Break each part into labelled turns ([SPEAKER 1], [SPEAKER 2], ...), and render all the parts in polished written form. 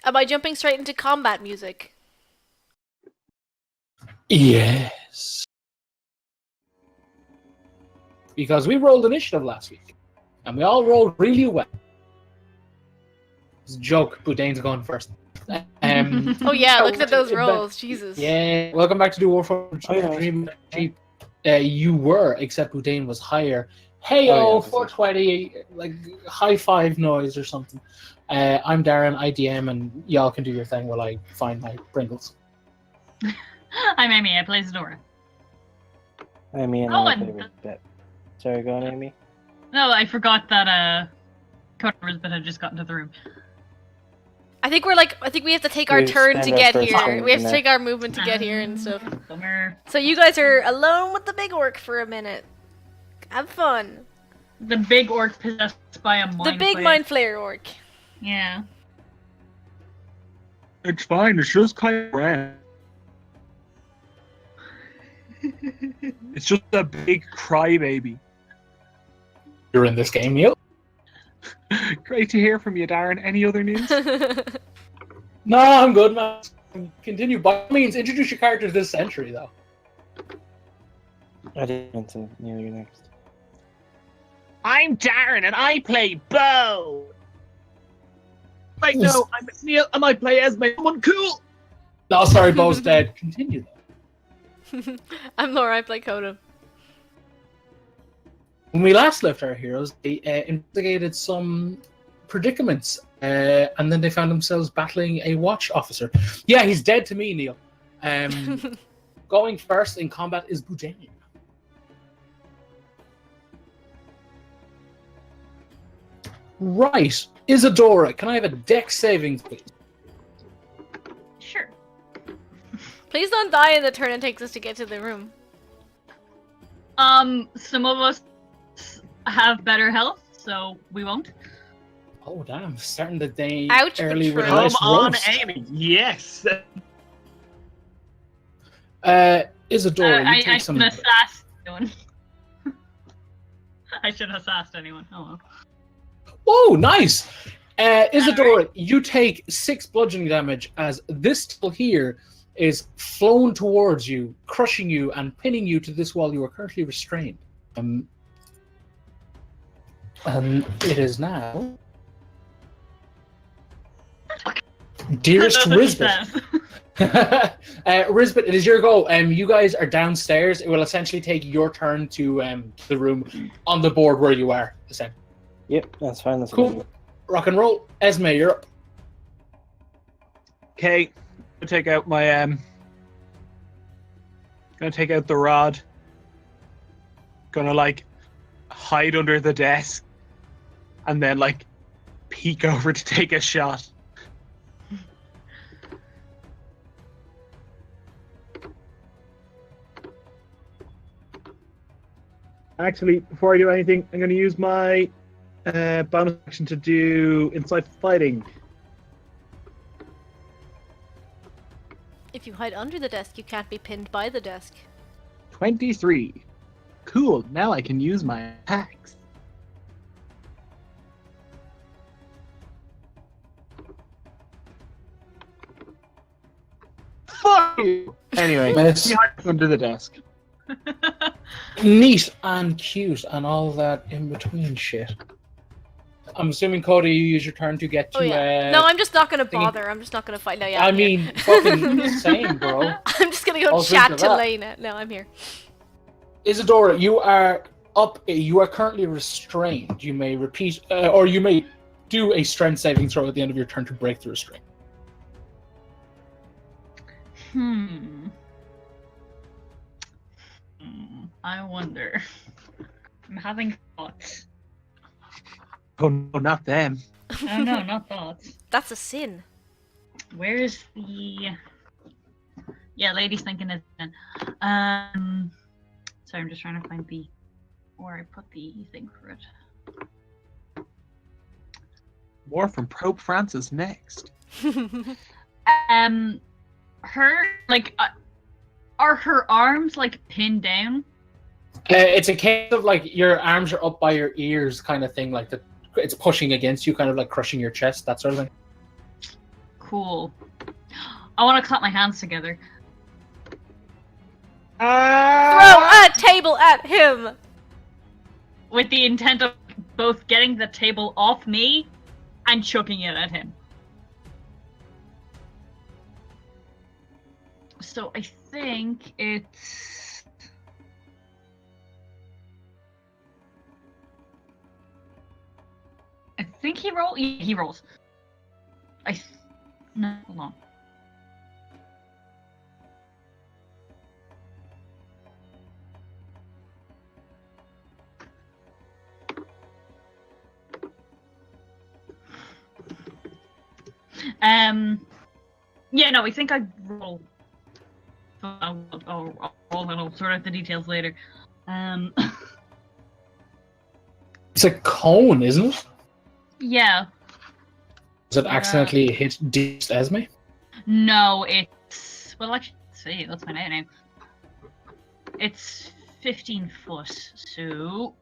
[SPEAKER 1] Am I jumping straight into combat music?
[SPEAKER 2] Yes. Because we rolled initiative last week. And we all rolled really well. It's a joke. Boudain's going first.
[SPEAKER 1] Oh yeah, look at those rolls. Jesus.
[SPEAKER 2] Yeah. Welcome back to the Warfare Dream. You were, except Boudain was higher. Hey, 420, like high five noise or something. I'm Darren, IDM, and y'all can do your thing while I find my Pringles.
[SPEAKER 3] I'm Amy, I play Zadora.
[SPEAKER 4] Amy and my favorite bit. Sorry, go on, Amy.
[SPEAKER 3] No, I forgot that Coda Risbeth had just gotten to the room.
[SPEAKER 1] I think we have to take our turn to get here. We have to take our movement to get here and stuff.
[SPEAKER 3] Bummer.
[SPEAKER 1] So you guys are alone with the big orc for a minute. Have fun.
[SPEAKER 3] The big orc possessed by a mind
[SPEAKER 1] The big mind flayer orc.
[SPEAKER 3] Yeah.
[SPEAKER 5] It's fine, it's just kind of random. It's just a big crybaby.
[SPEAKER 2] You're in this game, Neil?
[SPEAKER 5] Great to hear from you, Darren. Any other news?
[SPEAKER 2] No, I'm good, man. Continue. By all means, introduce your character to this century, though.
[SPEAKER 4] I didn't to Neil, you're next.
[SPEAKER 5] I'm Darren, and I play Bo. Wait, no, I'm Neil, and I play Esme. Someone cool.
[SPEAKER 2] No, sorry, Bo's dead. Continue, though.
[SPEAKER 1] I'm Laura, I play Coda.
[SPEAKER 2] When we last left our heroes, they investigated some predicaments, and then they found themselves battling a watch officer. Yeah, he's dead to me, Neil. Going first in combat is Boudain. Right, Isadora, can I have a dex saving, please?
[SPEAKER 3] Sure.
[SPEAKER 1] Please don't die in the turn it takes us to get to the room.
[SPEAKER 3] Some of us have better health, so we won't.
[SPEAKER 2] Oh, damn, starting the day
[SPEAKER 1] Ouch,
[SPEAKER 2] early with a
[SPEAKER 1] Patron.
[SPEAKER 2] nice
[SPEAKER 5] Come on,
[SPEAKER 2] roast.
[SPEAKER 5] Amy. Yes.
[SPEAKER 2] Isadora, you
[SPEAKER 3] I
[SPEAKER 2] take some...
[SPEAKER 3] shouldn't have sassed anyone. I shouldn't have sassed anyone. Oh well.
[SPEAKER 2] Oh, nice! Isadora, you take 6 bludgeoning damage as this tool here is flown towards you, crushing you and pinning you to this wall. You are currently restrained. And it is now... Dearest Risbeth. Risbeth, it is your go. You guys are downstairs. It will essentially take your turn to the room on the board where you are. Essentially.
[SPEAKER 4] Yep, that's fine. That's
[SPEAKER 2] Cool. Rock and roll. Esme, you're up.
[SPEAKER 5] Okay, gonna take out my gonna take out the rod. Gonna like hide under the desk, and then like peek over to take a shot. Actually, before I do anything, I'm gonna use my bonus action to do insightful fighting.
[SPEAKER 1] If you hide under the desk, you can't be pinned by the desk.
[SPEAKER 5] 23. Cool. Now I can use my attacks. Fuck you. Anyway,
[SPEAKER 2] Miss.
[SPEAKER 5] he hides under the desk.
[SPEAKER 2] Neat and cute and all that in between shit. I'm assuming, Cody, you use your turn to get to...
[SPEAKER 1] Oh yeah. No, I'm just not gonna
[SPEAKER 2] thingy-
[SPEAKER 1] bother. I'm just not gonna fight. No, yeah.
[SPEAKER 2] I
[SPEAKER 1] I'm here.
[SPEAKER 2] mean, fucking same, bro.
[SPEAKER 1] I'm just gonna go
[SPEAKER 2] I'll
[SPEAKER 1] chat
[SPEAKER 2] think
[SPEAKER 1] to
[SPEAKER 2] of that.
[SPEAKER 1] Lena. No, I'm here.
[SPEAKER 2] Isadora, you are up. You are currently restrained. You may repeat, or you may do a strength saving throw at the end of your turn to break the restraint.
[SPEAKER 3] I wonder. I'm having thoughts.
[SPEAKER 5] Oh no, not them.
[SPEAKER 3] Oh no, not thoughts.
[SPEAKER 1] That's a sin.
[SPEAKER 3] Where's the... Yeah, lady's thinking it. Sorry, I'm just trying to find the... where I put the thing for it.
[SPEAKER 5] More from Pope Francis next.
[SPEAKER 3] Her, like, are her arms, like, pinned down?
[SPEAKER 2] It's a case of like your arms are up by your ears, kind of thing. Like it's pushing against you, kind of like crushing your chest, that sort of thing.
[SPEAKER 3] Cool. I want to clap my hands together.
[SPEAKER 1] Throw a table at him!
[SPEAKER 3] With the intent of both getting the table off me and chucking it at him. So I think it's... I think he rolls. He rolls. No, hold on. Yeah, no, I think I roll. I'll roll and I'll sort out the details later.
[SPEAKER 2] It's a cone, isn't it?
[SPEAKER 3] Yeah.
[SPEAKER 2] Does it accidentally hit Deep's Esme?
[SPEAKER 3] No, it's... Well, actually, see, that's my name. It's 15 foot, so...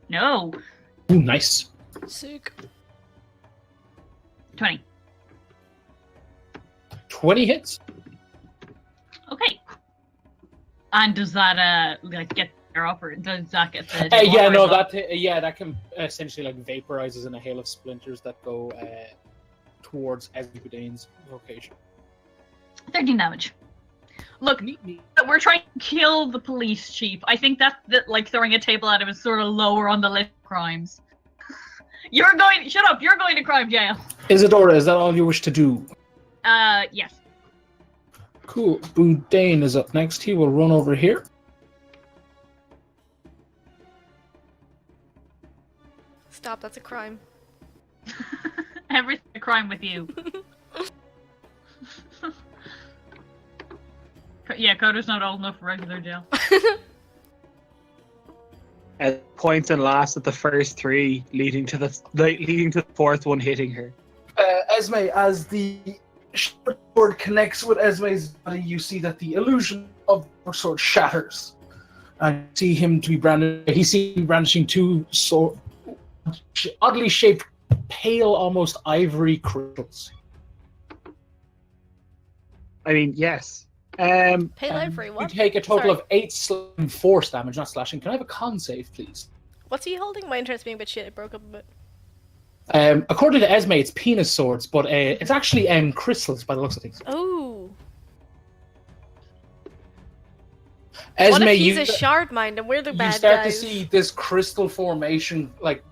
[SPEAKER 3] No!
[SPEAKER 2] Ooh, nice.
[SPEAKER 1] Sick.
[SPEAKER 3] 20.
[SPEAKER 2] 20 hits?
[SPEAKER 3] Okay. And does that, like, get her up, or does that get the...
[SPEAKER 2] Yeah, no, that can essentially, like, vaporizes in a hail of splinters that go towards Esme location.
[SPEAKER 3] 13 damage. Look, we're trying to kill the police chief. I think that like, throwing a table at him is sort of lower on the list of crimes. Shut up, you're going to crime jail.
[SPEAKER 2] Isadora, is that all you wish to do?
[SPEAKER 3] Yes.
[SPEAKER 2] Cool. Boudin is up next. He will run over here.
[SPEAKER 1] Stop, that's a crime.
[SPEAKER 3] Everything's a crime with you. Yeah, Coda's not old enough for regular jail.
[SPEAKER 5] Points and laughs at the first three, leading to the fourth one hitting her.
[SPEAKER 2] Esme, as the sword connects with Esme's body, you see that the illusion of her sword shatters. And you see him to be brandishing two oddly shaped, pale, almost ivory crystals.
[SPEAKER 5] I mean, yes.
[SPEAKER 1] Pale ivory,
[SPEAKER 2] You
[SPEAKER 1] what?
[SPEAKER 2] take a total
[SPEAKER 1] Sorry.
[SPEAKER 2] of 8 force damage, not slashing. Can I have a con save, please?
[SPEAKER 1] What's he holding? My internet's being a bit shit, it broke up a bit.
[SPEAKER 2] According to Esme, it's penis swords, but it's actually crystals by the looks of things.
[SPEAKER 1] Oh.
[SPEAKER 2] Esme,
[SPEAKER 1] What if he's a shard mind and we're the bad
[SPEAKER 2] you start
[SPEAKER 1] guys?
[SPEAKER 2] to see this crystal formation like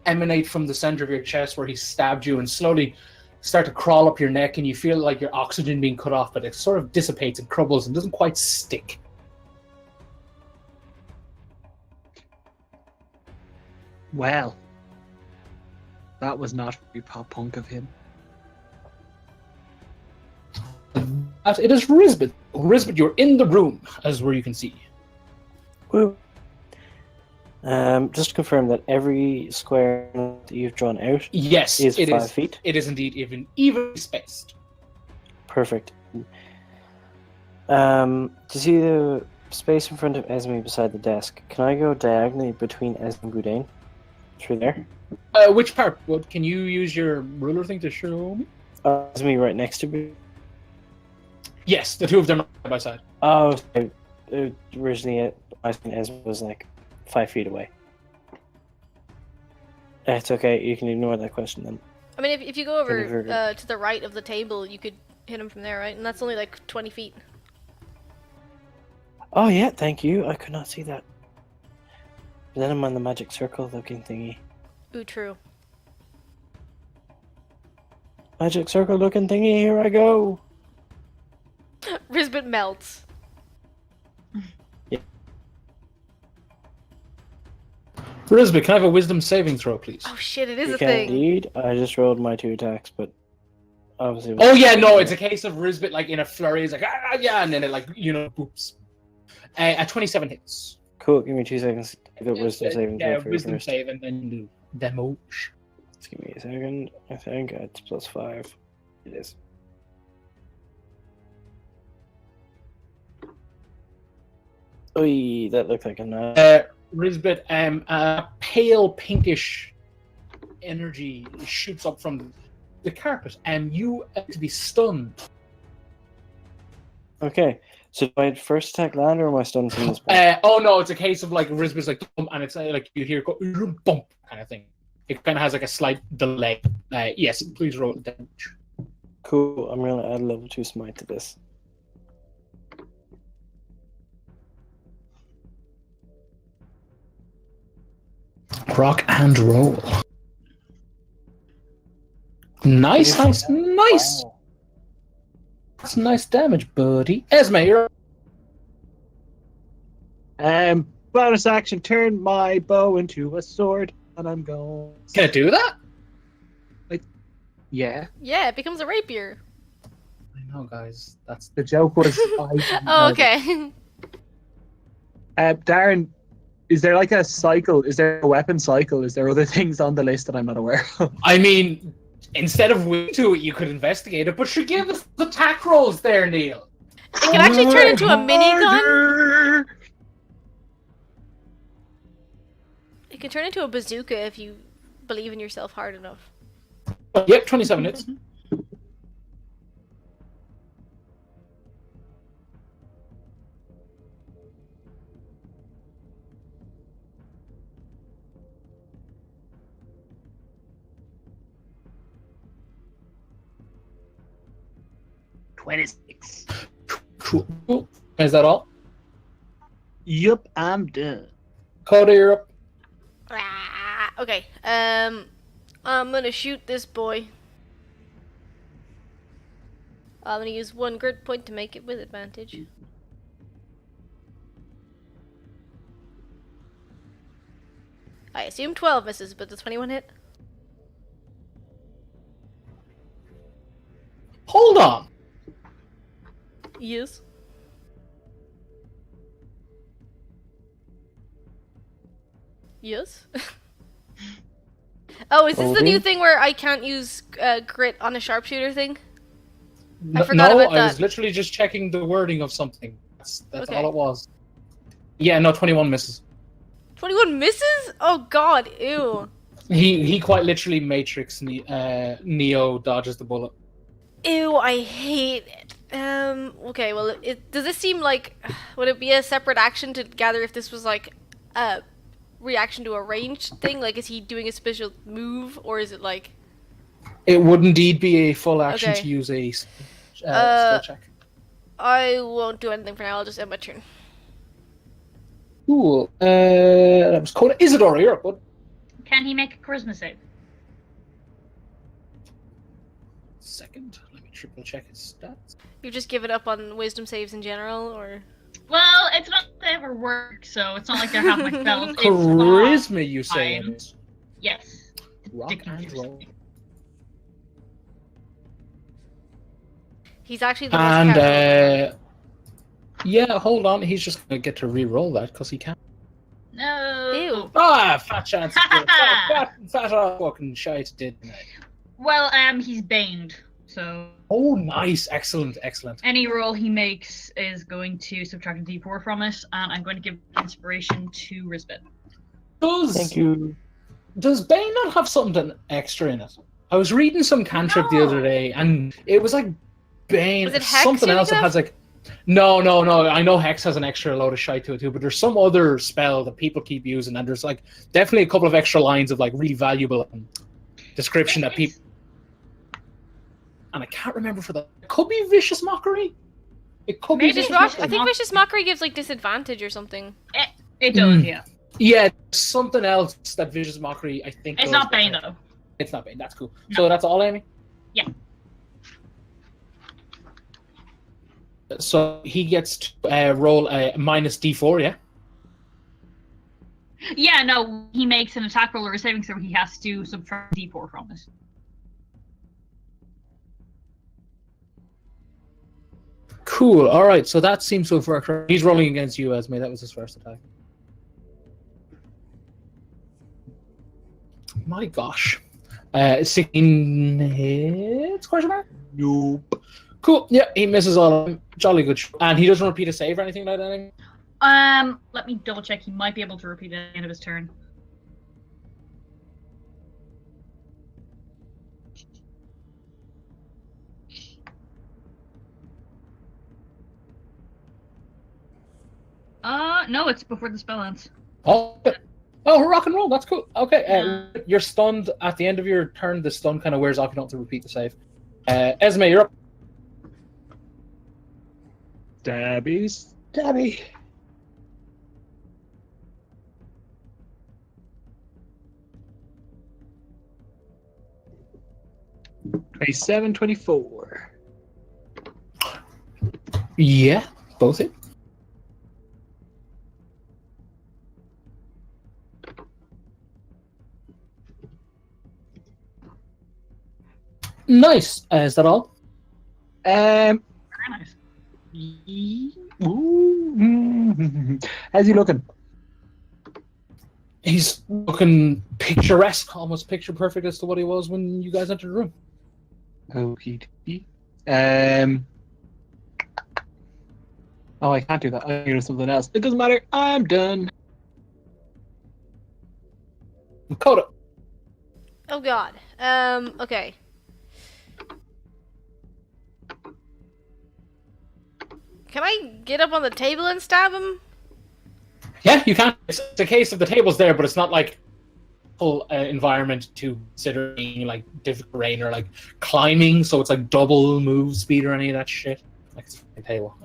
[SPEAKER 2] emanate from the center of your chest where he stabbed you and slowly start to crawl up your neck, and you feel like your oxygen being cut off, but it sort of dissipates and crumbles and doesn't quite stick.
[SPEAKER 5] Well, that was not very pop punk of him.
[SPEAKER 2] It is Risbeth. Risbeth, you're in the room, as where you can see.
[SPEAKER 4] Woo. Just to confirm that every square that you've drawn out
[SPEAKER 2] Yes,
[SPEAKER 4] is
[SPEAKER 2] it
[SPEAKER 4] 5
[SPEAKER 2] is.
[SPEAKER 4] feet.
[SPEAKER 2] It is indeed evenly spaced.
[SPEAKER 4] Perfect. To see the space in front of Esme beside the desk, can I go diagonally between Esme and Boudin? Through there?
[SPEAKER 2] Which part? What, can you use your ruler thing to show me?
[SPEAKER 4] Esme right next to me.
[SPEAKER 2] Yes, the two of them are side by side.
[SPEAKER 4] Oh, so, originally I think Esme was like 5 feet away. It's okay, you can ignore that question then.
[SPEAKER 1] I mean, if you go over
[SPEAKER 4] Over.
[SPEAKER 1] to the right of the table, you could hit him from there, right? And that's only like 20 feet.
[SPEAKER 4] Oh yeah, thank you. I could not see that. But then I'm on the magic circle looking thingy.
[SPEAKER 1] Ooh, true.
[SPEAKER 4] Magic circle looking thingy, here I go.
[SPEAKER 1] Risbeth melts.
[SPEAKER 2] Risbeth, can I have a wisdom saving throw, please?
[SPEAKER 1] Oh shit, it is
[SPEAKER 4] You
[SPEAKER 1] a
[SPEAKER 4] can
[SPEAKER 1] thing.
[SPEAKER 4] indeed. I just rolled my 2 attacks, but obviously.
[SPEAKER 2] Oh yeah, no, it's a case of Risbeth like in a flurry, it's like yeah, and then it like boops. At 27 hits.
[SPEAKER 4] Cool. Give me 2 seconds. Give it wisdom saving
[SPEAKER 2] Yeah,
[SPEAKER 4] throw for you
[SPEAKER 2] wisdom
[SPEAKER 4] first.
[SPEAKER 2] save and then do demo.
[SPEAKER 4] Just give me a second. I think it's +5. It is. Oy, that looked like a 9.
[SPEAKER 2] Risbeth, a pale pinkish energy shoots up from the carpet, and you to be stunned.
[SPEAKER 4] Okay, so do I first attack land, or am I stunned from this point?
[SPEAKER 2] Oh no, it's a case of like Rizba's like, and it's like you hear go bump kind of thing. It kind of has like a slight delay. Yes, please roll damage.
[SPEAKER 4] Cool, I'm going to add a level 2 smite to this.
[SPEAKER 2] Rock and roll. Nice.
[SPEAKER 4] Wow.
[SPEAKER 2] That's nice damage, buddy. Esme, you're
[SPEAKER 5] Bonus action, turn my bow into a sword, and I'm going.
[SPEAKER 2] gonna do that?
[SPEAKER 5] Yeah.
[SPEAKER 1] Yeah, it becomes a rapier.
[SPEAKER 2] I know, guys. That's
[SPEAKER 5] The joke was.
[SPEAKER 1] Oh, okay.
[SPEAKER 5] Darren, is there like a cycle? Is there a weapon cycle? Is there other things on the list that I'm not aware of?
[SPEAKER 2] I mean, instead of we to it, you could investigate it, but should give us the attack rolls there, Neil.
[SPEAKER 1] It can actually turn into a minigun.
[SPEAKER 5] Harder!
[SPEAKER 1] It can turn into a bazooka if you believe in yourself hard enough.
[SPEAKER 2] Yep, 27 hits. Cool. Is that all?
[SPEAKER 5] Yup, I'm done.
[SPEAKER 2] Coda, you're up.
[SPEAKER 1] Okay. I'm gonna shoot this boy. I'm gonna use 1 grit point to make it with advantage. I assume 12 misses, but does 21 hit?
[SPEAKER 2] Hold on.
[SPEAKER 1] Yes. Yes. Oh, is this the new thing where I can't use grit on a sharpshooter thing? I forgot
[SPEAKER 2] No,
[SPEAKER 1] about
[SPEAKER 2] I was
[SPEAKER 1] that.
[SPEAKER 2] literally just checking the wording of something. That's
[SPEAKER 1] Okay.
[SPEAKER 2] all it was. Yeah, no, 21 misses.
[SPEAKER 1] 21 misses? Oh god, ew.
[SPEAKER 2] He quite literally Matrix Neo dodges the bullet.
[SPEAKER 1] Ew, I hate it. Okay, well, does this seem like... Would it be a separate action to gather if this was like a reaction to a ranged thing? Like, is he doing a special move, or is it like...
[SPEAKER 2] It would indeed be a full action
[SPEAKER 1] Okay.
[SPEAKER 2] to use a skill check.
[SPEAKER 1] I won't do anything for now, I'll just end my turn.
[SPEAKER 2] Cool. That was Coda. Isadora, you're up, bud.
[SPEAKER 3] Can he make a charisma save?
[SPEAKER 2] Second. Let me triple check his stats.
[SPEAKER 1] You've just given up on wisdom saves in general, or...
[SPEAKER 3] Well, it's not that they ever work, so it's not like they're half my spells. It's
[SPEAKER 2] Charisma, you say?
[SPEAKER 3] fine. Yes.
[SPEAKER 2] Rock and roll.
[SPEAKER 1] He's actually the most careful.
[SPEAKER 2] And, yeah, hold on. He's just going to get to re-roll that because he can.
[SPEAKER 3] No.
[SPEAKER 1] Ew.
[SPEAKER 2] Ah, fat chance. fat fucking shite, didn't I?
[SPEAKER 3] Well, he's baned, so
[SPEAKER 2] Oh, nice. Excellent, excellent.
[SPEAKER 3] any roll he makes is going to subtract a d4 from it, and I'm going to give inspiration to Rizbit.
[SPEAKER 4] Thank you.
[SPEAKER 2] Does Bane not have something extra in it? I was reading some cantrip the other day, and it was like Bane.
[SPEAKER 1] Was it Hex
[SPEAKER 2] something
[SPEAKER 1] you
[SPEAKER 2] else that
[SPEAKER 1] think
[SPEAKER 2] has like. No. I know Hex has an extra load of shite to it too, but there's some other spell that people keep using, and there's like definitely a couple of extra lines of like really valuable description that people. And I can't remember for that. It could be Vicious Mockery. It could be
[SPEAKER 3] Maybe
[SPEAKER 2] Vicious
[SPEAKER 3] Vicious
[SPEAKER 2] Mockery.
[SPEAKER 1] I think Vicious Mockery gives like disadvantage or something.
[SPEAKER 3] It does, yeah.
[SPEAKER 2] Yeah, something else that Vicious Mockery, I think.
[SPEAKER 3] It's
[SPEAKER 2] does,
[SPEAKER 3] not
[SPEAKER 2] but
[SPEAKER 3] Bane though.
[SPEAKER 2] It's not Bane. That's cool.
[SPEAKER 3] No.
[SPEAKER 2] So that's all, Amy?
[SPEAKER 3] Yeah.
[SPEAKER 2] So he gets to roll a minus d4, yeah?
[SPEAKER 3] Yeah, no, he makes an attack roll or a saving throw, he has to subtract d4 from it.
[SPEAKER 2] Cool. All right. So that seems to have worked. He's rolling against you, Esme. That was his first attack. My gosh. 16 hits? Question mark?
[SPEAKER 5] Nope.
[SPEAKER 2] Cool. Yeah, he misses all of them. Jolly good. And he doesn't repeat a save or anything like that?
[SPEAKER 3] Let me double check. He might be able to repeat it at the end of his turn. No, it's before the spell ends.
[SPEAKER 2] Oh, rock and roll. That's cool. Okay, you're stunned at the end of your turn. The stun kind of wears off. You don't have to repeat the save. Esme, you're up.
[SPEAKER 5] Stabby. 27, 24.
[SPEAKER 2] Yeah, both hit. Nice. Is that all?
[SPEAKER 3] Very nice.
[SPEAKER 5] Ooh. How's he looking?
[SPEAKER 2] He's looking picturesque, almost picture perfect as to what he was when you guys entered the room.
[SPEAKER 5] Okay. Oh, I can't do that. I'm doing something else. It doesn't matter. I'm done.
[SPEAKER 2] Coda.
[SPEAKER 1] Oh god. Okay. Can I get up on the table and stab him?
[SPEAKER 2] Yeah, you can. It's a case of the table's there, but it's not like full environment to consider being like difficult terrain or like climbing, so it's like double move speed or any of that shit. Like it's a table.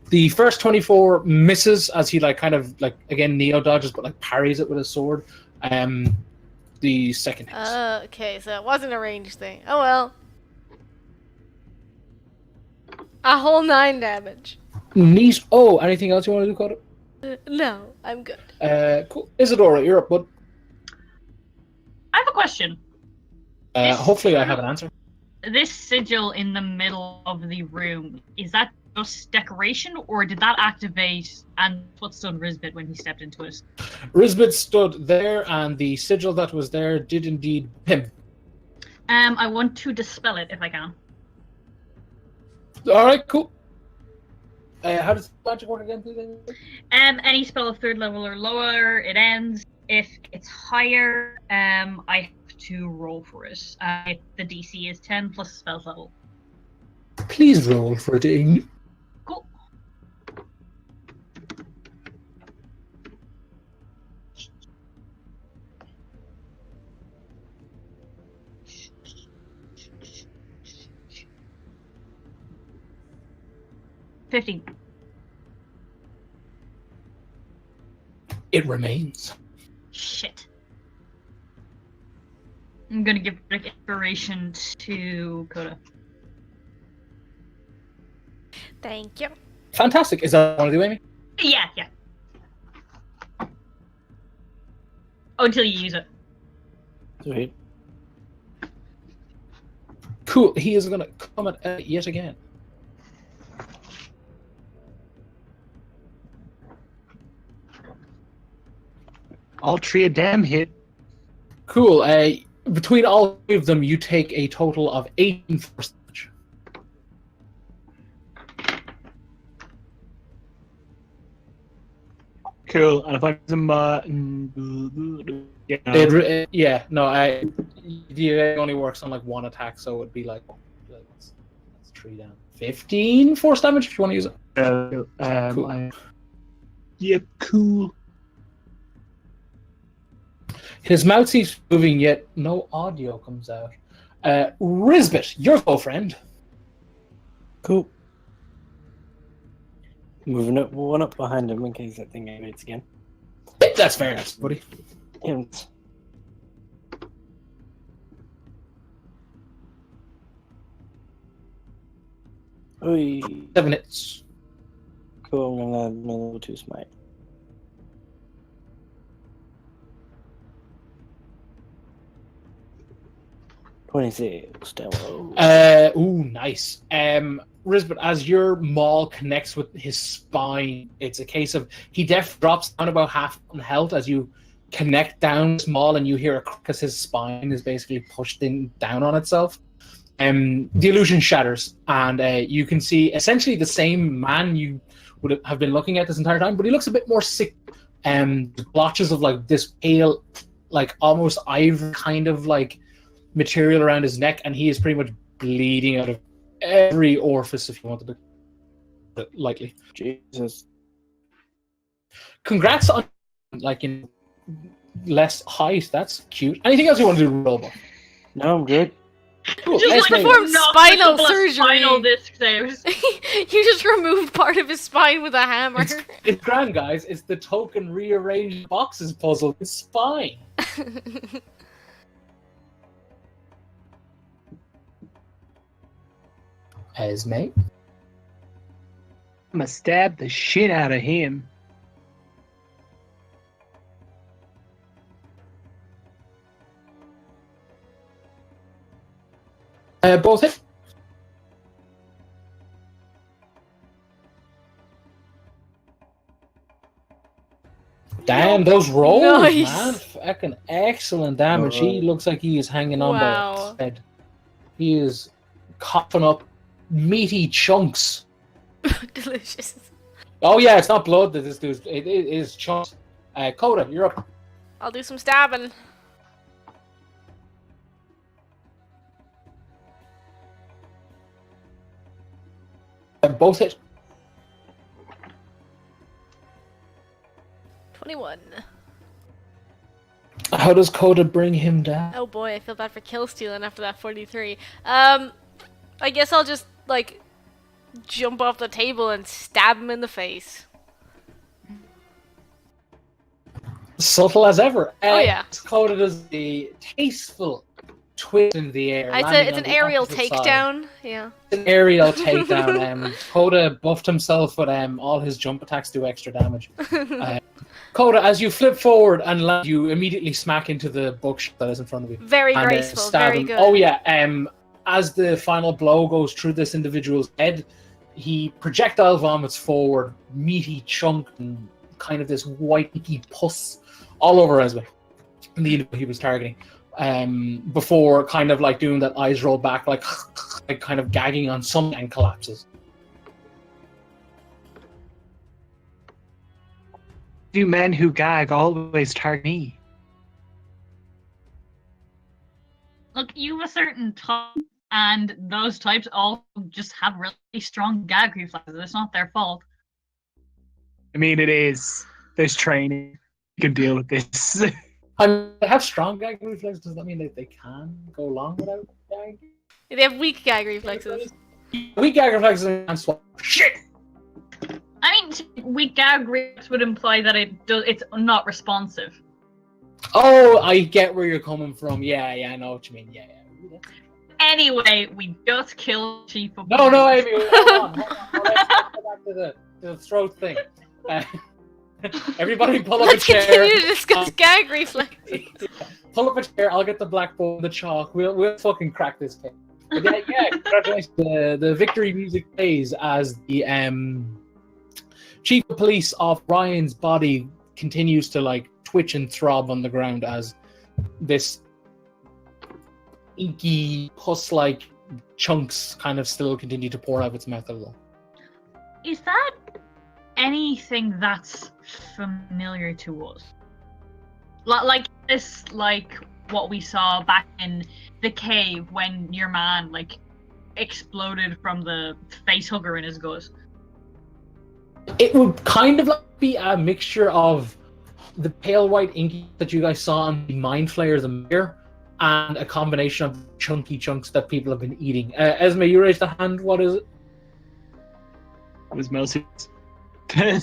[SPEAKER 2] The first 24 misses as he like kind of like again neo dodges, but like parries it with his sword. The second hits.
[SPEAKER 1] Okay, so it wasn't a ranged thing. Oh well. A whole 9 damage.
[SPEAKER 2] Neat. Oh, anything else you want to do, Coda?
[SPEAKER 1] No, I'm good.
[SPEAKER 2] Cool. Isadora, you're up, bud.
[SPEAKER 3] I have a question.
[SPEAKER 2] Hopefully I have an answer.
[SPEAKER 3] This sigil in the middle of the room, is that just decoration, or did that activate and what stun Rizbit when he stepped into it?
[SPEAKER 2] Rizbit stood there, and the sigil that was there did indeed him.
[SPEAKER 3] I want to dispel it if I can.
[SPEAKER 2] Alright, cool. How does magic work again, please?
[SPEAKER 3] Any spell of 3rd level or lower, it ends. If it's higher, I have to roll for it. If the DC is 10 plus spell's level.
[SPEAKER 2] Please roll for it.
[SPEAKER 3] Cool. $15.
[SPEAKER 2] It remains.
[SPEAKER 3] Shit. I'm gonna give inspiration to Coda.
[SPEAKER 1] Thank you.
[SPEAKER 2] Fantastic. Is that what I want to do, Amy?
[SPEAKER 3] Yeah. Oh, until you use it.
[SPEAKER 4] Sweet.
[SPEAKER 2] Cool. He is going to come at yet again.
[SPEAKER 5] All 3 of them hit.
[SPEAKER 2] Cool. Between all 3 of them, you take a total of 18 force damage.
[SPEAKER 5] Cool. And if I'm using my...
[SPEAKER 2] It only works on like 1 attack, so it'd be like that's 3 down. 15 force damage if you want to use it.
[SPEAKER 5] cool. Yep, cool.
[SPEAKER 2] His mouth keeps moving, yet no audio comes out. Rizbit, your girlfriend.
[SPEAKER 4] Cool. Moving up one up behind him in case that thing activates again.
[SPEAKER 2] That's fair enough, buddy.
[SPEAKER 4] Hint. Oy.
[SPEAKER 2] 7 hits.
[SPEAKER 4] Cool, I'm gonna add my level 2 smite. $26 demo.
[SPEAKER 2] Ooh, nice. Rizbit, as your maul connects with his spine, it's a case of he drops down about half on health as you connect down small, and you hear a crack as his spine is basically pushed down on itself. The illusion shatters, and you can see essentially the same man you would have been looking at this entire time, but he looks a bit more sick. Blotches of like this pale, like almost ivory kind of like material around his neck, and he is pretty much bleeding out of every orifice, if you wanted to put it lightly.
[SPEAKER 4] Jesus.
[SPEAKER 2] Congrats on less height. That's cute. Anything else you want to do, Robo?
[SPEAKER 4] No, I'm good.
[SPEAKER 2] Cool.
[SPEAKER 3] Just like
[SPEAKER 1] perform
[SPEAKER 3] knocked
[SPEAKER 1] spinal
[SPEAKER 3] a couple of
[SPEAKER 1] surgery.
[SPEAKER 3] Spinal discs out.
[SPEAKER 1] You just removed part of his spine with a hammer.
[SPEAKER 2] It's grand, guys. It's the token rearranged boxes puzzle. It's fine. Esme?
[SPEAKER 5] I'm gonna stab the shit out of him.
[SPEAKER 2] Both hit. Damn, those rolls,
[SPEAKER 1] Nice.
[SPEAKER 2] man. Fucking excellent damage. He looks like he is hanging on by his head. He is coughing up meaty chunks.
[SPEAKER 1] Delicious.
[SPEAKER 2] Oh yeah, it's not blood that this dude's. It is chunks. Coda, you're up.
[SPEAKER 1] I'll do some stabbing.
[SPEAKER 2] Both hit.
[SPEAKER 1] 21.
[SPEAKER 2] How does Coda bring him down?
[SPEAKER 1] Oh boy, I feel bad for kill stealing after that 43. I guess I'll just, like, jump off the table and stab him in the face.
[SPEAKER 2] Subtle as ever.
[SPEAKER 1] Oh yeah.
[SPEAKER 2] Coda does the tasteful twist in the air.
[SPEAKER 1] It's an aerial takedown. Yeah.
[SPEAKER 2] It's an aerial takedown. Coda buffed himself, but all his jump attacks do extra damage. Coda, as you flip forward and land, you immediately smack into the bookshop that is in front of you.
[SPEAKER 1] Very
[SPEAKER 2] and,
[SPEAKER 1] graceful,
[SPEAKER 2] stab
[SPEAKER 1] very
[SPEAKER 2] him.
[SPEAKER 1] good.
[SPEAKER 2] Oh yeah. As the final blow goes through this individual's head, he projectile vomits forward, meaty chunk, and kind of this white inky pus all over Esme, the individual he was targeting. Before kind of like doing that eyes roll back, like kind of gagging on some and collapses.
[SPEAKER 5] Do men who gag always target me?
[SPEAKER 3] Look, you have a certain type, and those types all just have really strong gag reflexes. It's not their fault.
[SPEAKER 5] I mean, it is. There's training. You can deal with this.
[SPEAKER 2] They have strong gag reflexes. Does that mean that they can go long without gag?
[SPEAKER 1] They have weak gag reflexes.
[SPEAKER 2] Weak gag reflexes and swap. Shit!
[SPEAKER 3] I mean, weak gag reflex would imply that it's not responsive.
[SPEAKER 2] Oh, I get where you're coming from. Yeah, I know what you mean. Yeah.
[SPEAKER 3] Anyway, we just killed Chief of
[SPEAKER 2] No, Amy, hold on. Let's go back to the throat thing. Everybody pull up
[SPEAKER 1] Let's
[SPEAKER 2] a chair.
[SPEAKER 1] continue to discuss gag reflexes.
[SPEAKER 2] Pull up a chair, I'll get the blackboard and the chalk. We'll fucking crack this case. But yeah, congratulations. The victory music plays as the chief of police of Ryan's body continues to like twitch and throb on the ground as this inky, pus-like chunks kind of still continue to pour out of its mouth a little.
[SPEAKER 3] Is that anything that's familiar to us? Like this, like what we saw back in the cave when your man like exploded from the face hugger in his gut.
[SPEAKER 2] It would kind of like be a mixture of the pale white inky that you guys saw on the mind flayers and mirror, and a combination of chunky chunks that people have been eating. Esme, you raised a hand. What is it?
[SPEAKER 5] It was mostly to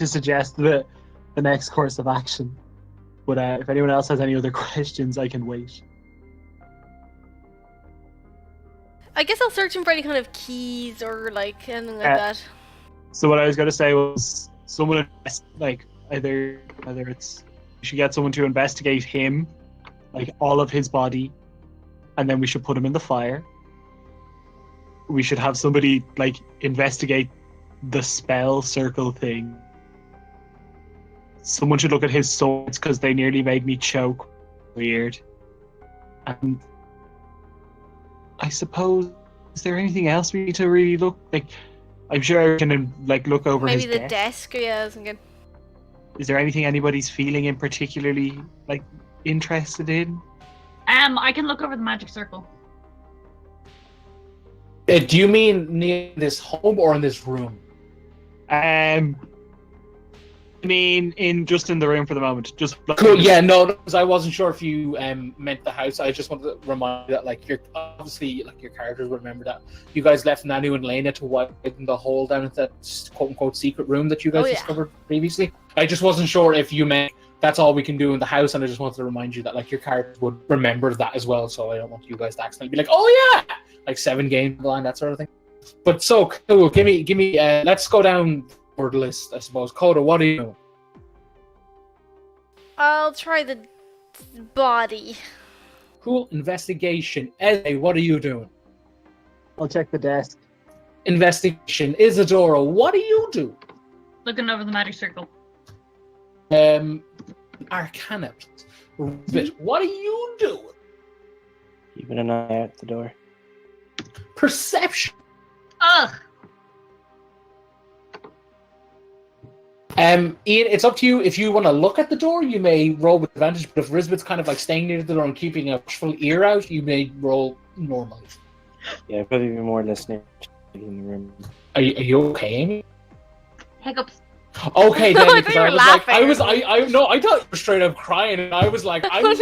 [SPEAKER 5] suggest the next course of action. But if anyone else has any other questions, I can wait.
[SPEAKER 1] I guess I'll search him for any kind of keys or like anything like that.
[SPEAKER 5] So what I was going to say was someone like either it's we should get someone to investigate him, like all of his body, and then we should put him in the fire. We should have somebody like investigate the spell circle thing. Someone should look at his swords because they nearly made me choke. Weird. And I suppose, is there anything else we need to really look like? I'm sure I can like look over
[SPEAKER 1] Maybe
[SPEAKER 5] his
[SPEAKER 1] the desk. Yeah, I was thinking.
[SPEAKER 5] Is there anything anybody's feeling in particularly like interested in?
[SPEAKER 3] I can look over the magic circle.
[SPEAKER 2] Do you mean near this home or in this room?
[SPEAKER 5] I mean, in the room for the moment. Just
[SPEAKER 2] Cool. Yeah, no, because I wasn't sure if you meant the house. I just wanted to remind you that, like, you're obviously, like, your characters will remember that you guys left Nanu and Lena to widen the hole down at that quote unquote secret room that you guys discovered previously. I just wasn't sure if you meant that's all we can do in the house, and I just wanted to remind you that, like, your characters would remember that as well. So I don't want you guys to accidentally be like, oh yeah, like 7 games blind, that sort of thing. But so cool. Give me. Let's go down the list, I suppose. Coda, what are you doing?
[SPEAKER 1] I'll try the body.
[SPEAKER 2] Cool. Investigation. Eze, what are you doing?
[SPEAKER 5] I'll check the desk.
[SPEAKER 2] Investigation. Isadora, what do you do?
[SPEAKER 3] Looking over the magic circle.
[SPEAKER 2] Arcana. What are you doing?
[SPEAKER 4] Keeping an eye out the door.
[SPEAKER 2] Perception.
[SPEAKER 3] Ugh!
[SPEAKER 2] Ian, it's up to you. If you want to look at the door, you may roll with advantage. But if Risbet's kind of like staying near the door and keeping a watchful ear out, you may roll normally.
[SPEAKER 4] Yeah, probably be more listening in the room.
[SPEAKER 2] Are you okay, Amy?
[SPEAKER 3] Hiccups.
[SPEAKER 2] Okay, then.
[SPEAKER 1] I
[SPEAKER 2] Because
[SPEAKER 1] thought
[SPEAKER 2] I
[SPEAKER 1] you
[SPEAKER 2] was
[SPEAKER 1] were
[SPEAKER 2] like,
[SPEAKER 1] laughing.
[SPEAKER 2] I thought you were straight up crying, and I was like,
[SPEAKER 1] No.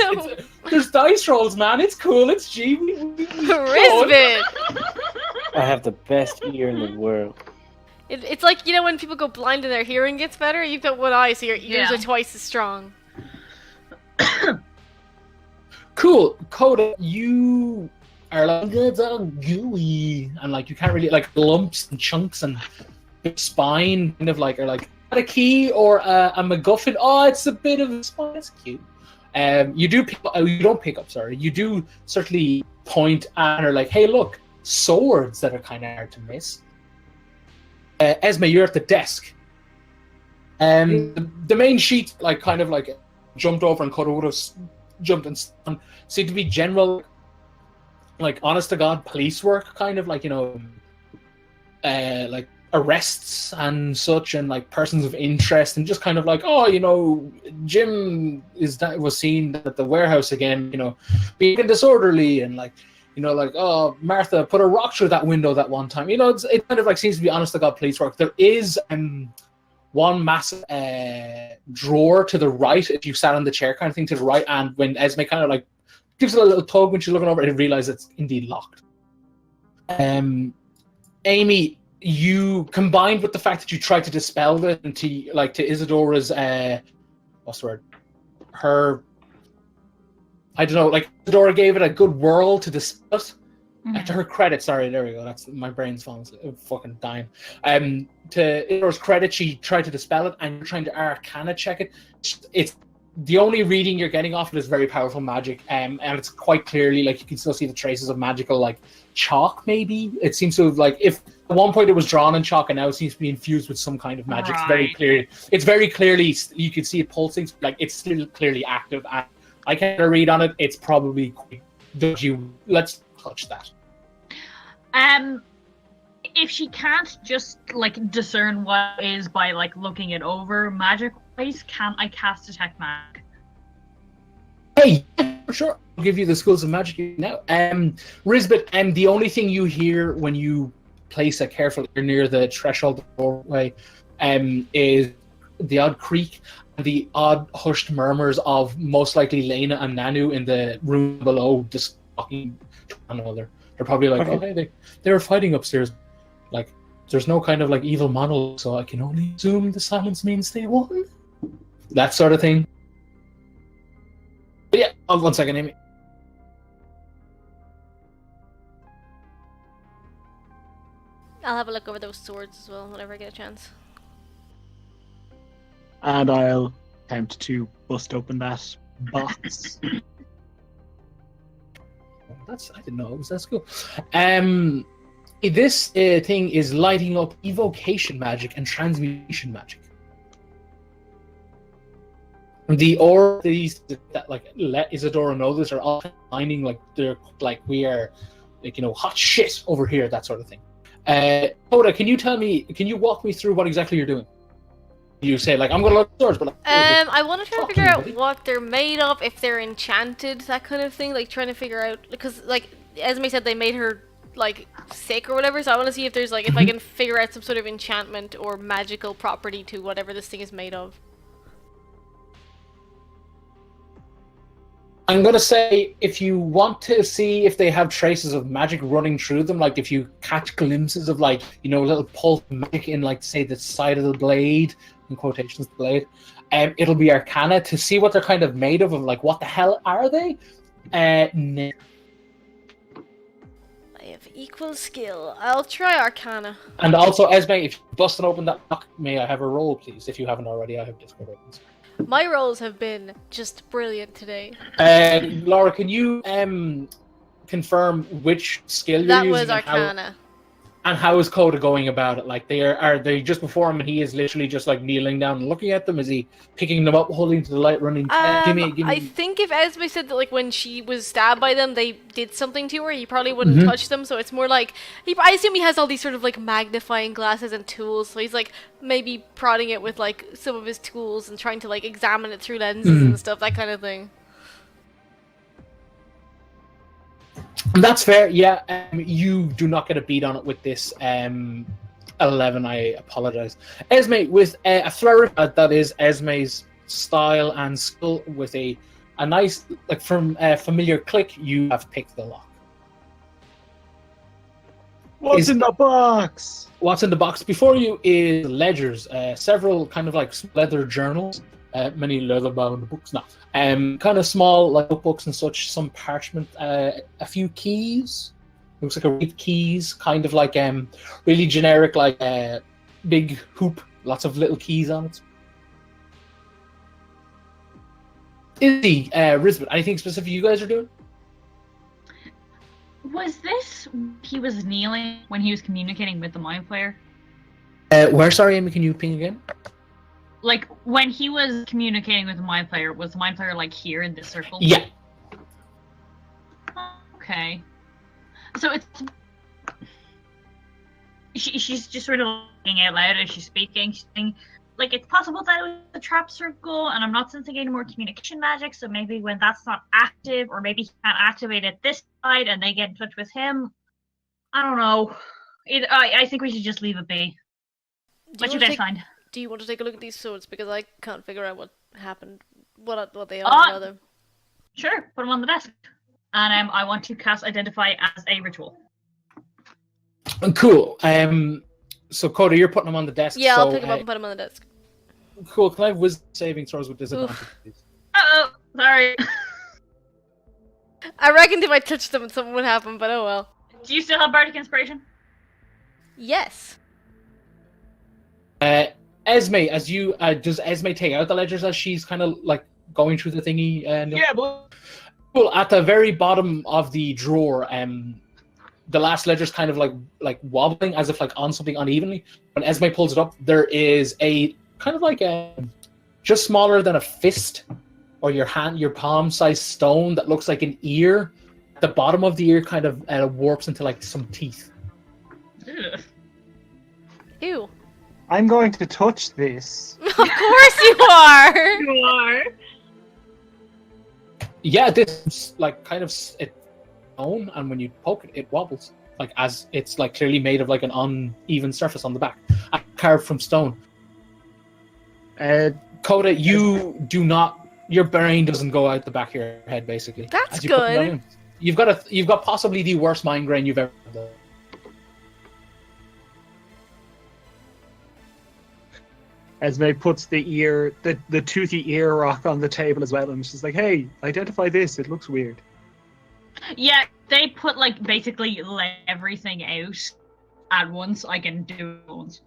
[SPEAKER 2] there's dice rolls, man. It's cool. It's G.
[SPEAKER 1] Risbet!
[SPEAKER 4] I have the best ear in the world.
[SPEAKER 1] It's like, you know, when people go blind and their hearing gets better, you've got one eye, so your ears
[SPEAKER 3] Yeah.
[SPEAKER 1] are twice as strong.
[SPEAKER 2] Cool, Coda, you are like, it's all gooey, and like you can't really, like, lumps and chunks and spine kind of like are like a key or a MacGuffin. Oh, it's a bit of a spine. That's cute. You do pick up, you don't pick up. Sorry, you do certainly point and are like, hey, look, swords that are kind of hard to miss. Esme, you're at the desk. The main sheet, like, kind of like jumped over, and Coda would have jumped and seemed to be general, like, honest to God police work, kind of like, you know, like arrests and such, and like persons of interest, and just kind of like, oh, you know, Jim was seen at the warehouse again, you know, being disorderly, and like, you know, like, oh, Martha put a rock through that window that one time. You know, it kind of like seems to be honest to God police work. There is one massive drawer to the right, if you sat on the chair kind of thing, to the right, and when Esme kind of like gives it a little tug when she's looking over, and realizes it's indeed locked. Amy, you combined with the fact that you tried to dispel it into, like, to Isadora's what's the word? Her, I don't know, like, Isadora gave it a good whirl to dispel it. To her credit, sorry, there we go. That's my brain's fucking dying. To Isadora's credit, she tried to dispel it, and you're trying to Arcana check it. It's the only reading you're getting off it is very powerful magic, and it's quite clearly, like, you can still see the traces of magical, like, chalk. Maybe it seems to have, like, if at one point it was drawn in chalk, and now it seems to be infused with some kind of magic.
[SPEAKER 3] Right.
[SPEAKER 2] It's very clearly, you can see it pulsing, like, it's still clearly active. And I can't read on it. It's probably quite dodgy. Let's touch that.
[SPEAKER 3] If she can't just, like, discern what it is by, like, looking it over magic-wise, can I cast Detect Magic?
[SPEAKER 2] Hey, for sure. I'll give you the skills of magic now. Risbet, the only thing you hear when you place a careful ear near the threshold doorway is the odd creak and the odd hushed murmurs of most likely Lena and Nanu in the room below, just talking to one another. They're probably like,
[SPEAKER 4] Okay.
[SPEAKER 2] oh, hey, they were fighting upstairs. Like, there's no kind of, like, evil monologue, so I can only assume the silence means they won. That sort of thing. But yeah, 1 second, Amy.
[SPEAKER 1] I'll have a look over those swords as well, whenever I get a chance.
[SPEAKER 5] And I'll attempt to bust open that box.
[SPEAKER 2] I didn't know it was that cool. This thing is lighting up evocation magic and transmutation magic. The aura that, like, let Isadora know this are all lining, like, they're like, we are, like, you know, hot shit over here, that sort of thing. Coda, can you walk me through what exactly you're doing? You say, like, I'm gonna look at swords, but
[SPEAKER 1] I want to try to
[SPEAKER 2] Talk to
[SPEAKER 1] figure
[SPEAKER 2] me,
[SPEAKER 1] out
[SPEAKER 2] buddy.
[SPEAKER 1] what they're made of, if they're enchanted, that kind of thing. Like, trying to figure out, because, like, Esme said they made her, like, sick or whatever, so I want to see if there's, like, if I can figure out some sort of enchantment or magical property to whatever this thing is made of.
[SPEAKER 2] I'm gonna say if you want to see if they have traces of magic running through them, like if you catch glimpses of like little pulse of magic in like say the side of the blade, in quotations the blade, it'll be Arcana to see what they're kind of made of, like what the hell are they? No.
[SPEAKER 1] I have equal skill. I'll try Arcana.
[SPEAKER 2] And also, Esme, if you're busting open that lock, may I have a roll, please? If you haven't already, I have Discord open.
[SPEAKER 1] My rolls have been just brilliant today.
[SPEAKER 2] Laura, can you confirm which skill you're
[SPEAKER 1] That
[SPEAKER 2] using?
[SPEAKER 1] was Arcana.
[SPEAKER 2] And how is Coda going about it? Like, are they just before him and he is literally just like kneeling down and looking at them? Is he picking them up, holding to the light, running? Give me.
[SPEAKER 1] I think if Esme said that like when she was stabbed by them, they did something to her, he probably wouldn't touch them. So it's more like I assume he has all these sort of like magnifying glasses and tools. So he's like maybe prodding it with like some of his tools and trying to like examine it through lenses and stuff, that kind of thing.
[SPEAKER 2] That's fair, yeah. You do not get a beat on it with this 11, I apologize. Esme, with a flurry, that is Esme's style and skill, with a nice, like from a familiar click, you have picked the lock.
[SPEAKER 5] What's in the box?
[SPEAKER 2] What's in the box? Before you is ledgers, several kind of like leather journals, many leather-bound books, kind of small like notebooks and such, some parchment, a few keys. Looks like a reed keys, kind of like really generic, like big hoop, lots of little keys on it. Izzy, Risbeth, anything specific you guys are doing?
[SPEAKER 3] Was this he was kneeling when he was communicating with the mind flayer?
[SPEAKER 2] Where? Sorry, Amy, can you ping again?
[SPEAKER 3] Like, when he was communicating with the mind flayer, was the mind flayer, like, here in this circle?
[SPEAKER 2] Yeah.
[SPEAKER 3] Okay. So it's... She's just sort of looking out loud as she's speaking. She's saying, like, it's possible that it was a trap circle, and I'm not sensing any more communication magic, so maybe when that's not active, or maybe he can't activate it this side, and they get in touch with him. I don't know. I think we should just leave it be. What you guys find?
[SPEAKER 1] Do you want to take a look at these swords? Because I can't figure out what happened. What they are, rather.
[SPEAKER 3] Sure, put them on the desk. And I want to cast Identify as a ritual.
[SPEAKER 2] Cool. So, Coda, you're putting them on the desk.
[SPEAKER 1] Yeah,
[SPEAKER 2] so,
[SPEAKER 1] I'll pick them up and put them on the desk.
[SPEAKER 2] Cool. Can I have wisdom saving throws with disadvantage, please?
[SPEAKER 3] Uh-oh, sorry.
[SPEAKER 1] I reckoned if I touched them, something would happen, but oh well.
[SPEAKER 3] Do you still have Bardic Inspiration?
[SPEAKER 1] Yes.
[SPEAKER 2] Esme, as you does Esme take out the ledgers as she's kind of like going through the thingy?
[SPEAKER 5] Yeah, but
[SPEAKER 2] cool. At the very bottom of the drawer, the last ledger's kind of like wobbling as if like on something unevenly. When Esme pulls it up, there is a kind of like a just smaller than a fist or your palm-sized stone that looks like an ear. The bottom of the ear kind of warps into like some teeth.
[SPEAKER 3] Ugh.
[SPEAKER 1] Ew.
[SPEAKER 5] I'm going to touch this.
[SPEAKER 1] Of course you are!
[SPEAKER 3] You are.
[SPEAKER 2] Yeah, this is like kind of it's stone, and when you poke it, it wobbles. Like as it's like clearly made of like an uneven surface on the back, carved from stone. Coda, you do not. Your brain doesn't go out the back of your head, basically.
[SPEAKER 1] That's good.
[SPEAKER 2] You've got possibly the worst migraine you've ever had.
[SPEAKER 5] Esme puts the toothy ear rock on the table as well, and she's like, "Hey, identify this. It looks weird."
[SPEAKER 3] Yeah, they put like basically everything out at once. I can do it once.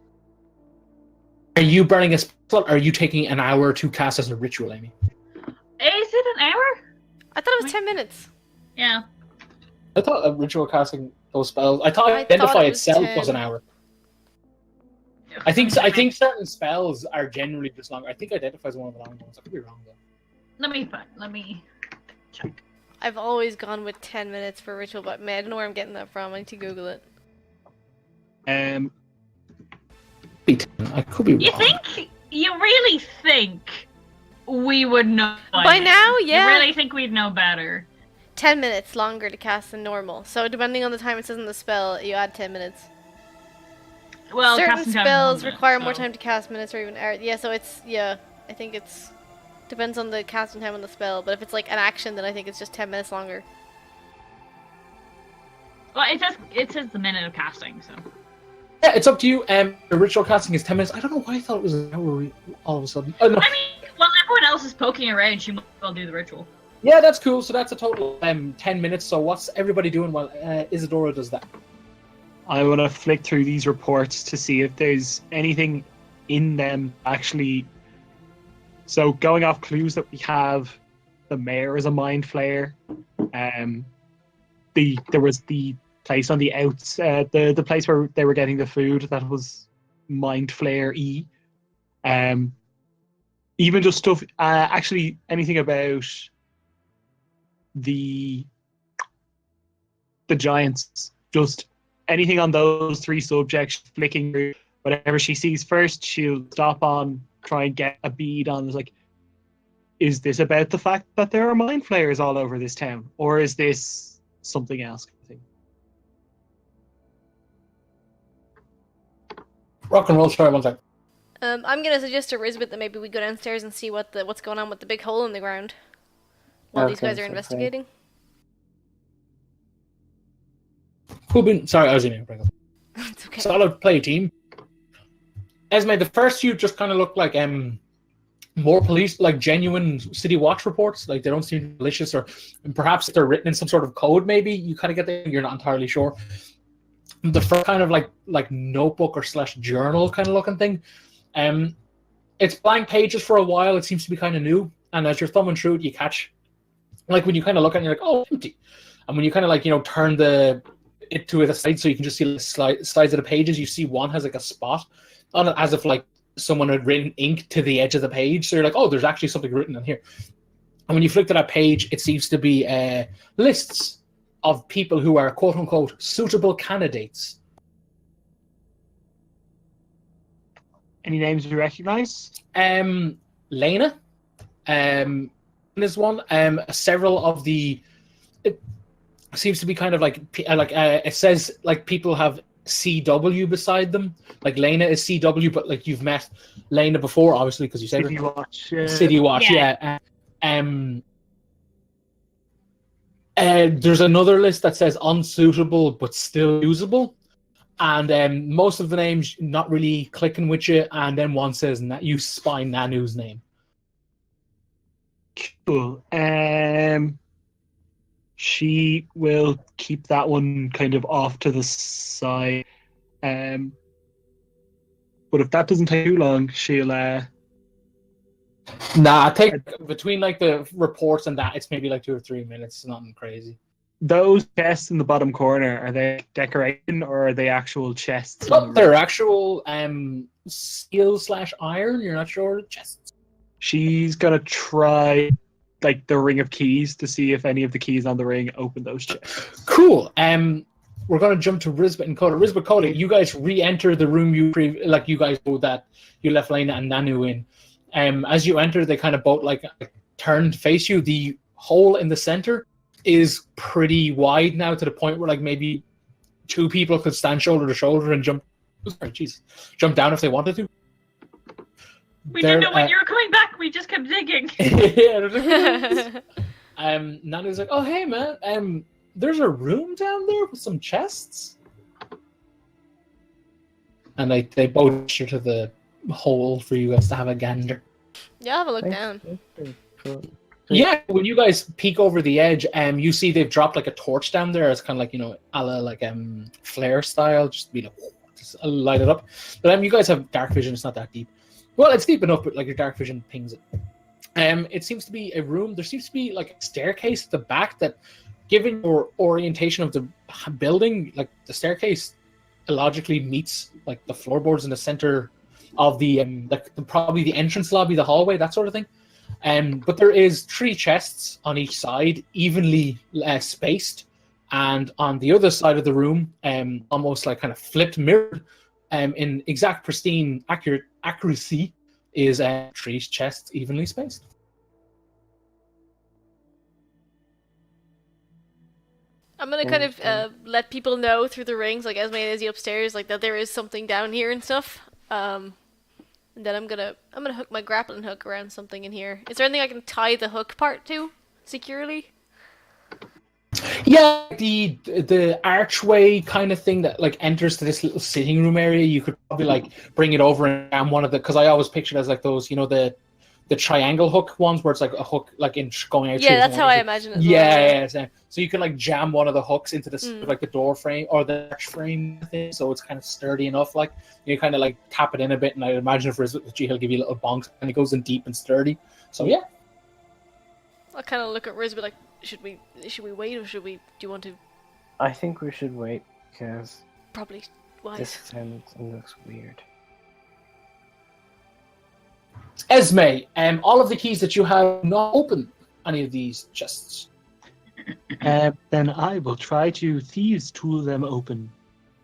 [SPEAKER 2] Are you burning a spell, or are you taking an hour to cast as a ritual, Amy?
[SPEAKER 3] Is it an hour?
[SPEAKER 1] I thought it was 10 minutes.
[SPEAKER 3] Yeah.
[SPEAKER 2] I thought a ritual casting those spells. I thought Identify itself was an hour. I think certain spells are generally just longer. I think Identify is one of the long ones. I could be wrong though.
[SPEAKER 3] Let me check.
[SPEAKER 1] I've always gone with 10 minutes for ritual, but man, I don't know where I'm getting that from. I need to Google it.
[SPEAKER 2] I could be wrong.
[SPEAKER 3] You really think we would know
[SPEAKER 1] by now? Yeah.
[SPEAKER 3] You really think we'd know better?
[SPEAKER 1] 10 minutes longer to cast than normal. So depending on the time it says in the spell, you add 10 minutes.
[SPEAKER 3] Well,
[SPEAKER 1] certain
[SPEAKER 3] casting time is
[SPEAKER 1] spells
[SPEAKER 3] 1 minute,
[SPEAKER 1] require
[SPEAKER 3] so.
[SPEAKER 1] more time to cast minutes or even hours. Yeah, so it's I think it's Depends on the casting time on the spell, but if it's like an action, then I think it's just 10 minutes longer.
[SPEAKER 3] Well, it says the minute of casting, so.
[SPEAKER 2] Yeah, it's up to you. The ritual casting is 10 minutes. I don't know why I thought it was an hour all of a sudden. Oh, no.
[SPEAKER 3] I mean, while everyone else is poking around, she might as well do the ritual.
[SPEAKER 2] Yeah, that's cool. So that's a total 10 minutes. So what's everybody doing while Isadora does that?
[SPEAKER 5] I want to flick through these reports to see if there's anything in them actually. So going off clues that we have, the mayor is a mind flayer. There was the place on the outs, the place where they were getting the food that was mind flayer E. Even just stuff. Actually, anything about the giants. Just anything on those three subjects. Flicking through whatever she sees first, she'll stop on, try and get a bead on. It's like, is this about the fact that there are mind flayers all over this town, or is this something else?
[SPEAKER 2] Rock and roll, sorry, one sec.
[SPEAKER 1] I'm gonna suggest to Risbeth that maybe we go downstairs and see what's going on with the big hole in the ground while these guys are investigating.
[SPEAKER 2] Cool bean. Sorry, I was in here.
[SPEAKER 1] It's okay.
[SPEAKER 2] Solid play, team. Esme, the first few just kind of look like more police, like genuine city watch reports. Like they don't seem malicious, or perhaps they're written in some sort of code. Maybe you kind of get there. You're not entirely sure. The first kind of like notebook or / journal kind of looking thing. It's blank pages for a while. It seems to be kind of new, and as you're thumbing through it, you catch, like when you kind of look at it, you're like, oh, empty. And when you kind of like turn it to the side so you can just see the slides of the pages, you see one has like a spot on it as if like someone had written ink to the edge of the page. So you're like, oh, there's actually something written on here. And when you flick to that page, it seems to be lists of people who are quote unquote suitable candidates.
[SPEAKER 5] Any names you recognize?
[SPEAKER 2] Lena is one. Several of the. It seems to be kind of like it says like people have CW beside them. Like Lena is CW, but like you've met Lena before, obviously, because you said
[SPEAKER 5] City Watch.
[SPEAKER 2] City Watch, yeah. There's another list that says unsuitable but still usable, and most of the names not really clicking with you. And then one says you spy Nanu's name.
[SPEAKER 5] Cool. She will keep that one kind of off to the side. But if that doesn't take too long, she'll.
[SPEAKER 2] Nah, I think between like the reports and that, it's maybe like 2 or 3 minutes. Nothing crazy.
[SPEAKER 5] Those chests in the bottom corner, are they decoration or are they actual chests?
[SPEAKER 2] Oh, they're actual steel / iron. You're not sure chests.
[SPEAKER 5] She's gonna try like the ring of keys to see if any of the keys on the ring open those chests.
[SPEAKER 2] Cool. We're gonna jump to Risbeth and Coda. Risbeth, Coda, you guys re-enter the room you guys know that you left Lena and Nanu in. As you enter, they kind of both like turn to face you. The hole in the center is pretty wide now, to the point where like maybe 2 people could stand shoulder to shoulder and jump down if they wanted to.
[SPEAKER 3] We didn't know when you were coming back. We just kept digging.
[SPEAKER 2] Nanu's like, oh hey man, there's a room down there with some chests, and they both share to the hole for you guys to have a gander.
[SPEAKER 1] Yeah, have a look down.
[SPEAKER 4] Cool.
[SPEAKER 2] Yeah, when you guys peek over the edge, you see they've dropped like a torch down there. It's kind of like a la like flare style, just to be like just light it up. But you guys have dark vision. It's not that deep. Well, it's deep enough, but like your dark vision pings it. It seems to be a room. There seems to be like a staircase at the back that, given your orientation of the building, like the staircase illogically meets like the floorboards in the center of the probably the entrance lobby, the hallway, that sort of thing. But there is 3 chests on each side, evenly spaced, and on the other side of the room, almost like kind of flipped mirrored, in exact pristine accuracy, is 3 chests evenly spaced.
[SPEAKER 1] I'm gonna kind of let people know through the rings, like Esme and Izzy upstairs, like that there is something down here and stuff. And then I'm gonna hook my grappling hook around something in here. Is there anything I can tie the hook part to securely?
[SPEAKER 2] Yeah, the archway kind of thing that like enters to this little sitting room area. You could probably like bring it over and jam one of the, because I always pictured as like those, the triangle hook ones where it's like a hook like in going out.
[SPEAKER 1] Yeah, that's how I imagine it.
[SPEAKER 2] Yeah. So you can like jam one of the hooks into the like the door frame or the arch frame thing, so it's kind of sturdy enough. Like you kind of like tap it in a bit, and I imagine for his G, he'll give you a little bonk, and it goes in deep and sturdy. So yeah.
[SPEAKER 1] I'll kind of look at Riz, but like, should we wait or do you want to?
[SPEAKER 4] I think we should wait because
[SPEAKER 1] Probably. Why?
[SPEAKER 4] this looks weird.
[SPEAKER 2] Esme, all of the keys that you have not open any of these chests.
[SPEAKER 5] Then I will try to thieves tool them open.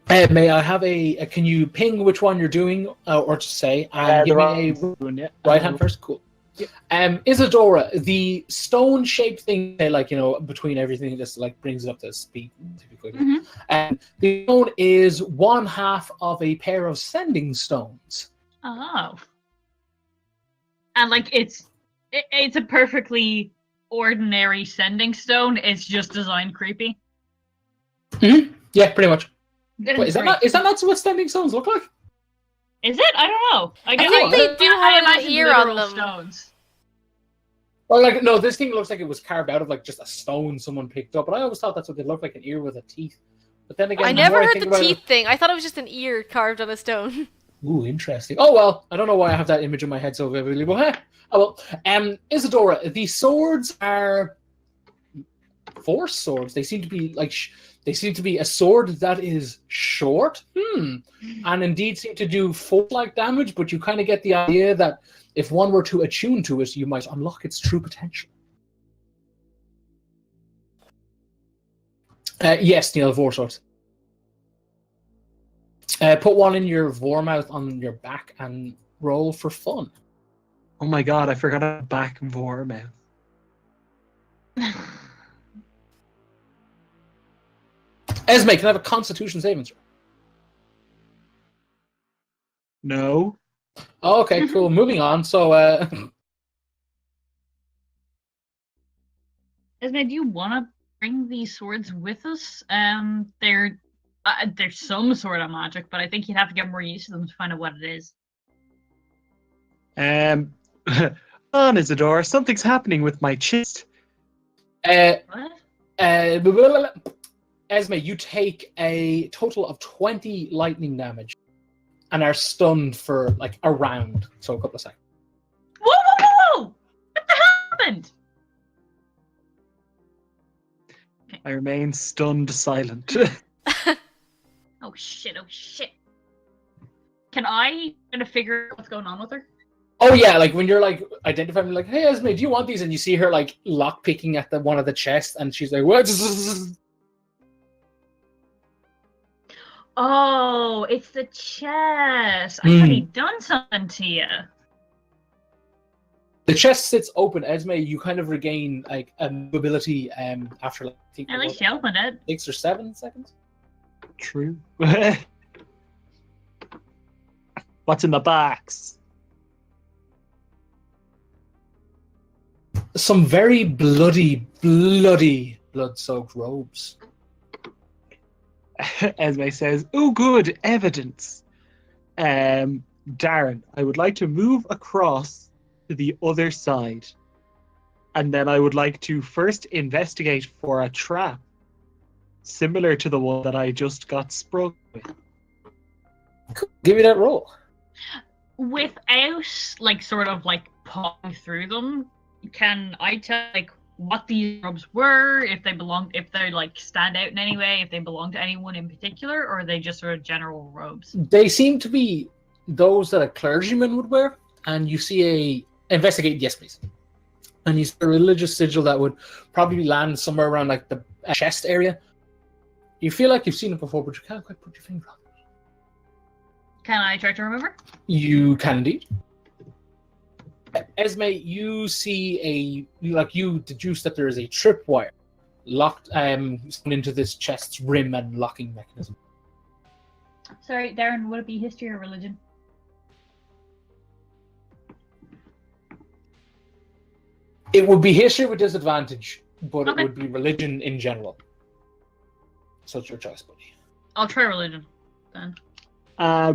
[SPEAKER 2] May I have a can you ping which one you're doing, or just say, and give me a right hand first? Cool. Isadora, the stone-shaped thing, like, between everything, just like brings it up to speed. And the stone is one half of a pair of sending stones.
[SPEAKER 3] Oh. And like it's a perfectly ordinary sending stone. It's just designed creepy.
[SPEAKER 2] Mm-hmm. Yeah, pretty much.
[SPEAKER 3] That
[SPEAKER 2] Wait, is that not what sending stones look like?
[SPEAKER 3] Is it? I don't know.
[SPEAKER 1] I think they do have an
[SPEAKER 3] imagine
[SPEAKER 1] ear on
[SPEAKER 3] literal
[SPEAKER 1] them.
[SPEAKER 3] stones.
[SPEAKER 2] Well, like, no, this thing looks like it was carved out of like just a stone someone picked up, but I always thought that's what they looked like, an ear with a teeth. But then again,
[SPEAKER 1] I never heard the teeth thing. I thought it was just an ear carved on a stone.
[SPEAKER 2] Ooh, interesting. Oh well, I don't know why I have that image in my head so vividly, but hey. Oh well. Isadora, the swords are force swords. They seem to be like they seem to be a sword that is short, and indeed seem to do force-like damage. But you kind of get the idea that if one were to attune to it, you might unlock its true potential. Yes, Neil, four swords. Put one in your Vormouth on your back and roll for fun.
[SPEAKER 5] Oh my god, I forgot a back Vormouth.
[SPEAKER 2] Esme, can I have a Constitution saving throw?
[SPEAKER 5] No.
[SPEAKER 2] Oh, okay, cool. Moving on. So,
[SPEAKER 3] Esme, do you want to bring these swords with us? They're some sort of magic, but I think you'd have to get more used to them to find out what it is.
[SPEAKER 5] On Isadora, something's happening with my chest.
[SPEAKER 3] What?
[SPEAKER 2] Esme, you take a total of 20 lightning damage and are stunned for like a round, so a couple of seconds.
[SPEAKER 3] Whoa! What the hell happened?
[SPEAKER 5] I remain stunned silent.
[SPEAKER 3] Oh shit! Can I kind of figure out what's going on with her?
[SPEAKER 2] Oh yeah, like when you're like identifying, like, hey Esme, do you want these? And you see her like lock picking at the one of the chests, and she's like, what?
[SPEAKER 3] Oh, it's the chest. I've already done something to you.
[SPEAKER 2] The chest sits open, Esme. You kind of regain like a mobility after like, I think
[SPEAKER 3] At least you opened it.
[SPEAKER 2] 6 or 7 seconds.
[SPEAKER 5] True. What's in the box?
[SPEAKER 2] Some very bloody blood-soaked robes.
[SPEAKER 5] Esme says, "Oh, good evidence." Darren, I would like to move across to the other side, and then I would like to first investigate for a trap similar to the one that I just got sprung with.
[SPEAKER 2] Give me that roll.
[SPEAKER 3] Without like sort of like pawing through them, can I tell like what these robes were, if they like stand out in any way, if they belong to anyone in particular, or are they just sort of general robes?
[SPEAKER 2] They seem to be those that a clergyman would wear, and you see investigate, yes please. And you see a religious sigil that would probably land somewhere around like the chest area. You feel like you've seen it before, but you can't quite put your finger on it.
[SPEAKER 3] Can I try to remember?
[SPEAKER 2] You can indeed. Esme, you see you deduce that there is a tripwire locked into this chest's rim and locking mechanism.
[SPEAKER 3] Sorry, Darren, would it be history or religion?
[SPEAKER 2] It would be history with disadvantage, but
[SPEAKER 3] Okay.
[SPEAKER 2] it would be religion in general. So it's your choice, buddy.
[SPEAKER 3] I'll try religion then.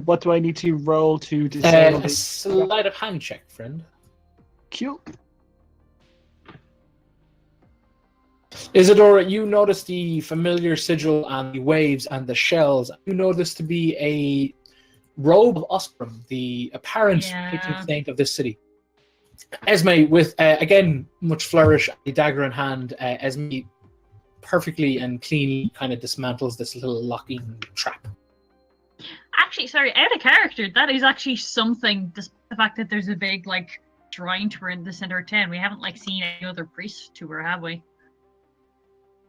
[SPEAKER 5] What do I need to roll to disable
[SPEAKER 2] A
[SPEAKER 5] this?
[SPEAKER 2] sleight of hand check, friend.
[SPEAKER 5] Cute.
[SPEAKER 2] Isadora, you notice the familiar sigil and the waves and the shells. You notice to be a robe of Osprey, the apparent patron saint of this city. Esme, with again much flourish, a dagger in hand, Esme perfectly and cleanly kind of dismantles this little locking trap.
[SPEAKER 3] Actually, sorry, out of character, that is actually something, despite the fact that there's a big, like, shrine to her in the center of town. We haven't, like, seen any other priests to her, have we?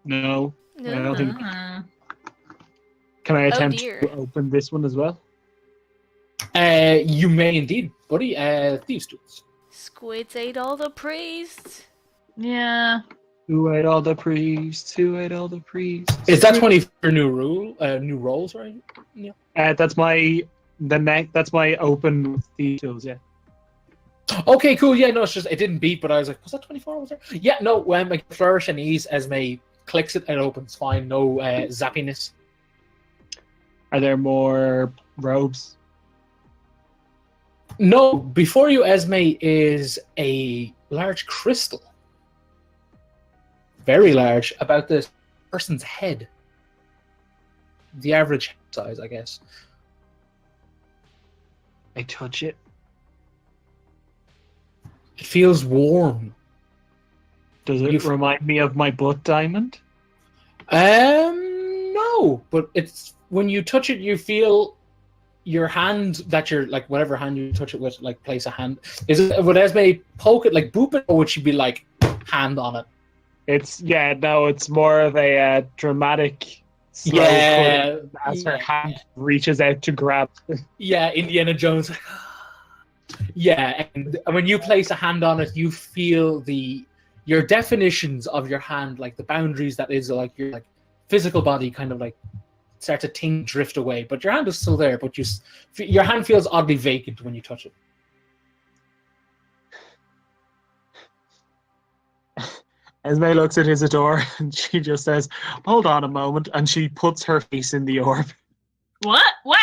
[SPEAKER 5] No. I don't think.
[SPEAKER 3] Ah.
[SPEAKER 5] Can I
[SPEAKER 1] Oh,
[SPEAKER 5] attempt
[SPEAKER 1] dear.
[SPEAKER 5] to open this one as well?
[SPEAKER 2] You may indeed, buddy. Thieves' tools.
[SPEAKER 1] Squids ate all the priests.
[SPEAKER 3] Yeah.
[SPEAKER 5] Who ate all the priests? Who ate all the priests?
[SPEAKER 2] Is that 20 for new rolls, right? Yeah.
[SPEAKER 5] That's my That's my open with the tools. Yeah.
[SPEAKER 2] Okay, cool. Yeah, no, it's just it didn't beat, but I was like, was that 24? Was there? Yeah, no. When like flourish and ease, Esme clicks it, it opens fine. No zappiness.
[SPEAKER 5] Are there more robes?
[SPEAKER 2] No, before you, Esme, is a large crystal. Very large, about this person's head. The average size, I guess.
[SPEAKER 5] I touch it.
[SPEAKER 2] It feels warm.
[SPEAKER 5] Does it remind me of my blood diamond?
[SPEAKER 2] No, but it's when you touch it, you feel your hand that you're like whatever hand you touch it with, like place a hand. Is it would Esme poke it like boop it, or would she be like hand on it?
[SPEAKER 5] It's it's more of a dramatic slow cut as her hand reaches out to grab.
[SPEAKER 2] Yeah, Indiana Jones. Yeah, and when you place a hand on it, you feel your definitions of your hand, like the boundaries that is like your like physical body, kind of like start to drift away. But your hand is still there, but your hand feels oddly vacant when you touch it.
[SPEAKER 5] Esme looks at Isadora and she just says, "Hold on a moment," and she puts her face in the orb.
[SPEAKER 3] What? What?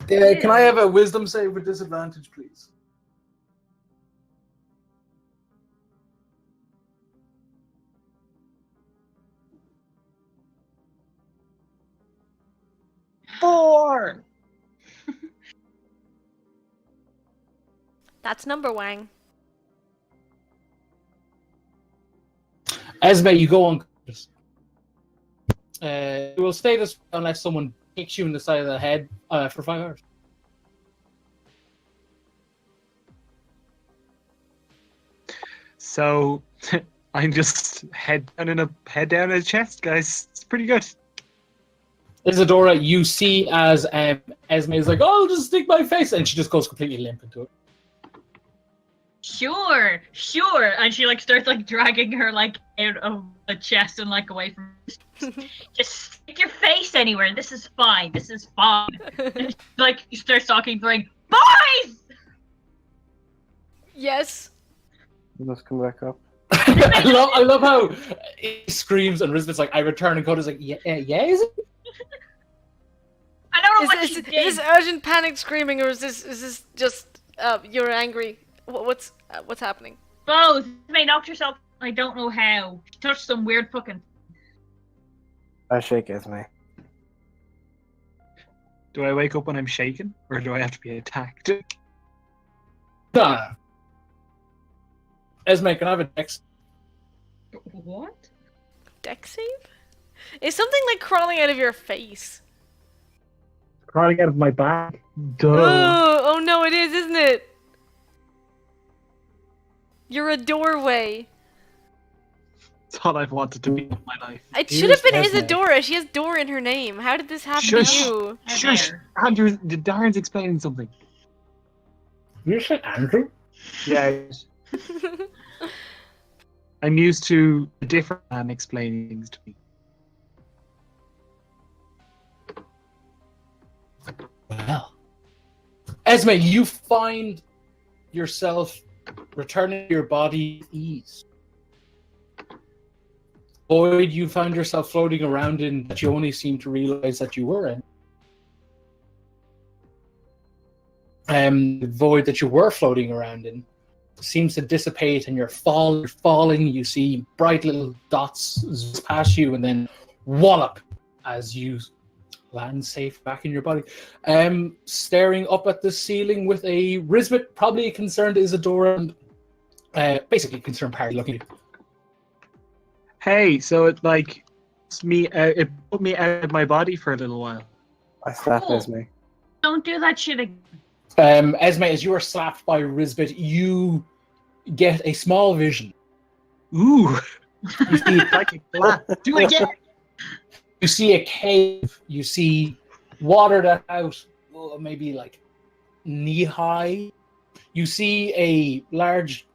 [SPEAKER 2] Can I have a wisdom save with disadvantage, please?
[SPEAKER 5] Four.
[SPEAKER 1] That's number one.
[SPEAKER 2] Esme, you go unconscious. You will stay this unless someone kicks you in the side of the head for 5 hours.
[SPEAKER 5] So I'm just head down a chest, guys. It's pretty good.
[SPEAKER 2] Isadora, you see as Esme is like, "Oh, I'll just stick my face," and she just goes completely limp into it.
[SPEAKER 3] Sure. And she like starts like dragging her like out of the chest and like away from her. Just stick your face anywhere. This is fine. And she, like she starts talking, going, "Boys!"
[SPEAKER 1] Yes.
[SPEAKER 4] Let's come back up.
[SPEAKER 2] I love how he screams and Rizbit's like, "I return," and Coda's like, "Yeah, is it?"
[SPEAKER 3] I don't know what
[SPEAKER 1] Is
[SPEAKER 3] she
[SPEAKER 1] this
[SPEAKER 3] did.
[SPEAKER 1] urgent panic screaming, or is this just you're angry? What's happening?
[SPEAKER 3] Both. May knocked herself. I don't know how. She touched some weird fucking.
[SPEAKER 4] I shake Esme.
[SPEAKER 5] Do I wake up when I'm shaken, or do I have to be attacked?
[SPEAKER 2] Nah. Esme, can I have a dex?
[SPEAKER 3] What?
[SPEAKER 1] Deck save? Is something like crawling out of your face?
[SPEAKER 5] Crawling out of my back. Duh.
[SPEAKER 1] Oh no, it is, isn't it? You're a doorway.
[SPEAKER 5] That's all I've wanted to be in my life.
[SPEAKER 1] It should have been
[SPEAKER 2] Esme.
[SPEAKER 1] Isadora. She has door in her name. How did this happen
[SPEAKER 5] Shush.
[SPEAKER 1] to you?
[SPEAKER 5] Shush! Andrew, Darren's explaining something.
[SPEAKER 2] You said Andrew?
[SPEAKER 5] Yeah. I'm used to a different man explaining things to me.
[SPEAKER 2] Well, Esme, you find yourself returning to your body with ease. void you found yourself floating around in that you only seem to realize that you were in. The void that you were floating around in seems to dissipate, and you're falling. You see bright little dots zoom past you, and then wallop as you land safe back in your body. Staring up at the ceiling with a Risbit, probably concerned Isadora, and basically concerned party looking at you.
[SPEAKER 5] Hey, so it it put me out of my body for a little while.
[SPEAKER 4] I slap
[SPEAKER 3] Cool.
[SPEAKER 4] Esme.
[SPEAKER 3] Don't do that shit again.
[SPEAKER 2] Esme, as you are slapped by Risbit, you get a small vision.
[SPEAKER 5] Ooh,
[SPEAKER 2] You see,
[SPEAKER 5] like a clap. Do it again.
[SPEAKER 2] you see a cave. You see water that out, maybe like knee high. You see a large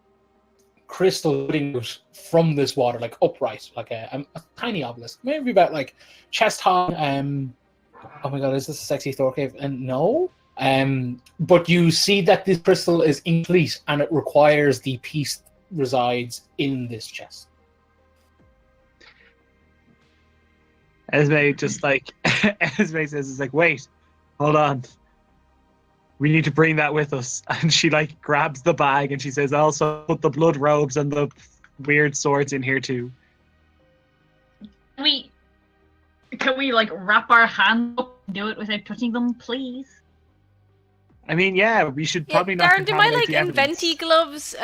[SPEAKER 2] crystal putting out from this water, like upright, like a tiny obelisk, maybe about like chest high. Oh my god, is this a sexy Thor cave? And no. But you see that this crystal is incomplete, and it requires the piece that resides in this chest.
[SPEAKER 5] Esme just like Esme says, "It's like, wait, hold on. We need to bring that with us." And she like grabs the bag and she says, "Also put the blood robes and the weird swords in here too."
[SPEAKER 3] Can we like wrap our hands up and do it without touching them, please?
[SPEAKER 5] I mean, yeah, we should probably not.
[SPEAKER 1] Darren, do my
[SPEAKER 5] contaminate
[SPEAKER 1] like
[SPEAKER 5] the evidence.
[SPEAKER 1] inventy gloves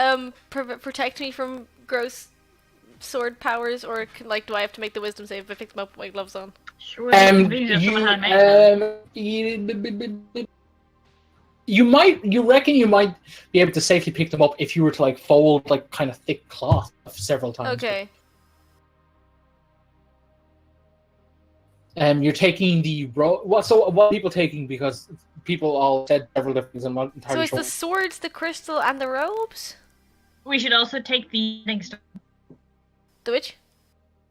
[SPEAKER 1] protect me from gross sword powers, or do I have to make the wisdom save if I pick them up with my gloves on?
[SPEAKER 3] Sure. Someone had made them.
[SPEAKER 2] You reckon you might be able to safely pick them up if you were to like fold like kind of thick cloth several times.
[SPEAKER 1] Okay.
[SPEAKER 2] You're taking the what are people taking? Because people all said several different things. I'm not
[SPEAKER 1] So
[SPEAKER 2] entirely
[SPEAKER 1] it's
[SPEAKER 2] sure.
[SPEAKER 1] the swords, the crystal, and the robes?
[SPEAKER 3] We should also take the sending stone.
[SPEAKER 1] The which?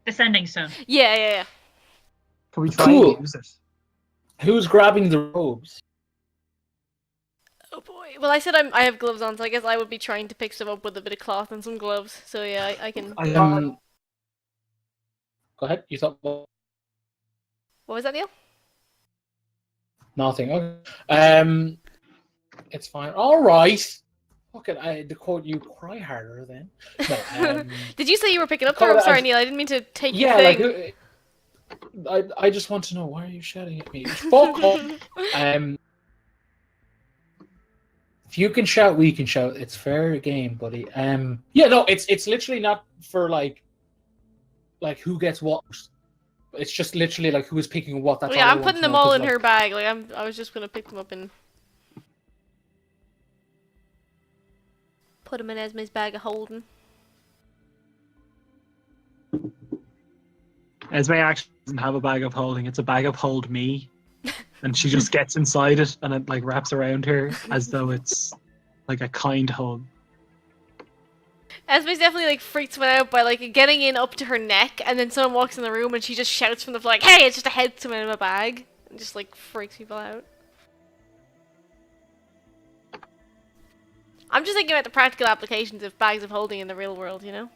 [SPEAKER 3] The sending stone.
[SPEAKER 1] Yeah.
[SPEAKER 5] Can we try
[SPEAKER 2] Cool.
[SPEAKER 5] and use it?
[SPEAKER 2] Who's grabbing the robes?
[SPEAKER 1] Oh boy. Well, I said I have gloves on, so I guess I would be trying to pick some up with a bit of cloth and some gloves. So yeah, I can.
[SPEAKER 2] Go ahead. You thought
[SPEAKER 1] What was that, Neil?
[SPEAKER 2] nothing. Okay. It's fine. All right. Okay, to quote you, cry harder then. No,
[SPEAKER 1] Did you say you were picking up the
[SPEAKER 2] Call
[SPEAKER 1] robe?
[SPEAKER 2] it
[SPEAKER 1] Sorry,
[SPEAKER 2] as-
[SPEAKER 1] Neil. I didn't mean to take
[SPEAKER 2] yeah,
[SPEAKER 1] your thing.
[SPEAKER 2] like I just want to know, why are you shouting at me? Fuck off. If you can shout, we can shout. It's fair game, buddy. Yeah, no, it's literally not for like who gets what. It's just literally like who is picking what. That's
[SPEAKER 1] Well, yeah,
[SPEAKER 2] all I
[SPEAKER 1] I'm
[SPEAKER 2] want
[SPEAKER 1] putting
[SPEAKER 2] to
[SPEAKER 1] them
[SPEAKER 2] know,
[SPEAKER 1] all
[SPEAKER 2] 'cause,
[SPEAKER 1] in
[SPEAKER 2] like,
[SPEAKER 1] her bag. I was just gonna pick them up and put them in Esme's bag of holding.
[SPEAKER 5] Esme actually doesn't have a bag of holding. It's a bag of hold me, and she just gets inside it and it like wraps around her as though it's like a kind hug.
[SPEAKER 1] Esme's definitely like freaks me out by like getting in up to her neck, and then someone walks in the room and she just shouts from the floor like, "Hey, it's just a head to in my bag," and just like freaks people out. I'm just thinking about the practical applications of bags of holding in the real world, you know.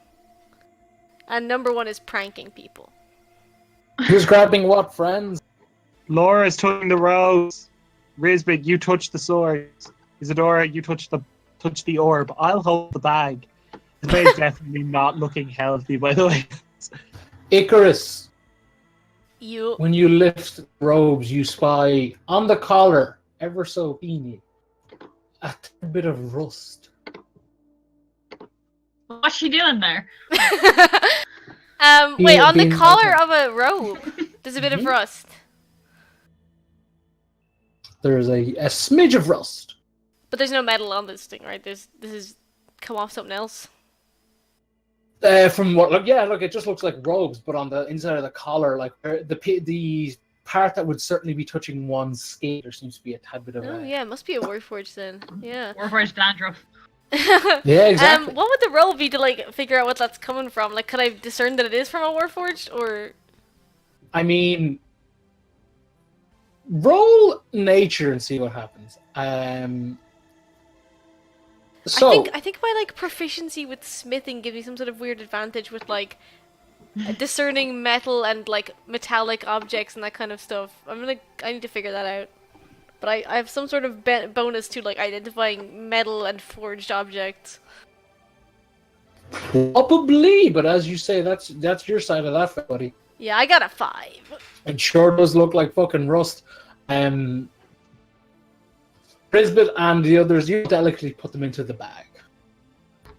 [SPEAKER 1] And number one is pranking people.
[SPEAKER 2] Who's grabbing what, friends?
[SPEAKER 5] Laura's touching the rose. Risbig, you touch the swords. Isadora, you touch the orb. I'll hold the bag. Isabel's definitely not looking healthy, by the way.
[SPEAKER 2] Icarus,
[SPEAKER 1] You.
[SPEAKER 2] when you lift robes, you spy on the collar, ever so teeny, a tad bit of rust.
[SPEAKER 3] What's she doing there?
[SPEAKER 1] Wait, on the
[SPEAKER 2] being
[SPEAKER 1] collar
[SPEAKER 2] like
[SPEAKER 1] of a robe, there's a bit of
[SPEAKER 2] Mhm.
[SPEAKER 1] rust.
[SPEAKER 2] There's a smidge of rust.
[SPEAKER 1] But there's no metal on this thing, right? This is come off something else.
[SPEAKER 2] From what, look, it just looks like robes, but on the inside of the collar, like the part that would certainly be touching one's skin, there seems to be a tad bit of.
[SPEAKER 1] Oh yeah, it must be a Warforged then. Yeah.
[SPEAKER 3] Warforged dandruff.
[SPEAKER 2] Yeah, exactly.
[SPEAKER 1] What would the roll be to like figure out what that's coming from? Like, could I discern that it is from a Warforged, or?
[SPEAKER 2] I mean, roll nature and see what happens. So
[SPEAKER 1] I think my like proficiency with smithing gives me some sort of weird advantage with like discerning metal and like metallic objects and that kind of stuff. I need to figure that out. But I have some sort of bonus to like identifying metal and forged objects.
[SPEAKER 2] Probably, but as you say, that's your side of that, buddy.
[SPEAKER 1] Yeah, I got a 5.
[SPEAKER 2] It sure does look like fucking rust. Risbit and the others, you delicately put them into the bag.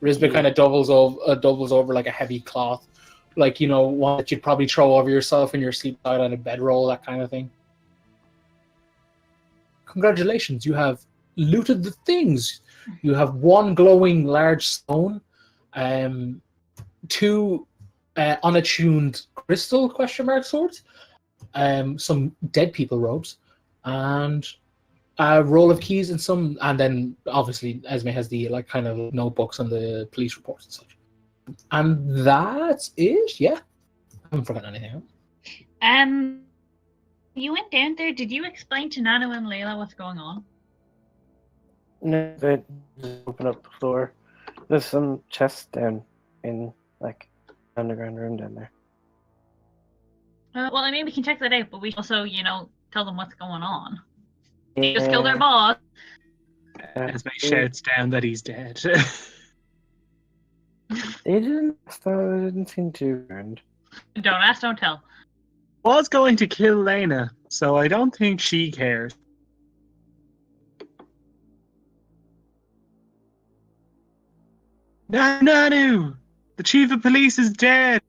[SPEAKER 2] Risbit kind of doubles over like a heavy cloth, like, you know, one that you'd probably throw over yourself in your sleep out on a bedroll, that kind of thing. Congratulations, you have looted the things. You have one glowing large stone, 2 unattuned crystal ? Swords, some dead people robes, and a roll of keys and then obviously Esme has the like kind of notebooks and the police reports and such. And that's it. Yeah, I haven't forgotten anything else.
[SPEAKER 3] You went down there. Did you explain to Nano and Layla what's going on?
[SPEAKER 4] No, they just open up the floor. There's some chests down in like underground room down there.
[SPEAKER 3] Well, I mean, we can check that out, but we also, you know, tell them what's going on. They just killed their boss.
[SPEAKER 5] Esme shouts down that he's dead.
[SPEAKER 4] They didn't seem too burned.
[SPEAKER 3] Don't ask, don't tell.
[SPEAKER 5] Was going to kill Lena, so I don't think she cares. Nanu! The chief of police is dead!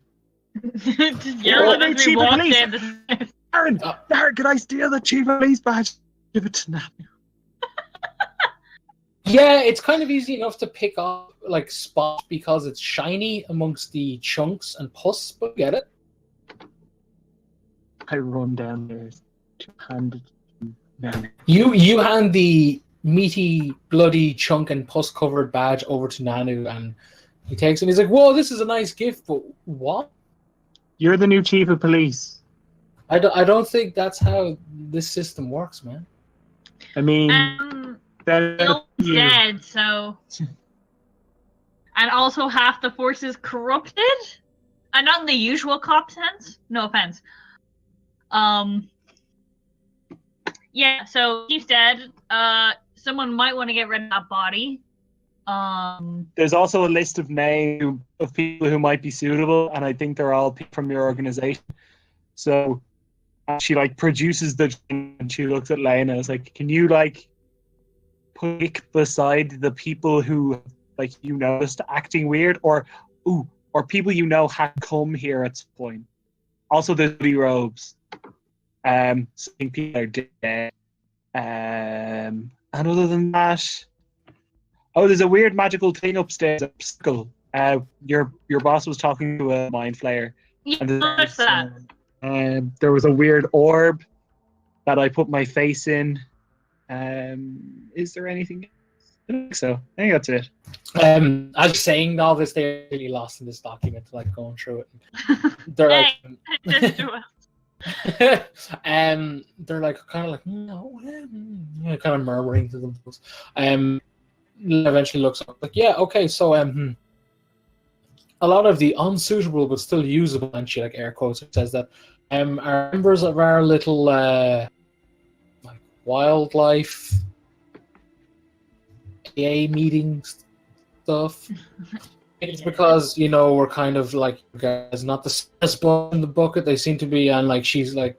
[SPEAKER 3] Just yelling as we walk down the stairs.
[SPEAKER 5] Darren, can I steal the chief of police badge? Give it to Nanu.
[SPEAKER 2] Yeah, it's kind of easy enough to pick up like spots because it's shiny amongst the chunks and pus, but get it.
[SPEAKER 5] I run down there to hand it to Nanu.
[SPEAKER 2] You hand the meaty, bloody, chunk and pus covered badge over to Nanu, and he takes it. And he's like, "Whoa, this is a nice gift, but what?
[SPEAKER 5] You're the new chief of police."
[SPEAKER 2] I don't think that's how this system works, man.
[SPEAKER 5] I mean,
[SPEAKER 3] Bill's dead, so. And also half the force is corrupted? And not in the usual cop sense. No offense. Yeah, so he's dead. Someone might want to get rid of that body.
[SPEAKER 5] There's also a list of names of people who might be suitable, and I think they're all people from your organization. So she like produces the and she looks at Lena. It's like, can you like pick beside the people who like you noticed acting weird, or people you know had come here at some point. Also, the bloody robes. So I think people are dead. And other than that, there's a weird magical thing upstairs. A circle. Your boss was talking to a mind flayer.
[SPEAKER 3] Yeah,
[SPEAKER 5] And
[SPEAKER 3] what's that?
[SPEAKER 5] there was a weird orb that I put my face in. Is there anything else? I think so. I think that's it.
[SPEAKER 2] As saying all this, they're really lost in this document, like going through it. They're like, they're like kind of like no, kind of murmuring to themselves. Eventually looks up like, yeah, okay, so a lot of the unsuitable but still usable, and she like air quotes it, says that are members of our little like wildlife AA meeting stuff. It's because, you know, we're kind of like, guys, not the saddest ball in the bucket. They seem to be, and like she's like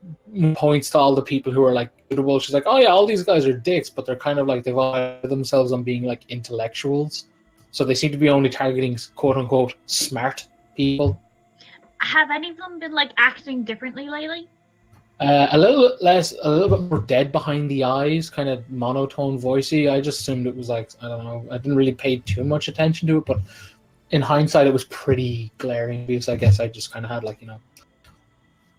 [SPEAKER 2] points to all the people who are like suitable. She's like, oh yeah, all these guys are dicks, but they're kind of like they've all themselves on being like intellectuals. So they seem to be only targeting quote unquote smart people.
[SPEAKER 3] Have any of them been like acting differently lately?
[SPEAKER 2] A little bit more dead behind the eyes, kind of monotone voicey. I just assumed it was like, I don't know, I didn't really pay too much attention to it, but in hindsight it was pretty glaring because I guess I just kind of had like, you know,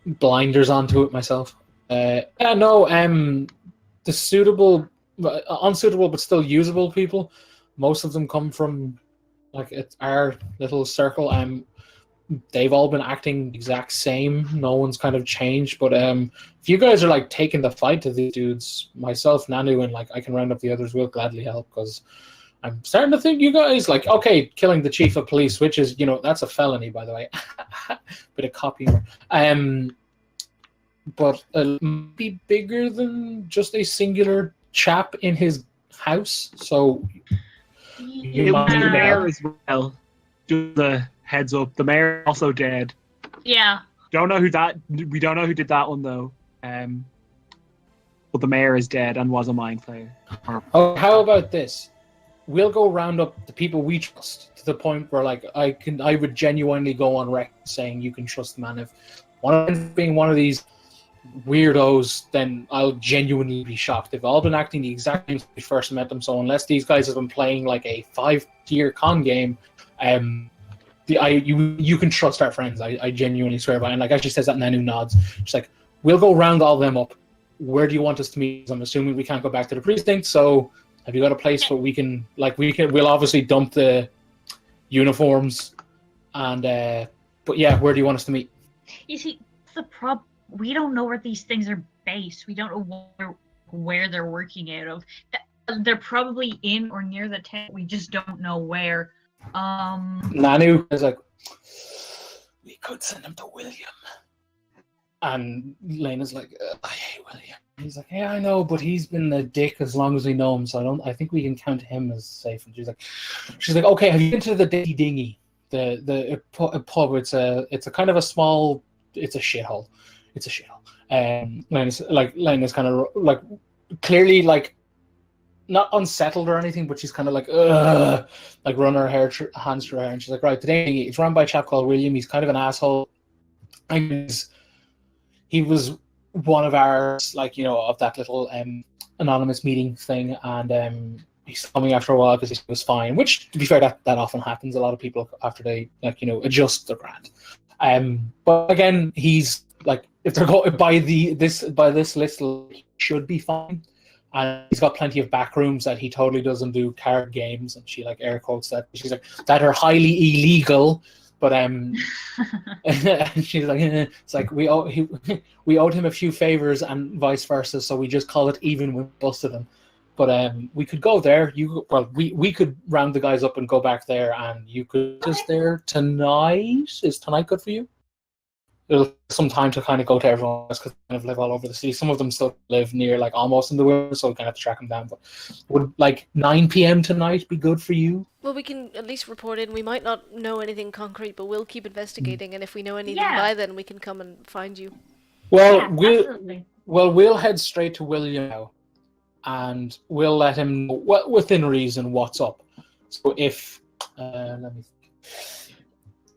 [SPEAKER 2] blinders onto it myself. The unsuitable but still usable people, most of them come from like it's our little circle. They've all been acting the exact same. No one's kind of changed. But if you guys are like taking the fight to these dudes, myself, Nanu, and like I can round up the others, we'll gladly help because I'm starting to think you guys like, okay, killing the chief of police, which is, that's a felony, by the way. Bit of copying. But it might be bigger than just a singular chap in his house. So
[SPEAKER 5] It was the mayor as well. Just the heads up, the mayor also dead.
[SPEAKER 3] Yeah.
[SPEAKER 5] We don't know who did that one though. But the mayor is dead and was a mind flayer.
[SPEAKER 2] Oh, how about this? We'll go round up the people we trust to the point where, like, I would genuinely go on record saying you can trust the man. If one of them being one of these weirdos, then I'll genuinely be shocked. They've all been acting the exact same since we first met them. So unless these guys have been playing like a 5-tier con game, you can trust our friends. I genuinely swear by it. And like actually says that Nanu nods. She's like, we'll go round all them up. Where do you want us to meet? I'm assuming we can't go back to the precinct. So have you got a place where we'll obviously dump the uniforms and but yeah, where do you want us to meet?
[SPEAKER 3] You see, the problem, we don't know where these things are based. We don't know where they're working out of. They're probably in or near the town. We just don't know where.
[SPEAKER 2] Nanu is like, we could send him to William. And Lena's like, I hate William. He's like, yeah, I know, but he's been a dick as long as we know him, so I think we can count him as safe. And she's like, okay, have you been to the Dingy Dingy? The pub, it's a kind of a small, it's a shithole. It's a shithole. Lena's kind of like clearly like not unsettled or anything, but she's kind of like, ugh, like run her hands through her hair, and she's like, right, today it's run by a chap called William. He's kind of an asshole. He was one of ours, like, of that little anonymous meeting thing, and he's coming after a while because he was fine, which, to be fair, that often happens. A lot of people, after they, adjust their brand. But again, he's, like, if they're going by this list, he should be fine. And he's got plenty of back rooms that he totally doesn't do card games, and she, like, air quotes that. She's like, that are highly illegal. But and she's like, it's like we owed him a few favors and vice versa, so we just call it even when we busted him. But we could go there. We could round the guys up and go back there, and you could just there tonight. Is tonight good for you? It'll take some time to kind of go to everyone else because they kind of live all over the city. Some of them still live near, like, almost in the woods, so we kind of have to track them down. But would, like, 9 p.m. tonight be good for you?
[SPEAKER 1] Well, we can at least report in. We might not know anything concrete, but we'll keep investigating, and if we know anything by then, we can come and find you.
[SPEAKER 2] Well, we'll head straight to William now, and we'll let him know, within reason, what's up. So if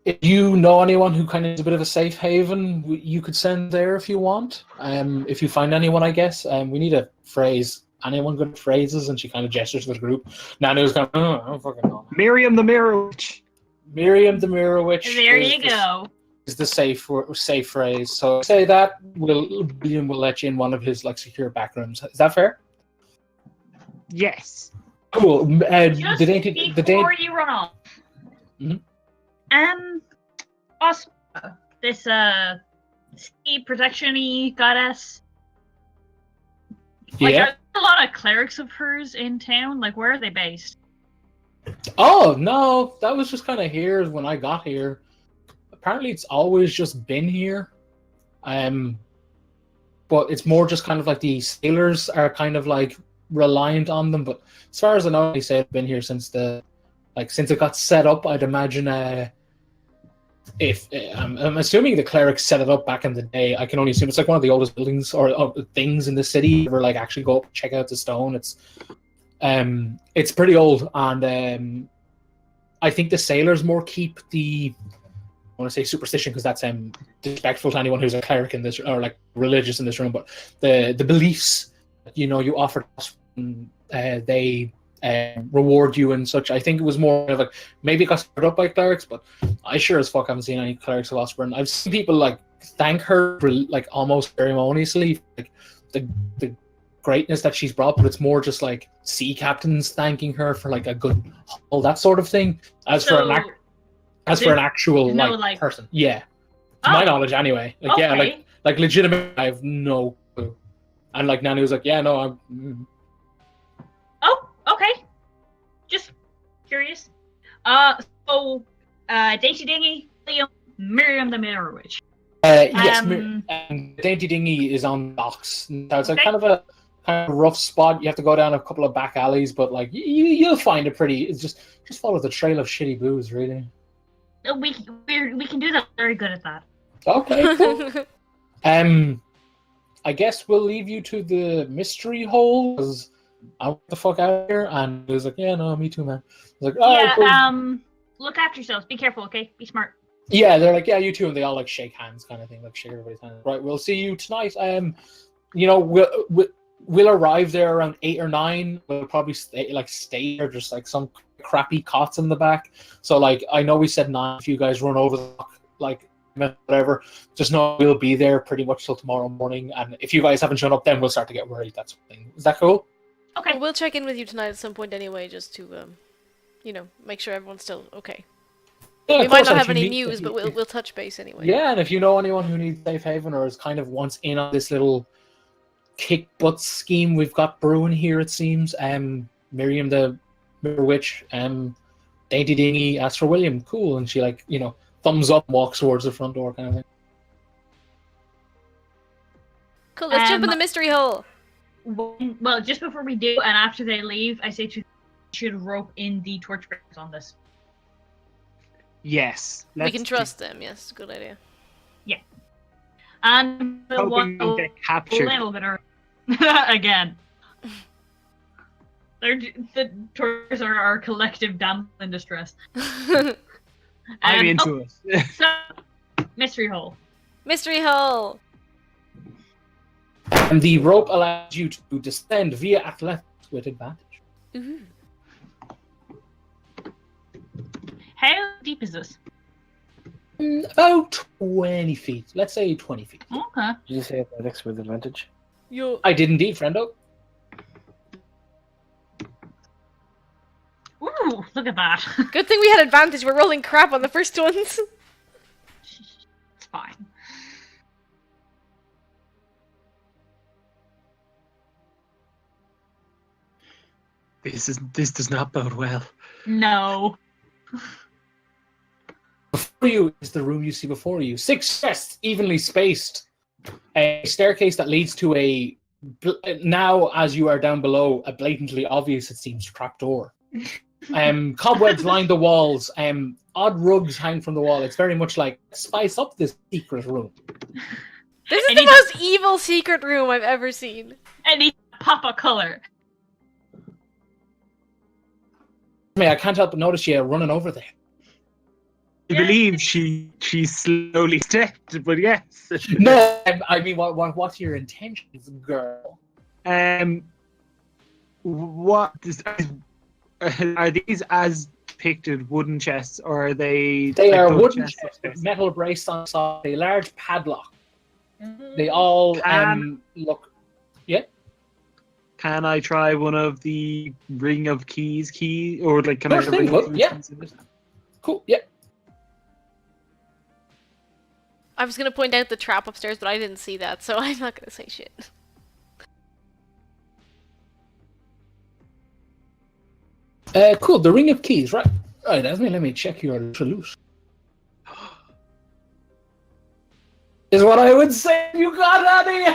[SPEAKER 2] if you know anyone who kind of is a bit of a safe haven, you could send there if you want. If you find anyone, I guess. We need a phrase. Anyone good at phrases? And she kind of gestures to the group. Nanu's kind of, I don't fucking know.
[SPEAKER 5] Miriam the Mirror Witch.
[SPEAKER 2] Miriam the Mirror Witch.
[SPEAKER 3] There you go.
[SPEAKER 2] Is the safe phrase. So say that, William will let you in one of his, like, secure back rooms. Is that fair?
[SPEAKER 5] Yes.
[SPEAKER 2] Cool.
[SPEAKER 3] Just before you run off.
[SPEAKER 2] Mm-hmm.
[SPEAKER 3] This sea protection-y goddess. Like,
[SPEAKER 2] Yeah.
[SPEAKER 3] are there a lot of clerics of hers in town? Like, where are they based?
[SPEAKER 2] Oh, no. That was just kind of here when I got here. Apparently, it's always just been here. But it's more just kind of like the sailors are kind of like reliant on them. But as far as I know, they say it's been here since since it got set up. I'd imagine if I'm assuming the clerics set it up back in the day. I can only assume it's like one of the oldest buildings or things in the city. Ever like actually go up and check out the stone. It's pretty old, and I think the sailors more keep the, I want to say superstition because that's disrespectful to anyone who's a cleric in this or like religious in this room, but the beliefs you offer they reward you and such. I think it was more of like maybe it got started up by clerics, but I sure as fuck haven't seen any clerics of Osprey. I've seen people like thank her for like almost ceremoniously, like the greatness that she's brought, but it's more just like sea captains thanking her for like a good haul, that sort of thing. As for an actual like person, yeah, to my knowledge anyway. Like yeah, like legitimate. I have no clue. And like Nanu was like, yeah, no, I'm.
[SPEAKER 3] Oh, okay. Just curious. Daisy Dingy, Liam, Miriam the Manor Witch.
[SPEAKER 2] Yes, Dainty Dinghy is on docks. Now, it's like kind of a rough spot. You have to go down a couple of back alleys, but like you'll find it pretty. It's just follow the trail of shitty booze, really.
[SPEAKER 3] We can do that. Very good at that.
[SPEAKER 2] Okay, cool. I guess we'll leave you to the mystery hole because I want the fuck out of here. And he was like, "Yeah, no, me too, man." I was like, "Oh,
[SPEAKER 3] yeah.
[SPEAKER 2] cool."
[SPEAKER 3] Look after yourselves. Be careful, okay? Be smart.
[SPEAKER 2] Yeah, they're like, "Yeah, you too," and they all like shake hands, kind of thing, like shake everybody's hand. Right, we'll see you tonight. We'll arrive there around 8 or 9. We'll probably stay there, just like some crappy cots in the back. So like, I know we said 9. If you guys run over the clock, like whatever, just know we'll be there pretty much till tomorrow morning. And if you guys haven't shown up, then we'll start to get worried. That's thing. Is that cool?
[SPEAKER 3] Okay.
[SPEAKER 1] Well, we'll check in with you tonight at some point anyway, just to make sure everyone's still okay.
[SPEAKER 2] Yeah,
[SPEAKER 1] We might not have any news, but we'll touch base anyway.
[SPEAKER 2] Yeah, and if you know anyone who needs safe haven or is kind of wants in on this little kick butt scheme we've got brewing here, it seems. Miriam the Mirror Witch, Dainty Dingy asks for William. Cool, and she thumbs up, and walks towards the front door, kind of thing.
[SPEAKER 1] Cool. Let's jump in the mystery hole.
[SPEAKER 3] Well, just before we do, and after they leave, I say should rope in the torchbearers on this.
[SPEAKER 5] Yes.
[SPEAKER 1] We can trust them. Yes, good idea.
[SPEAKER 3] Yeah. And we'll
[SPEAKER 5] Hoping don't get captured.
[SPEAKER 3] A little bit early. Again. The torchbearers are our collective damsel in distress.
[SPEAKER 5] I'm into it.
[SPEAKER 3] So, mystery hole.
[SPEAKER 1] Mystery hole.
[SPEAKER 2] And the rope allows you to descend via athletics with advantage.
[SPEAKER 1] Ooh.
[SPEAKER 3] How deep is this?
[SPEAKER 2] About 20 feet. Let's say 20 feet.
[SPEAKER 3] Okay.
[SPEAKER 4] Did you say athletics with advantage?
[SPEAKER 2] I did indeed, friendo.
[SPEAKER 3] Ooh, look at that.
[SPEAKER 1] Good thing we had advantage. We're rolling crap on the first ones.
[SPEAKER 3] It's fine.
[SPEAKER 5] This does not bode well.
[SPEAKER 3] No.
[SPEAKER 2] Before you is the room you see before you. 6 chests, evenly spaced. A staircase that leads to now, as you are down below, a blatantly obvious, it seems, trapdoor. Cobwebs line the walls. Odd rugs hang from the wall. It's very much like, spice up this secret room.
[SPEAKER 1] This is the most evil secret room I've ever seen.
[SPEAKER 3] And he pop a color.
[SPEAKER 2] I can't help but notice you running over there.
[SPEAKER 5] I believe she slowly stepped, but yes.
[SPEAKER 2] No, I mean, what's your intentions, girl?
[SPEAKER 5] Are these as depicted wooden chests, or are they?
[SPEAKER 2] They
[SPEAKER 5] like
[SPEAKER 2] are
[SPEAKER 5] those
[SPEAKER 2] wooden
[SPEAKER 5] chests
[SPEAKER 2] chests, metal braced on side, a large padlock. They all look. Yeah.
[SPEAKER 5] Can I try one of the ring of keys or like can I?
[SPEAKER 2] Sure thing, look, yeah. Cool. Yeah.
[SPEAKER 1] I was gonna point out the trap upstairs, but I didn't see that, so I'm not gonna say shit.
[SPEAKER 2] Cool. The ring of keys, right? Right, Esme, let me check your loose. Is what I would say. You got any?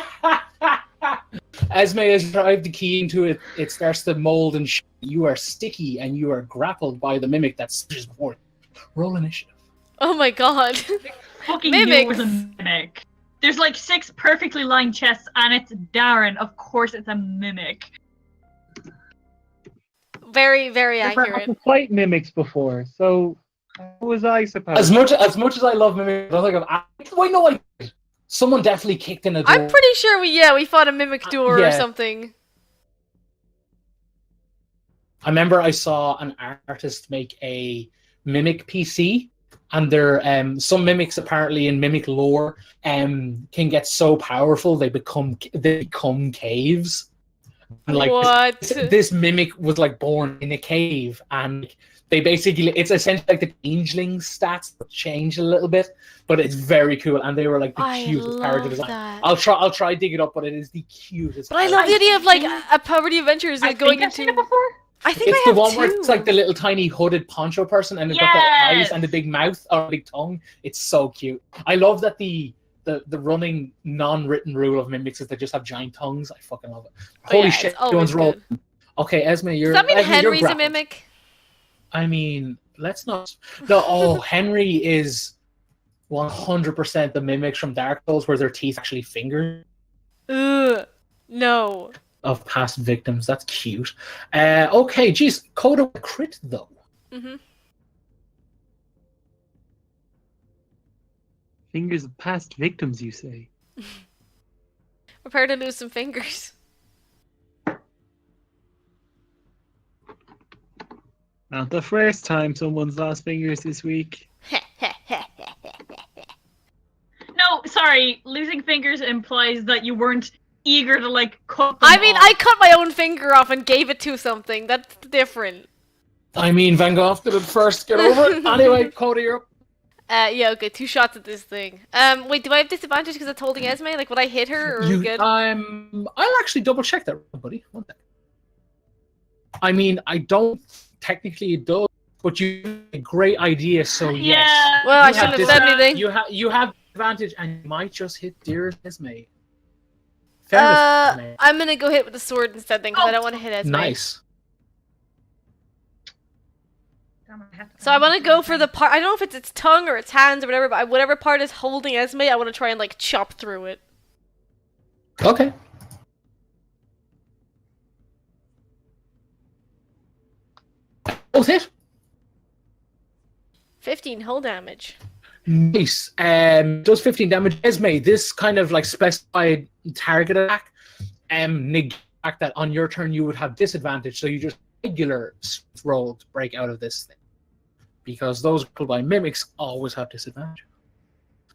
[SPEAKER 2] Esme has drive the key into it. It starts to mold and you are sticky and you are grappled by the mimic that surges before you. Roll initiative.
[SPEAKER 1] Oh my god.
[SPEAKER 3] Fucking knew it was a mimic. There's like 6 perfectly lined chests and it's Darren. Of course it's a mimic.
[SPEAKER 1] Very, very
[SPEAKER 5] I've had
[SPEAKER 1] accurate.
[SPEAKER 5] to fight mimics before, so how was I supposed?
[SPEAKER 2] As much as I love mimics, I think wait, no, someone definitely kicked in a door.
[SPEAKER 1] I'm pretty sure we fought a mimic door or
[SPEAKER 2] yeah.
[SPEAKER 1] something.
[SPEAKER 2] I remember I saw an artist make a mimic PC, and there some mimics apparently in mimic lore can get so powerful they become caves. And, like,
[SPEAKER 1] what?
[SPEAKER 2] This mimic was like born in a cave, and they basically it's essentially like the changeling stats change a little bit, but it's very cool, and they were like the cutest character design.
[SPEAKER 1] That.
[SPEAKER 2] I'll try dig it up, but it is the cutest.
[SPEAKER 1] But I love the idea of like a Poverty Adventures
[SPEAKER 3] I
[SPEAKER 1] going
[SPEAKER 3] think I've seen
[SPEAKER 1] into.
[SPEAKER 3] it before.
[SPEAKER 1] I think
[SPEAKER 2] It's
[SPEAKER 1] I
[SPEAKER 2] the
[SPEAKER 1] have
[SPEAKER 2] one
[SPEAKER 1] two.
[SPEAKER 2] where it's like the little tiny hooded poncho person, and they've got the eyes
[SPEAKER 3] Yes!
[SPEAKER 2] and the big mouth or big tongue. It's so cute. I love that the running non-written rule of mimics is they just have giant tongues. I fucking love it.
[SPEAKER 1] Oh,
[SPEAKER 2] Holy
[SPEAKER 1] yeah,
[SPEAKER 2] shit!
[SPEAKER 1] it's always
[SPEAKER 2] Everyone's rolling.
[SPEAKER 1] good.
[SPEAKER 2] Okay, Esme, you're.
[SPEAKER 1] Does that mean
[SPEAKER 2] Esme, you're
[SPEAKER 1] Henry's a
[SPEAKER 2] grappled.
[SPEAKER 1] mimic?
[SPEAKER 2] I mean, let's not. No, oh, Henry is 100% the mimics from Dark Souls, where their teeth actually fingers
[SPEAKER 1] Ugh. No.
[SPEAKER 2] of past victims. That's cute. Okay, geez, Coda crit though.
[SPEAKER 1] Mm-hmm.
[SPEAKER 5] Fingers of past victims, you say?
[SPEAKER 1] Prepare to lose some fingers.
[SPEAKER 5] Not the first time someone's lost fingers this week.
[SPEAKER 3] No, sorry. Losing fingers implies that you weren't eager to like cut them
[SPEAKER 1] I mean,
[SPEAKER 3] off.
[SPEAKER 1] I cut my own finger off and gave it to something. That's different.
[SPEAKER 2] I mean, Van Gogh did it first. Get over it. Anyway, Coda, you're up.
[SPEAKER 1] Yeah, okay, 2 shots at this thing. Wait, do I have disadvantage because it's holding Esme? Like, would I hit her, or are we good?
[SPEAKER 2] I'll actually double check that, buddy. One second. I mean, I don't technically it does, but you have a great idea, so yes.
[SPEAKER 3] Yeah.
[SPEAKER 1] Well, I
[SPEAKER 2] You
[SPEAKER 1] shouldn't have
[SPEAKER 2] have
[SPEAKER 1] said anything.
[SPEAKER 2] You have advantage, and you might just hit dear Esme. Fairness, Esme.
[SPEAKER 1] I'm gonna go hit with the sword instead then, because I don't want to hit Esme.
[SPEAKER 2] Nice.
[SPEAKER 1] So I want to go for the part. I don't know if it's its tongue or its hands or whatever, but whatever part is holding Esme, I want to try and like chop through it.
[SPEAKER 2] Okay. Both hit.
[SPEAKER 1] 15 hull damage.
[SPEAKER 2] Nice. Does 15 damage. Esme, this kind of like specified target attack, negate the fact that on your turn you would have disadvantage, so you just regular roll to break out of this thing. Because those killed by mimics always have disadvantage.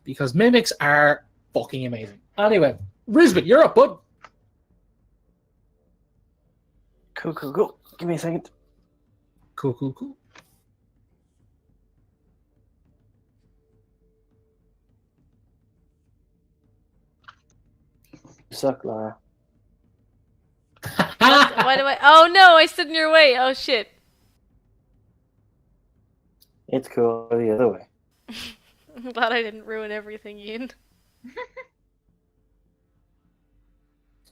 [SPEAKER 2] Because mimics are fucking amazing. Anyway, Risbet, you're up, bud.
[SPEAKER 4] Cool. Give me a second.
[SPEAKER 2] Cool.
[SPEAKER 4] You suck, Laura.
[SPEAKER 1] Why do I? Oh no, I stood in your way. Oh shit.
[SPEAKER 4] It's cool the other way.
[SPEAKER 1] I'm glad I didn't ruin everything, Ian.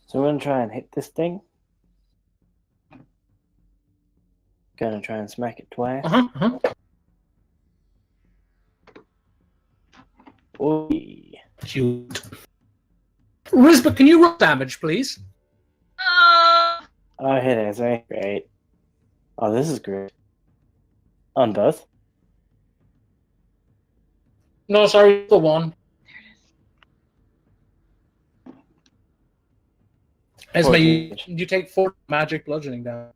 [SPEAKER 4] So I'm gonna try and hit this thing. Gonna try and smack it twice. Oh,
[SPEAKER 2] Cute. Risbet, can you roll damage, please?
[SPEAKER 4] I hit it. Sorry. Great. Oh, this is great. On both.
[SPEAKER 2] No, sorry, the one. Esme, you take 4 magic bludgeoning damage.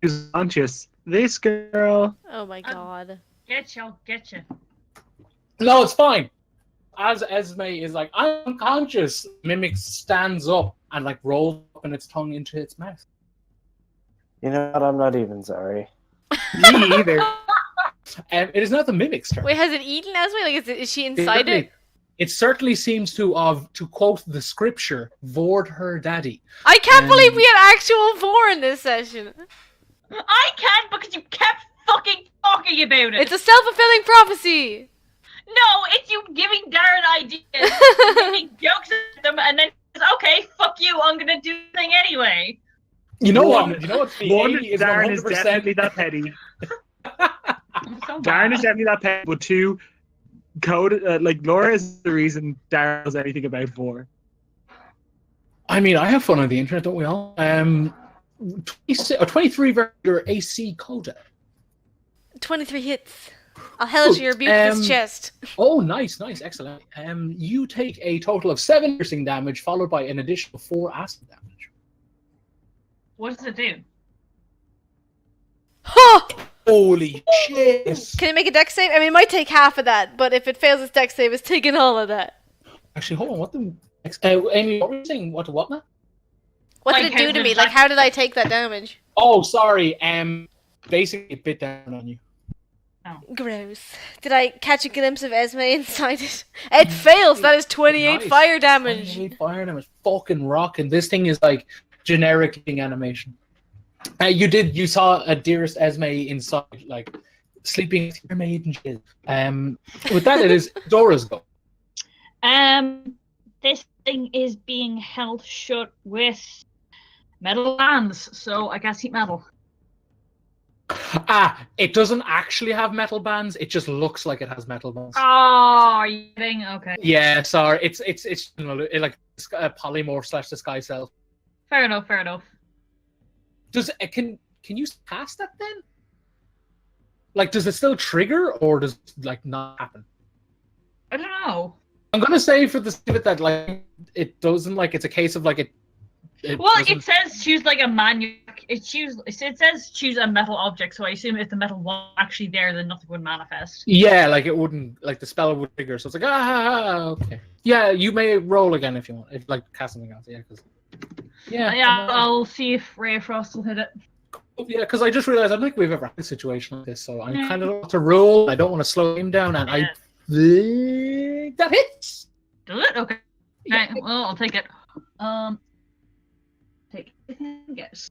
[SPEAKER 5] Who's conscious? This girl.
[SPEAKER 1] Oh my god.
[SPEAKER 3] Getcha.
[SPEAKER 2] No, it's fine. As Esme is like, I'm unconscious, Mimic stands up and like rolls up in its tongue into its mouth.
[SPEAKER 4] You know what? I'm not even sorry.
[SPEAKER 5] Me either.
[SPEAKER 2] It is not the Mimic's turn.
[SPEAKER 1] Wait, has it eaten Esme? Like, is she inside it?
[SPEAKER 2] It certainly seems to have, to quote the scripture, vored her daddy.
[SPEAKER 1] I can't believe we had actual vor in this session.
[SPEAKER 3] I can't because you kept fucking talking about it.
[SPEAKER 1] It's a self-fulfilling prophecy.
[SPEAKER 3] No, it's you giving Darren ideas, making jokes at them, and then okay, fuck you, I'm gonna do the thing anyway.
[SPEAKER 2] You know
[SPEAKER 5] One-
[SPEAKER 2] what? You know what? The
[SPEAKER 5] One,
[SPEAKER 2] 80 is
[SPEAKER 5] Darren is
[SPEAKER 2] 100%.
[SPEAKER 5] definitely that petty.
[SPEAKER 3] I'm so
[SPEAKER 5] Darren
[SPEAKER 3] mad.
[SPEAKER 5] is definitely that petty, but 2, Code, like Laura is the reason Darren knows anything about 4.
[SPEAKER 2] I mean, I have fun on the internet, don't we all? 23 versus your AC Coda.
[SPEAKER 1] 23 hits. I'll hellish your rebuke this chest.
[SPEAKER 2] Oh, nice, excellent. You take a total of 7 piercing damage, followed by an additional 4 acid damage.
[SPEAKER 3] What does it do?
[SPEAKER 1] Huh!
[SPEAKER 2] Holy shit!
[SPEAKER 1] Can it make a dex save? I mean, it might take half of that, but if it fails its dex save, it's taking all of that.
[SPEAKER 2] Actually, hold on. What the? Amy, what were you saying? What to what now?
[SPEAKER 1] What
[SPEAKER 3] Like,
[SPEAKER 1] did it do
[SPEAKER 3] how
[SPEAKER 1] to
[SPEAKER 3] did
[SPEAKER 1] me?
[SPEAKER 3] it
[SPEAKER 1] Like,
[SPEAKER 3] act-
[SPEAKER 1] how did I take that damage?
[SPEAKER 2] Oh, sorry. Basically, it bit down on you.
[SPEAKER 1] Gross. Did I catch a glimpse of Esme inside it? It fails! That is 28
[SPEAKER 2] Nice.
[SPEAKER 1] fire damage!
[SPEAKER 2] 28 fire damage. Fucking rocking. This thing is like generic animation. You saw a dearest Esme inside, like sleeping with your maiden shield. With that, it is Dora's go.
[SPEAKER 3] This thing is being held shut with metal bands, so I guess heat metal.
[SPEAKER 2] It doesn't actually have metal bands. It just looks like it has metal bands.
[SPEAKER 3] Oh, you think? Okay.
[SPEAKER 2] Yeah, sorry. It's like a polymorph / disguise self.
[SPEAKER 3] Fair enough. Fair enough.
[SPEAKER 2] Does it can you cast that then? Like, does it still trigger or does it, like, not happen?
[SPEAKER 3] I don't know.
[SPEAKER 2] I'm gonna say for the sake of it that like it doesn't, like it's a case of like it
[SPEAKER 3] Well,
[SPEAKER 2] doesn't-
[SPEAKER 3] it says choose like a manual. It says choose a metal object, so I assume if the metal was actually there, then nothing would manifest.
[SPEAKER 2] Yeah, like it wouldn't, like the spell would trigger. So it's like okay. Yeah, you may roll again if you want. If like cast something else, yeah, because
[SPEAKER 3] I'll see if Ray of Frost will hit it.
[SPEAKER 2] Yeah, because I just realized I don't think we've ever had a situation like this, so I'm kind of about to roll. I don't want to slow him down, and I think that hits.
[SPEAKER 3] Does it? Okay.
[SPEAKER 2] Yeah.
[SPEAKER 3] Right, well, I'll take it. Take it. Yes.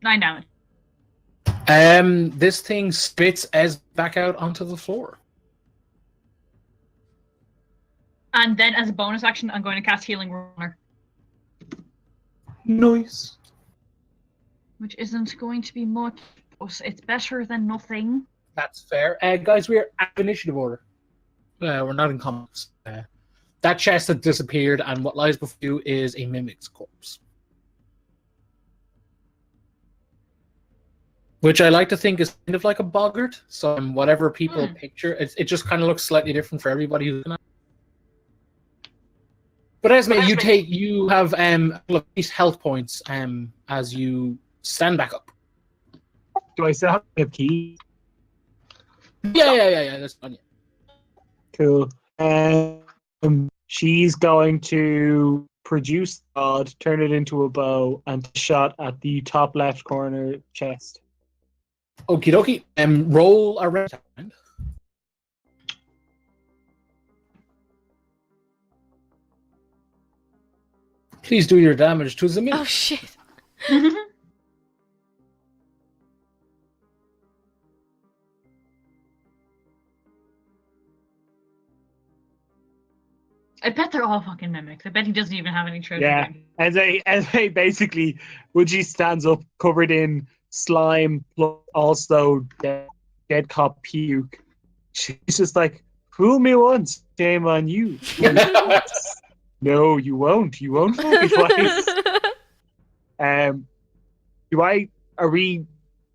[SPEAKER 3] Nine damage.
[SPEAKER 2] This thing spits Ez back out onto the floor.
[SPEAKER 3] And then, as a bonus action, I'm going to cast Healing Runner,
[SPEAKER 2] Nice.
[SPEAKER 3] which isn't going to be much. It's better than nothing.
[SPEAKER 2] That's fair. Guys, we are at initiative order. We're not in combos. That chest had disappeared, and what lies before you is a mimic's corpse. Which I like to think is kind of like a boggart. So whatever people picture, it just kind of looks slightly different for everybody who's gonna. But Esme, you have at least health points as you stand back up.
[SPEAKER 5] Do I still have a key?
[SPEAKER 2] Yeah. That's fine.
[SPEAKER 5] Cool. She's going to produce the rod, turn it into a bow, and shot at the top left corner chest.
[SPEAKER 2] Okie dokie. Roll a round. Please do your damage to the mimic.
[SPEAKER 1] Oh shit.
[SPEAKER 3] I bet they're all fucking mimics. I bet he doesn't even have any treasure.
[SPEAKER 5] Yeah. As I basically, when she stands up covered in slime, plus also dead cop puke, she's just like, fool me once, shame on you. No, you won't. You won't fool me twice. Are we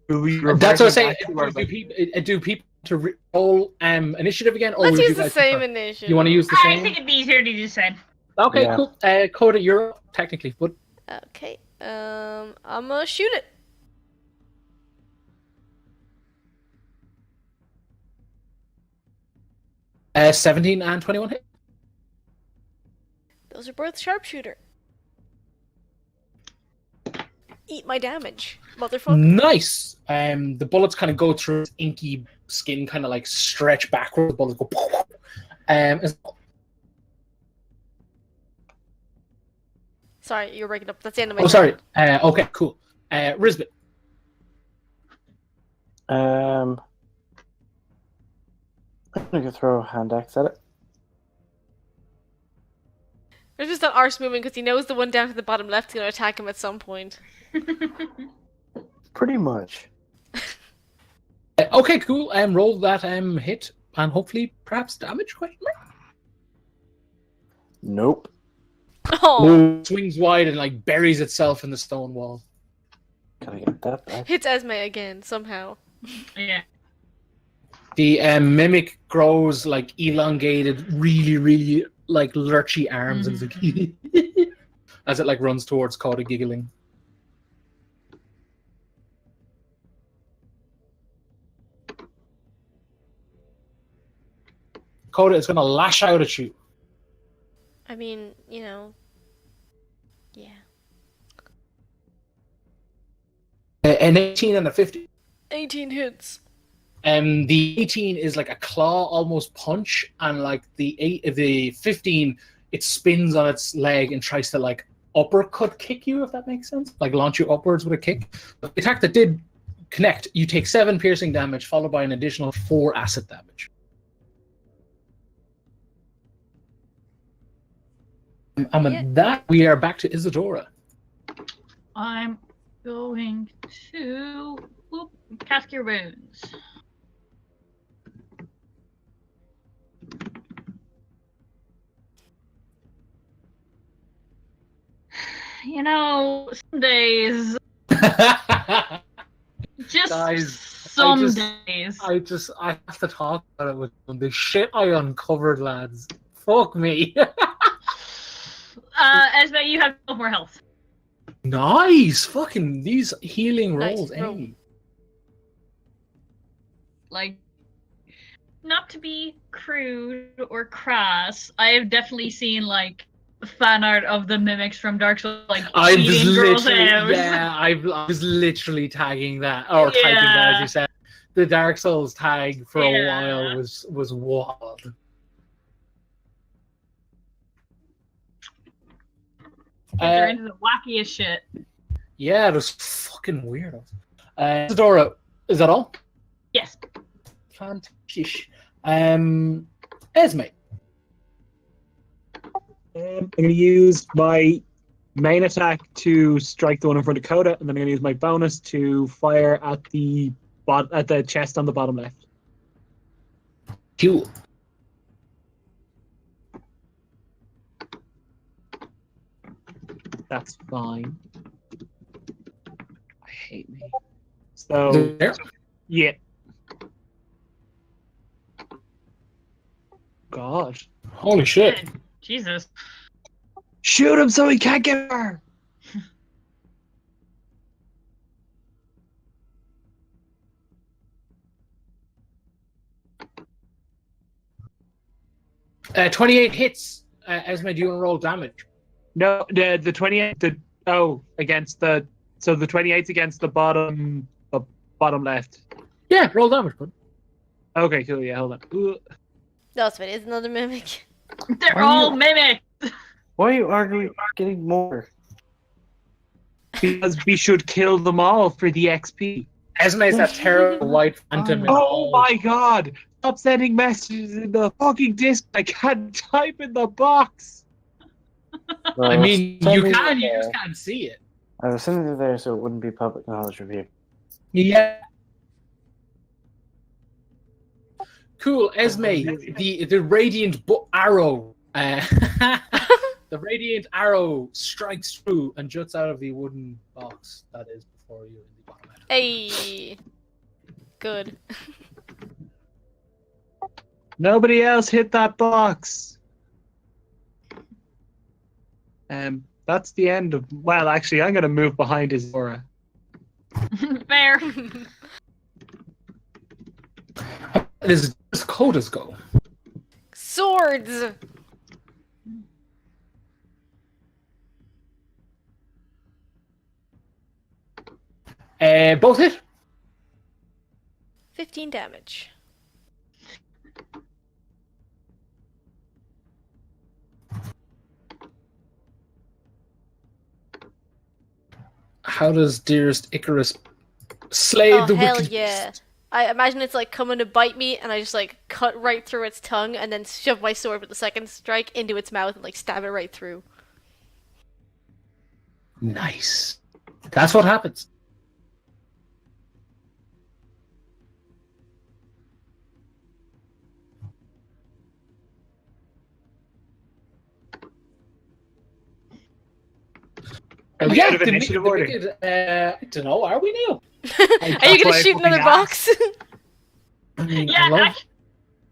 [SPEAKER 2] That's what I'm saying.
[SPEAKER 5] reverting
[SPEAKER 2] Do people to roll initiative again? Or
[SPEAKER 1] Let's
[SPEAKER 2] would you
[SPEAKER 1] use the
[SPEAKER 2] guys
[SPEAKER 1] same
[SPEAKER 2] prefer?
[SPEAKER 1] initiative.
[SPEAKER 2] You want to use the
[SPEAKER 3] I
[SPEAKER 2] same?
[SPEAKER 3] think it'd be easier to just say.
[SPEAKER 2] Okay,
[SPEAKER 4] Yeah.
[SPEAKER 2] cool. Coda, you're up, technically, but
[SPEAKER 1] Okay. I'm gonna shoot it.
[SPEAKER 2] uh, 17 and 21 hit.
[SPEAKER 1] Those are both sharpshooter. Eat my damage, motherfucker.
[SPEAKER 2] Nice. The bullets kind of go through his inky skin, kind of like stretch backwards. The bullets go.
[SPEAKER 1] Sorry, you're breaking up. That's the end of my
[SPEAKER 2] Oh, sorry.
[SPEAKER 1] turn.
[SPEAKER 2] Okay, cool. Risbit.
[SPEAKER 4] I'm gonna throw a hand axe at it.
[SPEAKER 1] There's just that arse moving because he knows the one down to the bottom left is going to attack him at some point.
[SPEAKER 4] Pretty much.
[SPEAKER 2] Okay, cool. Roll that hit and hopefully perhaps damage. Question mark?
[SPEAKER 4] Nope.
[SPEAKER 1] Oh,
[SPEAKER 2] Swings wide and like buries itself in the stone wall.
[SPEAKER 4] Gotta get that back.
[SPEAKER 1] hits Esme again somehow.
[SPEAKER 3] Yeah.
[SPEAKER 2] The mimic grows like elongated, really like lurchy arms and it's like as it like runs towards Coda, giggling. Coda is gonna lash out at you.
[SPEAKER 1] I mean, you know. Yeah.
[SPEAKER 2] An 18 and a 50.
[SPEAKER 1] 18 hits.
[SPEAKER 2] The 18 is like a claw almost punch, and like the 15 it spins on its leg and tries to like uppercut kick you, if that makes sense. Like launch you upwards with a kick. The attack that did connect, you take 7 piercing damage, followed by an additional 4 acid damage. And with that, we are back to Isadora.
[SPEAKER 3] I'm going to cast Cure Wounds. You know, some days, just
[SPEAKER 2] Guys,
[SPEAKER 3] some days.
[SPEAKER 2] I have to talk about it with them. The shit I uncovered, lads. Fuck me.
[SPEAKER 3] Esme, you have 12 more health.
[SPEAKER 2] Nice! Fucking these healing
[SPEAKER 1] Nice
[SPEAKER 2] rolls,
[SPEAKER 1] roll.
[SPEAKER 2] eh?
[SPEAKER 3] Like, not to be crude or crass, I have definitely seen, like, fan art of the mimics from Dark Souls, like,
[SPEAKER 2] I was
[SPEAKER 3] eating girls'
[SPEAKER 2] literally,
[SPEAKER 3] out.
[SPEAKER 2] I was literally tagging that, or typing that, as you said. The Dark Souls tag for a while was wild.
[SPEAKER 3] They're into the wackiest shit.
[SPEAKER 2] Yeah, those fucking weirdos. Isadora, is that all?
[SPEAKER 3] Yes.
[SPEAKER 2] Fantastic. Esme.
[SPEAKER 5] I'm going to use my main attack to strike the one in front of Coda, and then I'm going to use my bonus to fire at the chest on the bottom left.
[SPEAKER 2] Cool.
[SPEAKER 5] That's fine. I hate me. So,
[SPEAKER 2] There.
[SPEAKER 5] yeah. God.
[SPEAKER 2] Holy shit.
[SPEAKER 3] Jesus.
[SPEAKER 5] Shoot him so he can't get her!
[SPEAKER 2] 28 hits. Esme, do you want to roll damage?
[SPEAKER 5] No, the 28, against the, so the 28's against the bottom left.
[SPEAKER 2] Yeah, roll damage, bud.
[SPEAKER 5] Okay, cool, yeah, hold on. Ooh.
[SPEAKER 1] No, it's fine. It's another mimic.
[SPEAKER 3] They're all mimics!
[SPEAKER 4] Why are you arguing getting more?
[SPEAKER 5] Because we should kill them all for the XP.
[SPEAKER 2] Esme is that terrible white phantom.
[SPEAKER 5] Oh my god! Stop sending messages in the fucking disc. I can't type in the box.
[SPEAKER 2] I mean, you
[SPEAKER 4] sending
[SPEAKER 2] can,
[SPEAKER 4] it
[SPEAKER 2] you
[SPEAKER 4] there.
[SPEAKER 2] just can't see it.
[SPEAKER 4] I was sending it there so it wouldn't be public knowledge review.
[SPEAKER 2] Yeah. Cool, Esme. The radiant arrow. The radiant arrow strikes through and juts out of the wooden box that is before you in the bottom left.
[SPEAKER 1] Hey. Good.
[SPEAKER 5] Nobody else hit that box. That's the end of. Well, actually, I'm going to move behind Isadora.
[SPEAKER 3] Fair.
[SPEAKER 2] Does Coda's go?
[SPEAKER 1] Swords.
[SPEAKER 2] Both hit.
[SPEAKER 1] 15 damage.
[SPEAKER 2] How does dearest Icarus slay
[SPEAKER 1] Oh,
[SPEAKER 2] the
[SPEAKER 1] hell
[SPEAKER 2] wicked
[SPEAKER 1] yeah.
[SPEAKER 2] beast?
[SPEAKER 1] I imagine it's like coming to bite me, and I just like cut right through its tongue, and then shove my sword with the second strike into its mouth and like stab it right through.
[SPEAKER 2] Nice. That's what happens.
[SPEAKER 5] Are we out of initiative order?
[SPEAKER 2] I don't know. Are we now?
[SPEAKER 1] Are you gonna shoot another box?
[SPEAKER 2] I mean,
[SPEAKER 3] Yeah,
[SPEAKER 2] I love-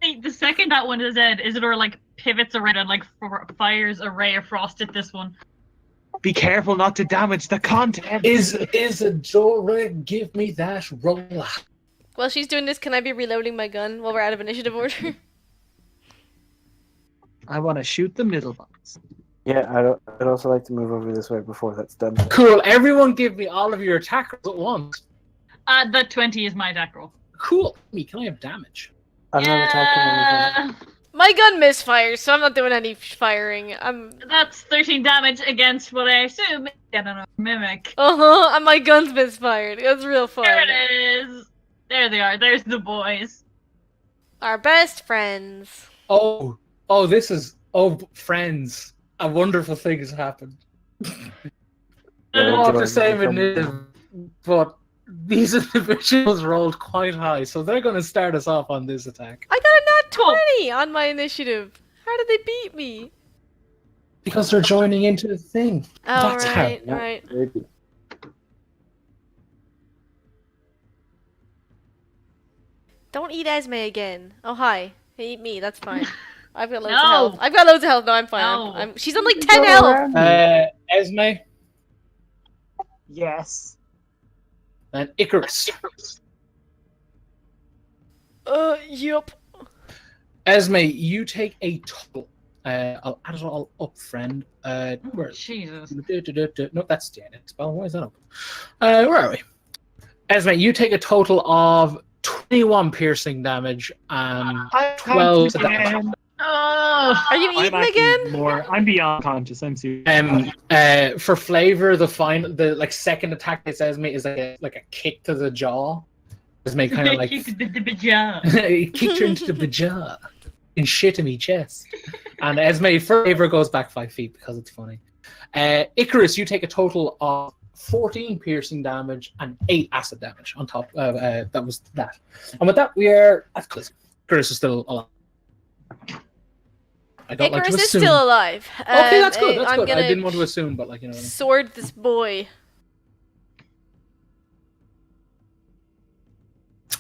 [SPEAKER 3] actually, the second that one is dead, Isadora like pivots around and like fires a ray of frost at this one.
[SPEAKER 5] Be careful not to damage the content.
[SPEAKER 2] Isadora, give me that roll.
[SPEAKER 1] While she's doing this, can I be reloading my gun while we're out of initiative order?
[SPEAKER 5] I want to shoot the middle box.
[SPEAKER 4] Yeah, I'd also like to move over this way before that's done.
[SPEAKER 2] Cool. Everyone, give me all of your attack rolls at once.
[SPEAKER 3] The 20 is my attack roll.
[SPEAKER 2] Cool. Me, can I have damage?
[SPEAKER 4] I'm not attacking anything.
[SPEAKER 1] My gun misfires, so I'm not doing any firing.
[SPEAKER 3] That's 13 damage against what I assume is a mimic.
[SPEAKER 1] And my gun's misfired. That's real fun.
[SPEAKER 3] There it is. There they are. There's the boys.
[SPEAKER 1] Our best friends.
[SPEAKER 2] Oh, friends. A wonderful thing has happened. They're all the same initiative, but these individuals rolled quite high, so they're going to start us off on this attack.
[SPEAKER 1] I got a nat 20 on my initiative. How did they beat me?
[SPEAKER 2] Because they're joining into the thing.
[SPEAKER 1] Oh,
[SPEAKER 2] That's
[SPEAKER 1] right,
[SPEAKER 2] how.
[SPEAKER 1] right.
[SPEAKER 4] Maybe.
[SPEAKER 1] Don't eat Esme again. Oh, hi. Hey, eat me. That's fine. I've got loads
[SPEAKER 3] No.
[SPEAKER 1] of health. I've got loads of health. No, I'm fine.
[SPEAKER 3] No.
[SPEAKER 1] She's on like 10 health.
[SPEAKER 2] Esme
[SPEAKER 5] Yes.
[SPEAKER 2] and Icarus.
[SPEAKER 1] Yup.
[SPEAKER 2] Esme, you take a total. I'll add it all up, friend. Where?
[SPEAKER 3] Jesus.
[SPEAKER 2] No, that's Janet. Spell. Why is that open? Where are we? Esme, you take a total of 21 piercing damage and 12 damage.
[SPEAKER 3] Oh.
[SPEAKER 1] Are you eating again?
[SPEAKER 5] I'm beyond conscious. I'm serious.
[SPEAKER 2] For flavor, the second attack it says me is like a kick to the jaw. Esme kind of like it kicked her into the jaw and shit in me chest. And Esme flavor goes back 5 feet because it's funny. Icarus, you take a total of 14 piercing damage and 8 acid damage on top. That was that. And with that, we are at close. Icarus is still alive. I don't like to
[SPEAKER 1] Icarus is
[SPEAKER 2] assume.
[SPEAKER 1] still alive.
[SPEAKER 2] Okay, that's good. That's
[SPEAKER 1] I'm
[SPEAKER 2] good. I
[SPEAKER 1] gonna
[SPEAKER 2] didn't want to assume, but like, you know. What I mean.
[SPEAKER 1] sword this boy.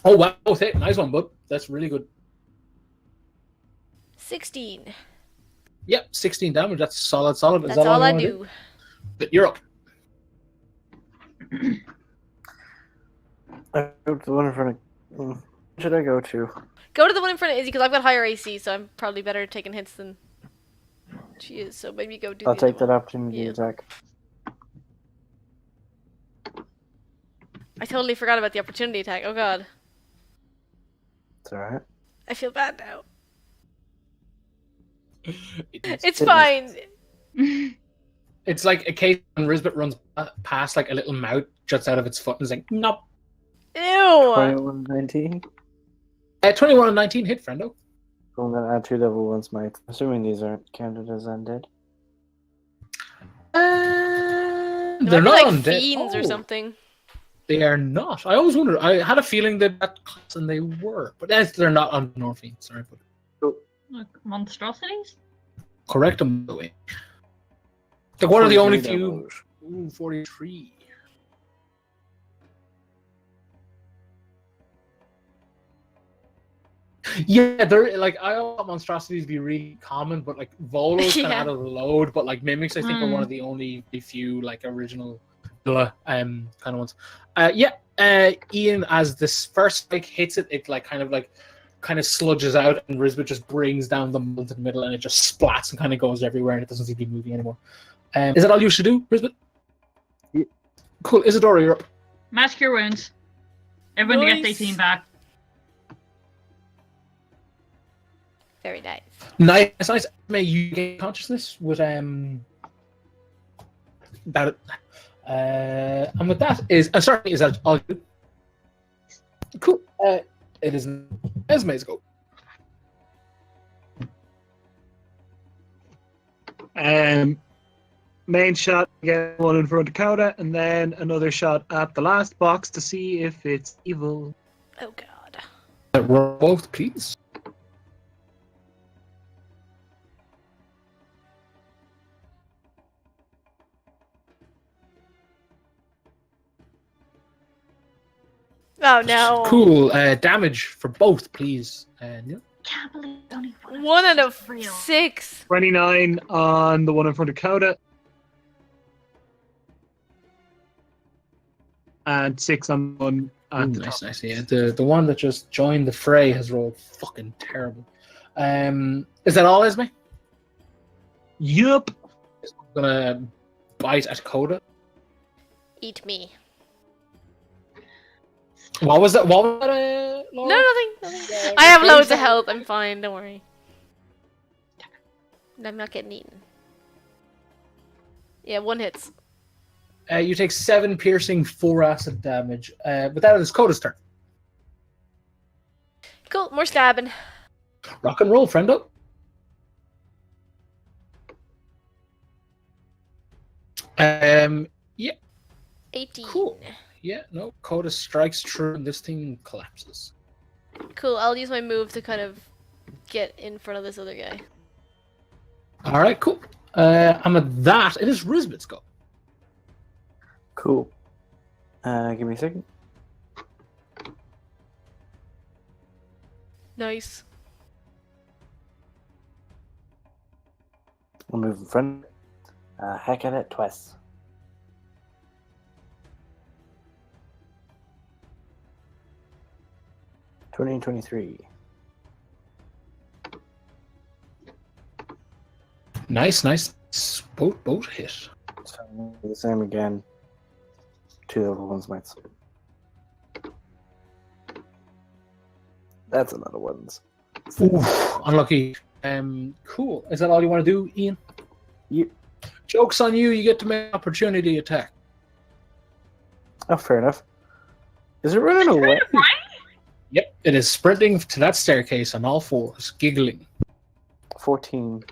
[SPEAKER 2] Oh wow! Okay, nice one, bud. That's really good.
[SPEAKER 1] 16.
[SPEAKER 2] Yep, 16 damage. That's solid. Is
[SPEAKER 1] That's
[SPEAKER 2] that
[SPEAKER 1] all
[SPEAKER 2] you
[SPEAKER 1] I
[SPEAKER 2] wanna
[SPEAKER 1] do.
[SPEAKER 2] But you're up.
[SPEAKER 4] I go to the one in front of. What should I go to?
[SPEAKER 1] Go to the one in front of Izzy because I've got higher AC, so I'm probably better at taking hits than she is. So maybe go do.
[SPEAKER 4] I'll
[SPEAKER 1] the
[SPEAKER 4] take
[SPEAKER 1] other
[SPEAKER 4] that
[SPEAKER 1] one.
[SPEAKER 4] opportunity
[SPEAKER 1] Yeah.
[SPEAKER 4] attack.
[SPEAKER 1] I totally forgot about the opportunity attack. Oh god,
[SPEAKER 4] It's alright.
[SPEAKER 1] I feel bad now. It's
[SPEAKER 4] It's-
[SPEAKER 1] fine.
[SPEAKER 2] It's like a case when Risbet runs past, like a little mouth juts out of its foot and is like, nope.
[SPEAKER 1] Ew.
[SPEAKER 4] 21, 19.
[SPEAKER 2] 21 and 19 hit, friendo.
[SPEAKER 4] I'm gonna add 2 level 1 smites. Assuming these aren't counted as undead.
[SPEAKER 1] They
[SPEAKER 2] They're
[SPEAKER 1] might be
[SPEAKER 2] not
[SPEAKER 1] like
[SPEAKER 2] undead.
[SPEAKER 1] fiends or
[SPEAKER 2] Oh,
[SPEAKER 1] something.
[SPEAKER 2] They are not. I always wondered. I had a feeling that class and they were, but they're not on nor fiends. Sorry, but
[SPEAKER 3] Look, monstrosities?
[SPEAKER 2] correct them the way. Like one of the only
[SPEAKER 4] 43
[SPEAKER 2] few.
[SPEAKER 4] damage.
[SPEAKER 2] Ooh, 43. Yeah, they're like I thought monstrosities be really common, but like Volo's kind of
[SPEAKER 1] Yeah.
[SPEAKER 2] out of the load. But like mimics, I think are one of the only few like original kind of ones. Ian, as this first like hits it, it like kind of sludges out, and Risbet just brings down the mold to the middle, and it just splats and kind of goes everywhere, and it doesn't seem to be moving anymore. Is that all you should do, Risbet?
[SPEAKER 4] Yeah.
[SPEAKER 2] Cool. Isadora, you're up.
[SPEAKER 3] Mass cure wounds. Everyone
[SPEAKER 1] Nice.
[SPEAKER 3] gets 18 back.
[SPEAKER 1] Very nice.
[SPEAKER 2] Nice. May you gain consciousness with about it. And with that is sorry, is that all good? Cool. It is Esme's go.
[SPEAKER 5] Main shot again, one in front of Dakota, and then another shot at the last box to see if it's evil.
[SPEAKER 1] Oh god.
[SPEAKER 2] Roll both, please.
[SPEAKER 1] Oh no.
[SPEAKER 2] Cool. Damage for both, please. Neil.
[SPEAKER 3] Can't believe only
[SPEAKER 1] 1 out of
[SPEAKER 3] real.
[SPEAKER 1] 6.
[SPEAKER 5] 29 on the one in front of Dakota. And 6 on the one at the top.
[SPEAKER 2] Nice. Yeah, the one that just joined the fray has rolled fucking terrible. Is that all, Esme?
[SPEAKER 5] Yup.
[SPEAKER 2] I'm gonna bite at Coda.
[SPEAKER 1] Eat me.
[SPEAKER 2] What was that? What was that?
[SPEAKER 1] No,
[SPEAKER 2] Laura?
[SPEAKER 1] nothing. I have loads of health. I'm fine. Don't worry. And I'm not getting eaten. Yeah, 1 hits.
[SPEAKER 2] You take 7 piercing, 4 acid damage. But that is Coda's turn.
[SPEAKER 1] Cool, more stabbing.
[SPEAKER 2] Rock and roll, friendo. Yeah,
[SPEAKER 1] 18.
[SPEAKER 2] cool. Yeah, no, Coda strikes through and this thing collapses.
[SPEAKER 1] Cool, I'll use my move to kind of get in front of this other guy.
[SPEAKER 2] Alright, cool. And with that, it is Rizbit's go.
[SPEAKER 4] Cool. Give me a second.
[SPEAKER 1] Nice.
[SPEAKER 4] I'll move in front. Heck at it twice. Twenty 23.
[SPEAKER 2] Nice. Both hit.
[SPEAKER 4] So I'll do the same again. 2 level 1 smites. That's another ones.
[SPEAKER 2] Oof, unlucky. Cool. Is that all you want to do, Ian?
[SPEAKER 4] Yep.
[SPEAKER 2] Joke's on you, you get to make opportunity attack.
[SPEAKER 4] Oh, fair enough. Is it running away?
[SPEAKER 2] Yep, it is sprinting to that staircase on all fours, giggling.
[SPEAKER 4] 14.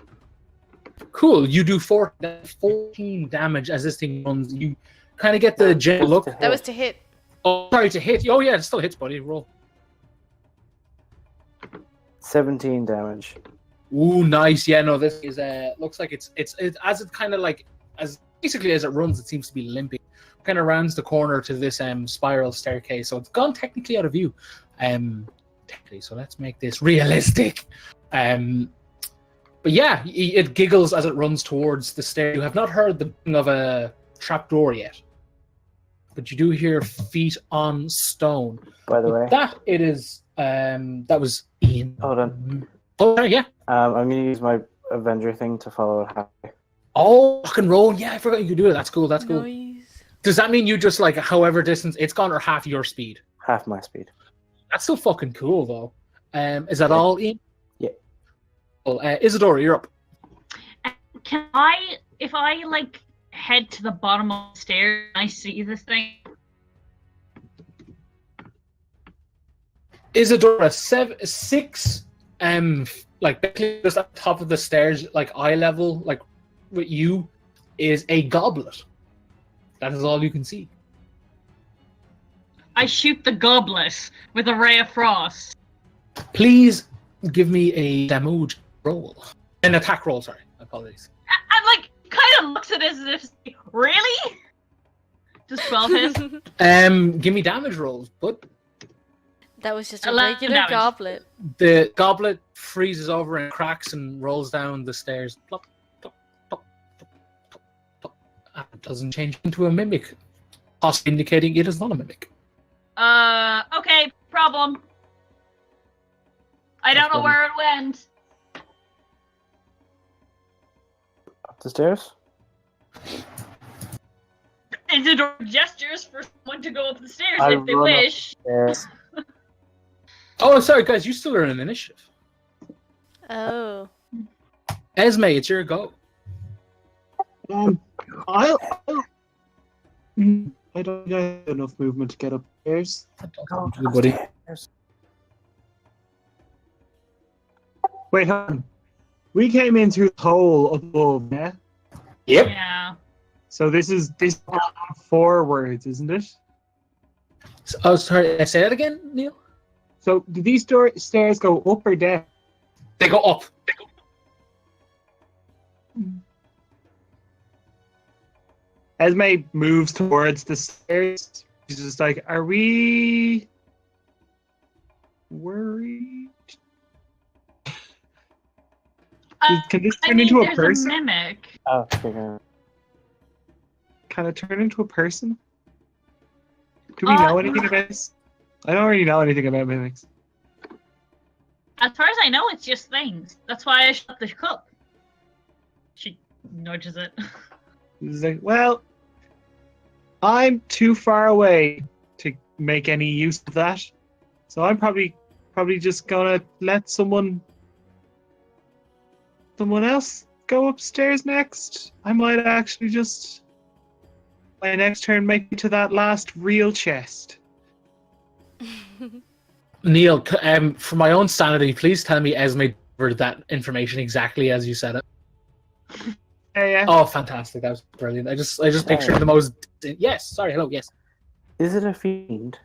[SPEAKER 2] Cool, you do 14 damage as this thing runs. You kind of get the general look.
[SPEAKER 1] That was to hit.
[SPEAKER 2] Oh, sorry, to hit. Oh, yeah, it still hits, buddy. Roll.
[SPEAKER 4] 17 damage.
[SPEAKER 2] Ooh, nice. Yeah, no, this is looks like it's as it kind of like as basically as it runs, it seems to be limping. Kind of rounds the corner to this spiral staircase, so it's gone technically out of view. Technically, so let's make this realistic. But yeah, it giggles as it runs towards the stair. You have not heard the bang of a trapdoor yet, but you do hear feet on stone.
[SPEAKER 4] By the way,
[SPEAKER 2] That it is. That was Ian.
[SPEAKER 4] hold on.
[SPEAKER 2] Oh yeah.
[SPEAKER 4] I'm going to use my Avenger thing to follow it high.
[SPEAKER 2] Oh, rock and roll. Yeah, I forgot you could do it. That's cool. That's cool.
[SPEAKER 1] Nice.
[SPEAKER 2] Does that mean you just like however distance it's gone or half your speed?
[SPEAKER 4] Half my speed.
[SPEAKER 2] That's still fucking cool though. Is that all, Ian?
[SPEAKER 4] Yeah.
[SPEAKER 2] Well, Isadora, you're up.
[SPEAKER 3] Can I, if I like head to the bottom of the stairs, can I see this thing?
[SPEAKER 2] Isadora, 6, like basically just at the top of the stairs, like eye level, like with you, is a goblet. That is all you can see.
[SPEAKER 3] I shoot the goblet with a ray of frost.
[SPEAKER 2] Please give me a damage roll. An attack roll, sorry. Apologies.
[SPEAKER 3] I'm like, kind of looks at it as if, really? Just 12 hits?
[SPEAKER 2] Give me damage rolls, but
[SPEAKER 1] That was just a
[SPEAKER 3] 11
[SPEAKER 1] regular
[SPEAKER 3] damage.
[SPEAKER 1] goblet.
[SPEAKER 2] the goblet freezes over and cracks and rolls down the stairs. Plop, plop, plop, plop, plop, plop. And it doesn't change into a mimic, possibly indicating it is not a mimic.
[SPEAKER 3] Okay, problem. I don't know where it went.
[SPEAKER 4] Up the stairs?
[SPEAKER 3] Isidore gestures for someone to go up the stairs
[SPEAKER 4] I
[SPEAKER 3] if they
[SPEAKER 4] run up
[SPEAKER 3] wish.
[SPEAKER 4] Stairs.
[SPEAKER 2] Oh, sorry, guys, you still are in initiative.
[SPEAKER 1] Oh.
[SPEAKER 2] Esme, it's your go.
[SPEAKER 5] I don't have enough movement to get upstairs.
[SPEAKER 2] Everybody.
[SPEAKER 4] Upstairs.
[SPEAKER 5] Wait, hold on. We came in through the hole above, yeah?
[SPEAKER 2] Yep.
[SPEAKER 3] Yeah.
[SPEAKER 5] So this is forwards, isn't it?
[SPEAKER 2] Oh, sorry, say that again, Neil?
[SPEAKER 5] So do these stairs go up or down?
[SPEAKER 2] They go up.
[SPEAKER 5] Esme moves towards the stairs. She's just like, are we worried? Can this turn into a
[SPEAKER 3] there's
[SPEAKER 5] person?
[SPEAKER 3] A mimic.
[SPEAKER 4] Oh, okay.
[SPEAKER 5] Can it turn into a person? Do we know anything about this? I don't really know anything about mimics.
[SPEAKER 3] As far as I know, it's just things. That's why I shut the cup. She nudges it.
[SPEAKER 5] It's like, well, I'm too far away to make any use of that, so I'm probably just gonna let someone else go upstairs next? I might actually just my next turn make it to that last real chest.
[SPEAKER 2] Neil, for my own sanity, please tell me Esme delivered that information exactly as you said it.
[SPEAKER 5] Yeah.
[SPEAKER 2] Oh, fantastic! That was brilliant. I just pictured the most. Yes, sorry. Hello. Yes.
[SPEAKER 4] Is it a fiend?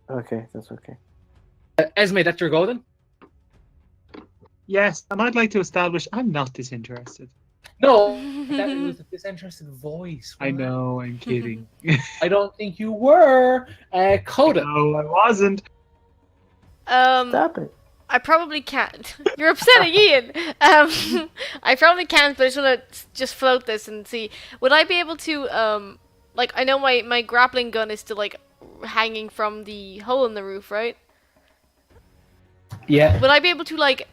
[SPEAKER 4] Okay, that's okay.
[SPEAKER 2] Esme, that's your goal then?
[SPEAKER 5] Yes, and I'd like to establish I'm not disinterested.
[SPEAKER 2] No, that was a disinterested voice.
[SPEAKER 5] I know, I'm kidding.
[SPEAKER 2] I don't think you were. Coda.
[SPEAKER 5] No, I wasn't.
[SPEAKER 4] Stop it.
[SPEAKER 1] I probably can't. You're upsetting Ian. I probably can't, but I just want to just float this and see. Would I be able to, like, I know my grappling gun is still, like, hanging from the hole in the roof, right?
[SPEAKER 2] Yeah.
[SPEAKER 1] Would I be able to, like,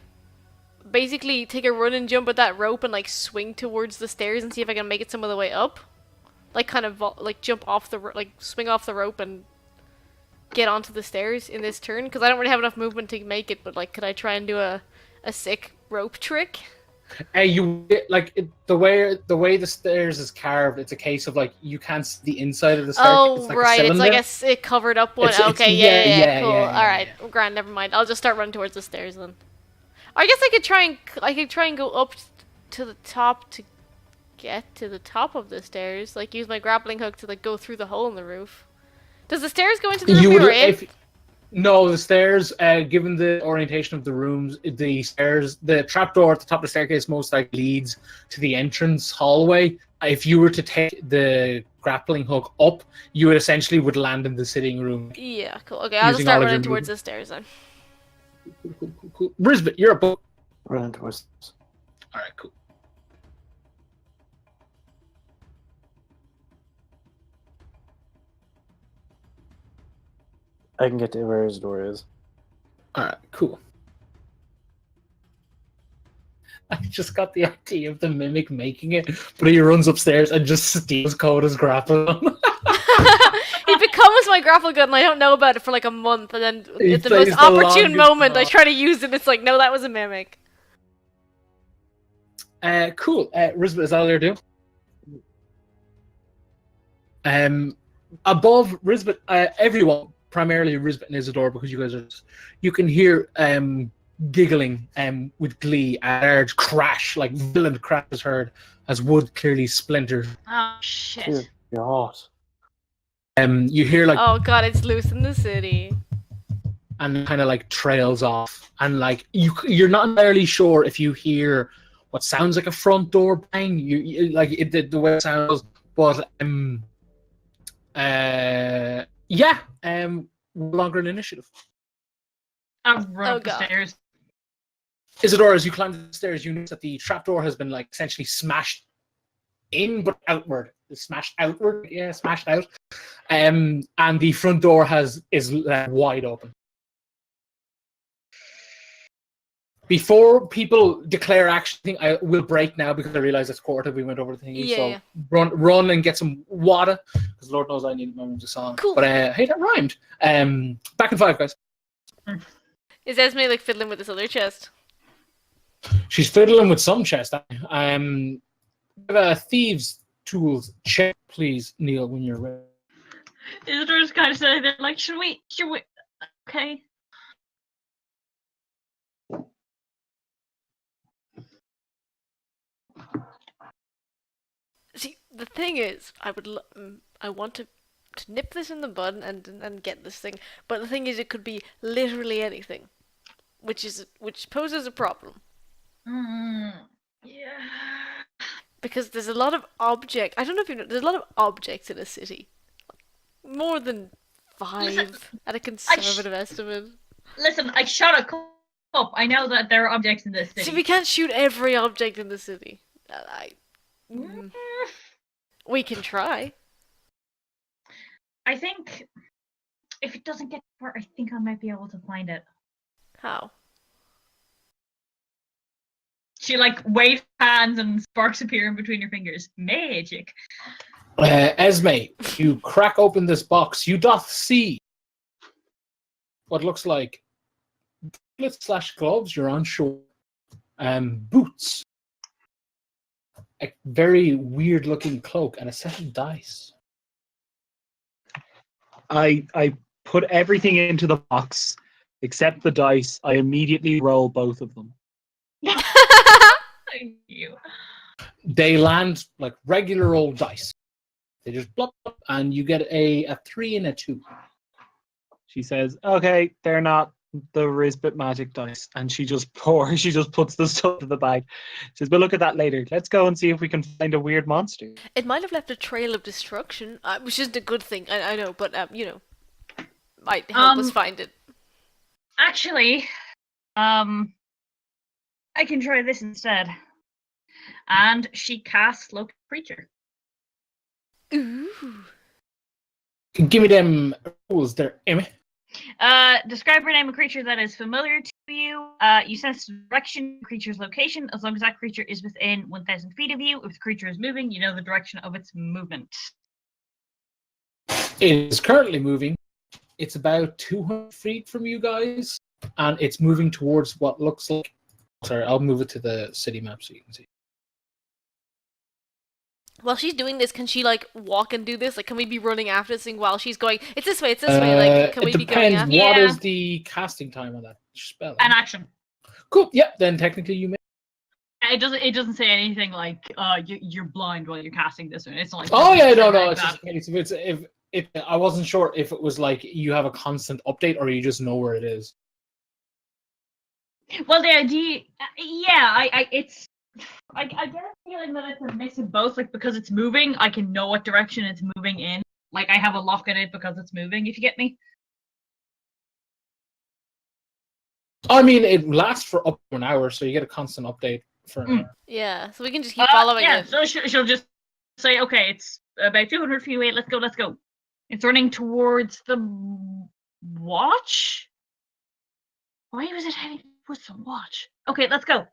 [SPEAKER 1] basically take a run and jump at that rope and, like, swing towards the stairs and see if I can make it some of the way up? Like, kind of, like, jump off the, like, swing off the rope and get onto the stairs in this turn? Because I don't really have enough movement to make it, but, like, could I try and do a sick rope trick?
[SPEAKER 2] The way the stairs is carved, it's a case of, like, you can't see the inside of the stair.
[SPEAKER 1] Oh,
[SPEAKER 2] it's like
[SPEAKER 1] right,
[SPEAKER 2] a
[SPEAKER 1] it's like a sick covered up one. Okay, yeah, cool. Alright, grand, never mind. I'll just start running towards the stairs then. I guess I could try and go up to the top to get to the top of the stairs. Like, use my grappling hook to, like, go through the hole in the roof. Does the stairs go into the room we were in?
[SPEAKER 2] No, the stairs, given the orientation of the rooms, the trapdoor at the top of the staircase most likely leads to the entrance hallway. If you were to take the grappling hook up, you would land in the sitting room.
[SPEAKER 1] Yeah, cool. Okay, I'll just start running towards the stairs then.
[SPEAKER 2] Cool. Brisbane, you're a book.
[SPEAKER 4] Running towards.
[SPEAKER 2] Alright, cool.
[SPEAKER 4] I can get to where his door is.
[SPEAKER 2] Alright, cool. I just got the idea of the mimic making it, but he runs upstairs and just steals Coda's grapple gun.
[SPEAKER 1] He becomes my grapple gun and I don't know about it for like a month, and then at the most opportune moment I try to use it and it's like, no, that was a mimic.
[SPEAKER 2] Cool. Rizbit, is that all you're doing? Above Rizbit, everyone, primarily Rizbit and Isidore, because you can hear giggling with glee. A large crash, like violent crash, is heard as wood clearly splintered.
[SPEAKER 3] Oh shit!
[SPEAKER 4] Dear God.
[SPEAKER 2] You hear like,
[SPEAKER 1] oh god, it's loose in the city,
[SPEAKER 2] and kind of like trails off, and like you're not entirely sure if you hear what sounds like a front door bang. You like it, the way it sounds, but longer an initiative.
[SPEAKER 3] I'll run up the stairs.
[SPEAKER 2] Isidore, as you climb the stairs, you notice that the trapdoor has been like essentially smashed in, but outward. It's smashed outward, smashed out. And the front door is wide open. Before people declare action, I will break now because I realize it's quarter. We went over the thingy, so run and get some water because Lord knows I need moments of song.
[SPEAKER 1] Cool.
[SPEAKER 2] But hey, that rhymed. Back in 5, guys.
[SPEAKER 1] Is Esme like fiddling with this other chest?
[SPEAKER 2] She's fiddling with some chest. Thieves tools check, please, Neil, when you're ready.
[SPEAKER 3] Isidore's kind of saying that, like, should we? Okay.
[SPEAKER 1] See, the thing is, I want to nip this in the bud and get this thing, but the thing is, it could be literally anything, which poses a problem.
[SPEAKER 3] Yeah.
[SPEAKER 1] Because there's a lot of I don't know if you know, there's a lot of objects in a city. More than 5 at a conservative estimate.
[SPEAKER 3] Listen, I shot a cup. I know that there are objects in this city.
[SPEAKER 1] See, we can't shoot every object in the city. We can try.
[SPEAKER 3] I think if it doesn't get far, I think I might be able to find it.
[SPEAKER 1] How?
[SPEAKER 3] She like waves hands and sparks appear in between your fingers. Magic.
[SPEAKER 2] Esme, you crack open this box. You doth see what looks like /gloves. You're unsure. boots, a very weird-looking cloak, and a set of dice.
[SPEAKER 5] I put everything into the box except the dice. I immediately roll both of them.
[SPEAKER 3] Thank you.
[SPEAKER 2] They land like regular old dice. They just plop, plop, and you get a 3 and a 2.
[SPEAKER 5] She says, "Okay, they're not the Risbit magic dice," and she just puts the stuff in the bag. She says, "We'll look at that later. Let's go and see if we can find a weird monster."
[SPEAKER 1] It might have left a trail of destruction, which isn't a good thing. I know, but might help us find it.
[SPEAKER 3] Actually, I can try this instead. And she casts Local Creature.
[SPEAKER 1] Ooh.
[SPEAKER 2] Give me them rules there, Emmy.
[SPEAKER 3] Describe or name a creature that is familiar to you. You sense the direction of the creature's location as long as that creature is within 1,000 feet of you. If the creature is moving, you know the direction of its movement.
[SPEAKER 2] It is currently moving. It's about 200 feet from you guys, and it's moving towards what looks like... Sorry, I'll move it to the city map so you can see.
[SPEAKER 1] While she's doing this, can she walk and do this? Can we be running after this thing while she's going? It's this way. It's this way. Can we be going after?
[SPEAKER 2] What
[SPEAKER 3] Yeah.
[SPEAKER 2] is the casting time on that spell?
[SPEAKER 3] An action.
[SPEAKER 2] Cool. Yeah. Then technically you may.
[SPEAKER 3] It doesn't say anything like you're blind while you're casting this one. It's not like
[SPEAKER 2] Oh yeah, no.
[SPEAKER 3] like
[SPEAKER 2] It's just a case of if I wasn't sure if it was like you have a constant update or you just know where it is.
[SPEAKER 3] Well, the idea, I get a feeling that it's a mix of both. Because it's moving, I can know what direction it's moving in. I have a lock in it because it's moving. If you get me.
[SPEAKER 2] I mean, it lasts for up to an hour, so you get a constant update for an hour.
[SPEAKER 1] Yeah, so we can just keep following it.
[SPEAKER 3] So she'll just say, okay, it's about 200 feet away. Let's go. It's running towards the watch. Why was it heading towards the watch? Okay, let's go.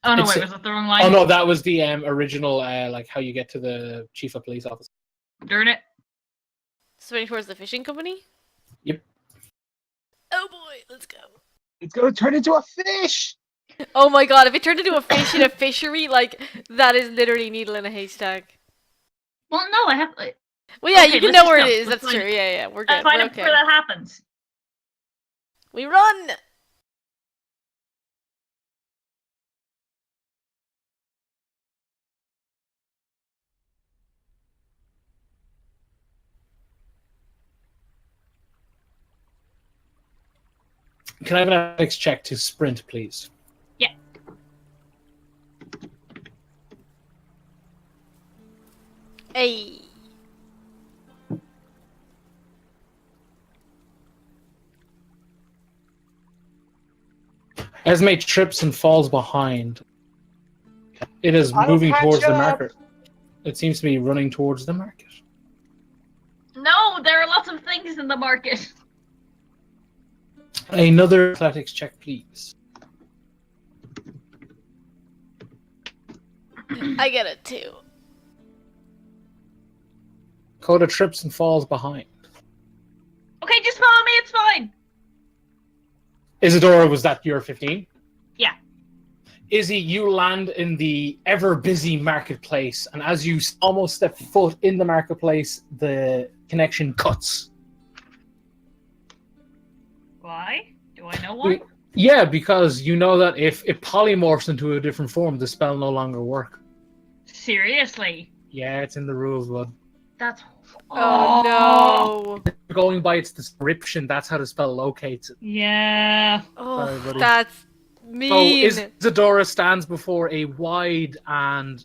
[SPEAKER 3] Oh no, was that the wrong line?
[SPEAKER 2] Oh no, that was the original, how you get to the chief of police office.
[SPEAKER 3] Darn it.
[SPEAKER 1] Swimming towards the fishing company?
[SPEAKER 2] Yep.
[SPEAKER 1] Oh boy, let's go.
[SPEAKER 5] It's going to turn into a fish.
[SPEAKER 1] Oh my god, if it turned into a fish in a fishery, that is literally needle in a haystack.
[SPEAKER 3] Well, no, I have.
[SPEAKER 1] Well, yeah,
[SPEAKER 3] Okay,
[SPEAKER 1] you can
[SPEAKER 3] let's
[SPEAKER 1] know
[SPEAKER 3] just
[SPEAKER 1] where
[SPEAKER 3] go.
[SPEAKER 1] it is.
[SPEAKER 3] Let's
[SPEAKER 1] That's
[SPEAKER 3] find
[SPEAKER 1] true. Yeah, we're good.
[SPEAKER 3] Find
[SPEAKER 1] We're
[SPEAKER 3] out
[SPEAKER 1] okay.
[SPEAKER 3] where that happens.
[SPEAKER 1] We run!
[SPEAKER 2] Can I have an athletics check to sprint, please?
[SPEAKER 3] Yeah.
[SPEAKER 1] Hey.
[SPEAKER 2] Esme trips and falls behind. It is
[SPEAKER 5] I'll
[SPEAKER 2] moving
[SPEAKER 5] catch
[SPEAKER 2] towards the
[SPEAKER 5] up.
[SPEAKER 2] market. It seems to be running towards the market.
[SPEAKER 3] No, there are lots of things in the market.
[SPEAKER 2] Another athletics check, please.
[SPEAKER 1] I get it too.
[SPEAKER 2] Coda trips and falls behind.
[SPEAKER 3] Okay, just follow me, it's fine.
[SPEAKER 2] Isadora, was that your 15?
[SPEAKER 3] Yeah.
[SPEAKER 2] Izzy, you land in the ever-busy marketplace, and as you almost step foot in the marketplace, the connection cuts.
[SPEAKER 3] Why? Do I know why?
[SPEAKER 2] Yeah, because you know that if it polymorphs into a different form, the spell no longer works.
[SPEAKER 3] Seriously?
[SPEAKER 2] Yeah, it's in the rules, bud.
[SPEAKER 3] That's...
[SPEAKER 1] Oh no.
[SPEAKER 2] Going by its description, that's how the spell locates it.
[SPEAKER 3] Yeah.
[SPEAKER 1] Oh,
[SPEAKER 2] Sorry, buddy.
[SPEAKER 1] that's mean.
[SPEAKER 2] So Isadora stands before a wide and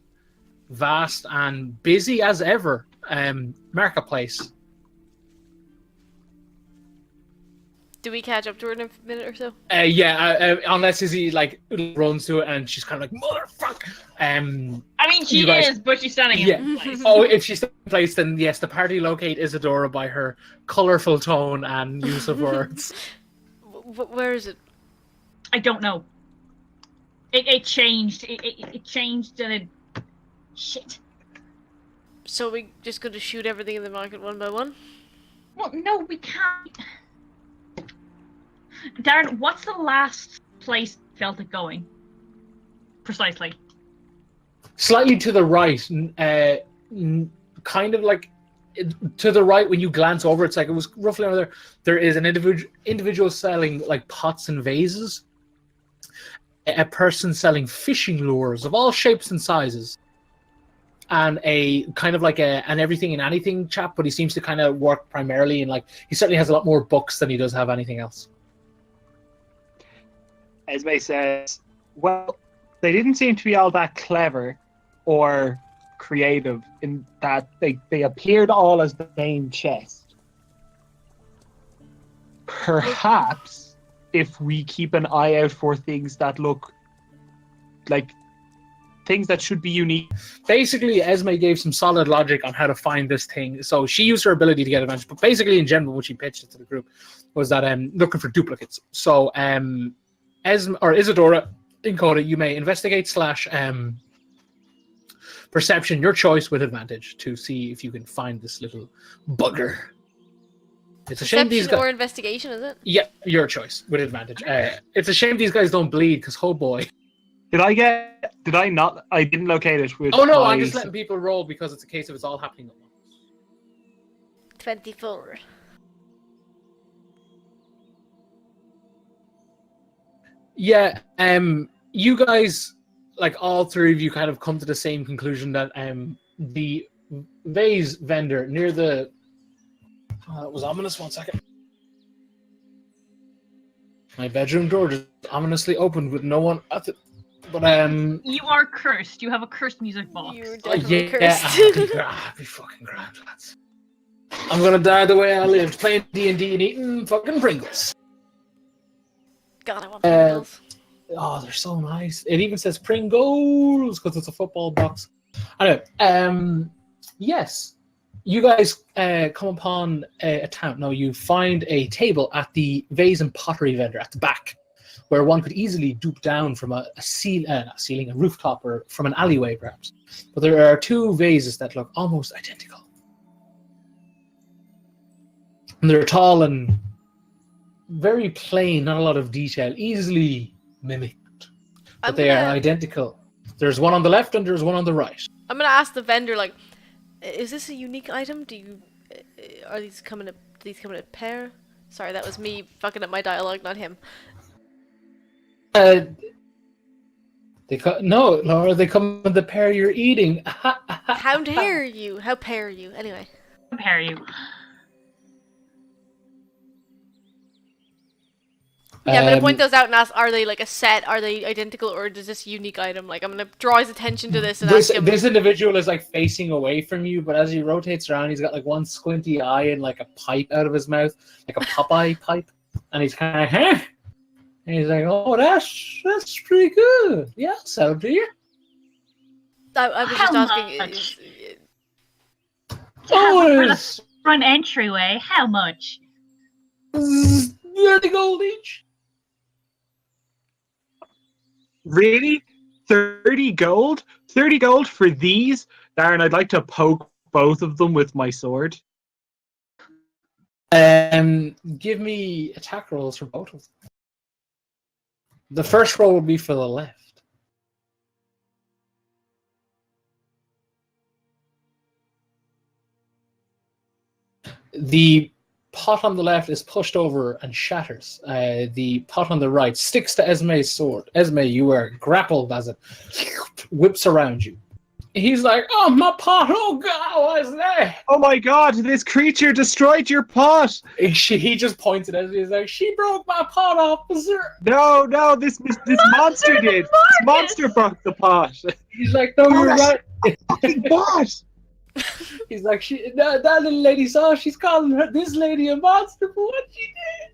[SPEAKER 2] vast and busy as ever marketplace.
[SPEAKER 1] Do we catch up to her in a minute or so?
[SPEAKER 2] Unless Izzy runs to it and she's kind of like motherfucker.
[SPEAKER 3] I mean, she
[SPEAKER 2] You guys-
[SPEAKER 3] is, but she's standing
[SPEAKER 2] Yeah.
[SPEAKER 3] in place.
[SPEAKER 2] Oh, if she's in place, then yes, the party locate Isadora by her colourful tone and use of words.
[SPEAKER 1] Where is it?
[SPEAKER 3] I don't know. It changed. It changed and it... Shit.
[SPEAKER 1] So we just gonna shoot everything in the market one by one?
[SPEAKER 3] Well, no, we can't. Darren, what's the last place you felt it going? Precisely.
[SPEAKER 2] Slightly to the right, kind of like to the right when you glance over. It's like it was roughly over there. There is an individual selling like pots and vases. A person selling fishing lures of all shapes and sizes, and a kind of like an everything and anything chap, but he seems to kind of work primarily in like he certainly has a lot more books than he does have anything else.
[SPEAKER 5] Esme says, well, they didn't seem to be all that clever or creative in that they appeared all as the main chest. Perhaps if we keep an eye out for things that look like things that should be unique.
[SPEAKER 2] Basically, Esme gave some solid logic on how to find this thing. So she used her ability to get advantage, but basically in general, what she pitched it to the group was that looking for duplicates. So Esme or Isadora in Coda, you may investigate / perception, your choice, with advantage to see if you can find this little bugger. It's a shame these
[SPEAKER 1] Perception
[SPEAKER 2] guys.
[SPEAKER 1] or investigation, is it?
[SPEAKER 2] Yeah, your choice with advantage. It's a shame these guys don't bleed because oh boy.
[SPEAKER 5] Did I not? I didn't locate it with.
[SPEAKER 2] Oh no,
[SPEAKER 5] my...
[SPEAKER 2] I'm just letting people roll because it's a case of it's all happening at once.
[SPEAKER 1] 24.
[SPEAKER 2] Yeah, you guys, like all three of you, kind of come to the same conclusion that the vase vendor near the. It was ominous. 1 second. My bedroom door just ominously opened with no one at it. But
[SPEAKER 3] You are cursed. You have a cursed music box.
[SPEAKER 1] You're
[SPEAKER 2] yeah,
[SPEAKER 1] definitely cursed.
[SPEAKER 2] be fucking grand, lads. I'm gonna die the way I lived, playing D&D and eating fucking Pringles.
[SPEAKER 1] God, I want Pringles.
[SPEAKER 2] Oh, they're so nice. It even says Pringles because it's a football box. Anyway, yes, you guys come upon a town. Now you find a table at the vase and pottery vendor at the back, where one could easily dupe down from a rooftop, or from an alleyway, perhaps. But there are two vases that look almost identical. And they're tall and very plain, not a lot of detail, easily mimicked. But they are identical. There's one on the left and there's one on the right.
[SPEAKER 1] I'm gonna ask the vendor, like, is this a unique item? Are these coming in a pair? Sorry, that was me fucking up my dialogue, not him.
[SPEAKER 2] No, Laura, they come in the pair you're eating.
[SPEAKER 1] How dare you? How dare you? Anyway.
[SPEAKER 3] Compare you.
[SPEAKER 1] Yeah, I'm gonna point those out and ask, are they like a set? Are they identical, or is this a unique item? Like, I'm gonna draw his attention to this and ask him.
[SPEAKER 2] This individual is like facing away from you, but as he rotates around, he's got like one squinty eye and like a pipe out of his mouth, like a Popeye pipe, and he's kind of, huh? And he's like, oh, that's pretty good. Yeah, I'll sell it to you.
[SPEAKER 1] I was
[SPEAKER 3] How
[SPEAKER 1] just asking.
[SPEAKER 3] much?
[SPEAKER 2] Oh,
[SPEAKER 3] For the
[SPEAKER 2] it's
[SPEAKER 3] front entryway, how much?
[SPEAKER 2] 30 gold each.
[SPEAKER 5] Really? 30 gold? 30 gold for these? Darren, I'd like to poke both of them with my sword.
[SPEAKER 2] Give me attack rolls for both of them. The first roll will be for the left. The pot on the left is pushed over and shatters. The pot on the right sticks to Esme's sword. Esme, you are grappled as it whips around you. He's like, oh, my pot, oh God, what's that?
[SPEAKER 5] Oh my god, this creature destroyed your pot!
[SPEAKER 2] He just pointed at me. He's like, she broke my pot off, sir.
[SPEAKER 5] No, this monster did. This monster broke the pot.
[SPEAKER 2] He's like, no, you're right.
[SPEAKER 5] Fucking pot!
[SPEAKER 2] He's like, that little lady saw, she's calling this lady a monster for what she did.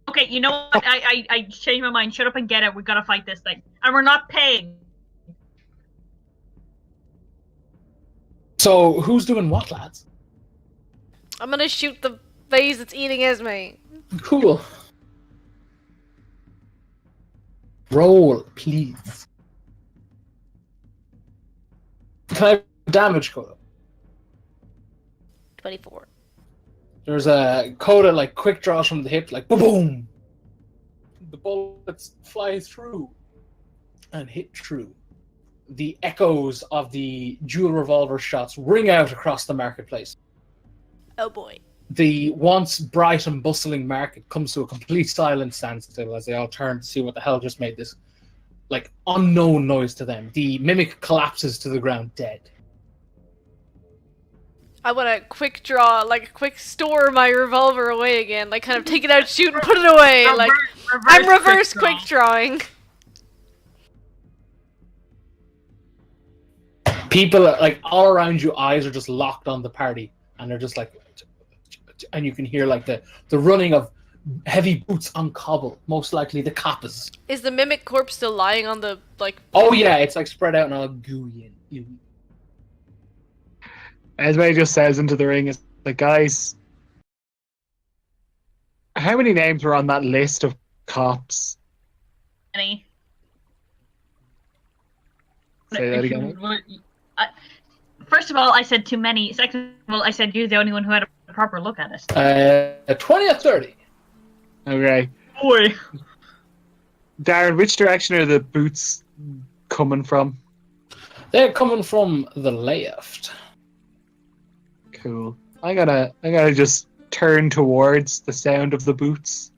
[SPEAKER 3] Okay, you know what? I changed my mind. Shut up and get it. We gotta fight this thing. And we're not paying.
[SPEAKER 2] So, who's doing what, lads?
[SPEAKER 1] I'm gonna shoot the vase that's eating Esme.
[SPEAKER 2] Cool. Roll, please. Can I have damage, Coda?
[SPEAKER 1] 24.
[SPEAKER 2] There's a Coda, like, quick draws from the hip, like, boom! the bullets fly through and hit true. The echoes of the dual revolver shots ring out across the marketplace.
[SPEAKER 1] Oh boy.
[SPEAKER 2] The once bright and bustling market comes to a complete silent standstill as they all turn to see what the hell just made this like unknown noise to them. The mimic collapses to the ground dead.
[SPEAKER 1] I want to quick draw, like quick store my revolver away again, like kind of take it out, shoot, and put it away. Like I'm reverse quick drawing.
[SPEAKER 2] People like all around you, eyes are just locked on the party, and they're just like, and you can hear like the running of heavy boots on cobble, most likely the kappas.
[SPEAKER 1] Is the mimic corpse still lying on the like?
[SPEAKER 2] Oh yeah, it's like spread out and all gooey and.
[SPEAKER 5] Esme just says into the ring, "Is like, guys, how many names were on that list of cops?"
[SPEAKER 3] Any?
[SPEAKER 5] Say that again.
[SPEAKER 3] First of all, I said too many. Second of all, I said you're the only one who had a proper look at it.
[SPEAKER 2] 20 or 30.
[SPEAKER 5] Okay.
[SPEAKER 3] Boy.
[SPEAKER 5] Darren, which direction are the boots coming from?
[SPEAKER 2] They're coming from the left.
[SPEAKER 5] Cool. I gotta just turn towards the sound of the boots.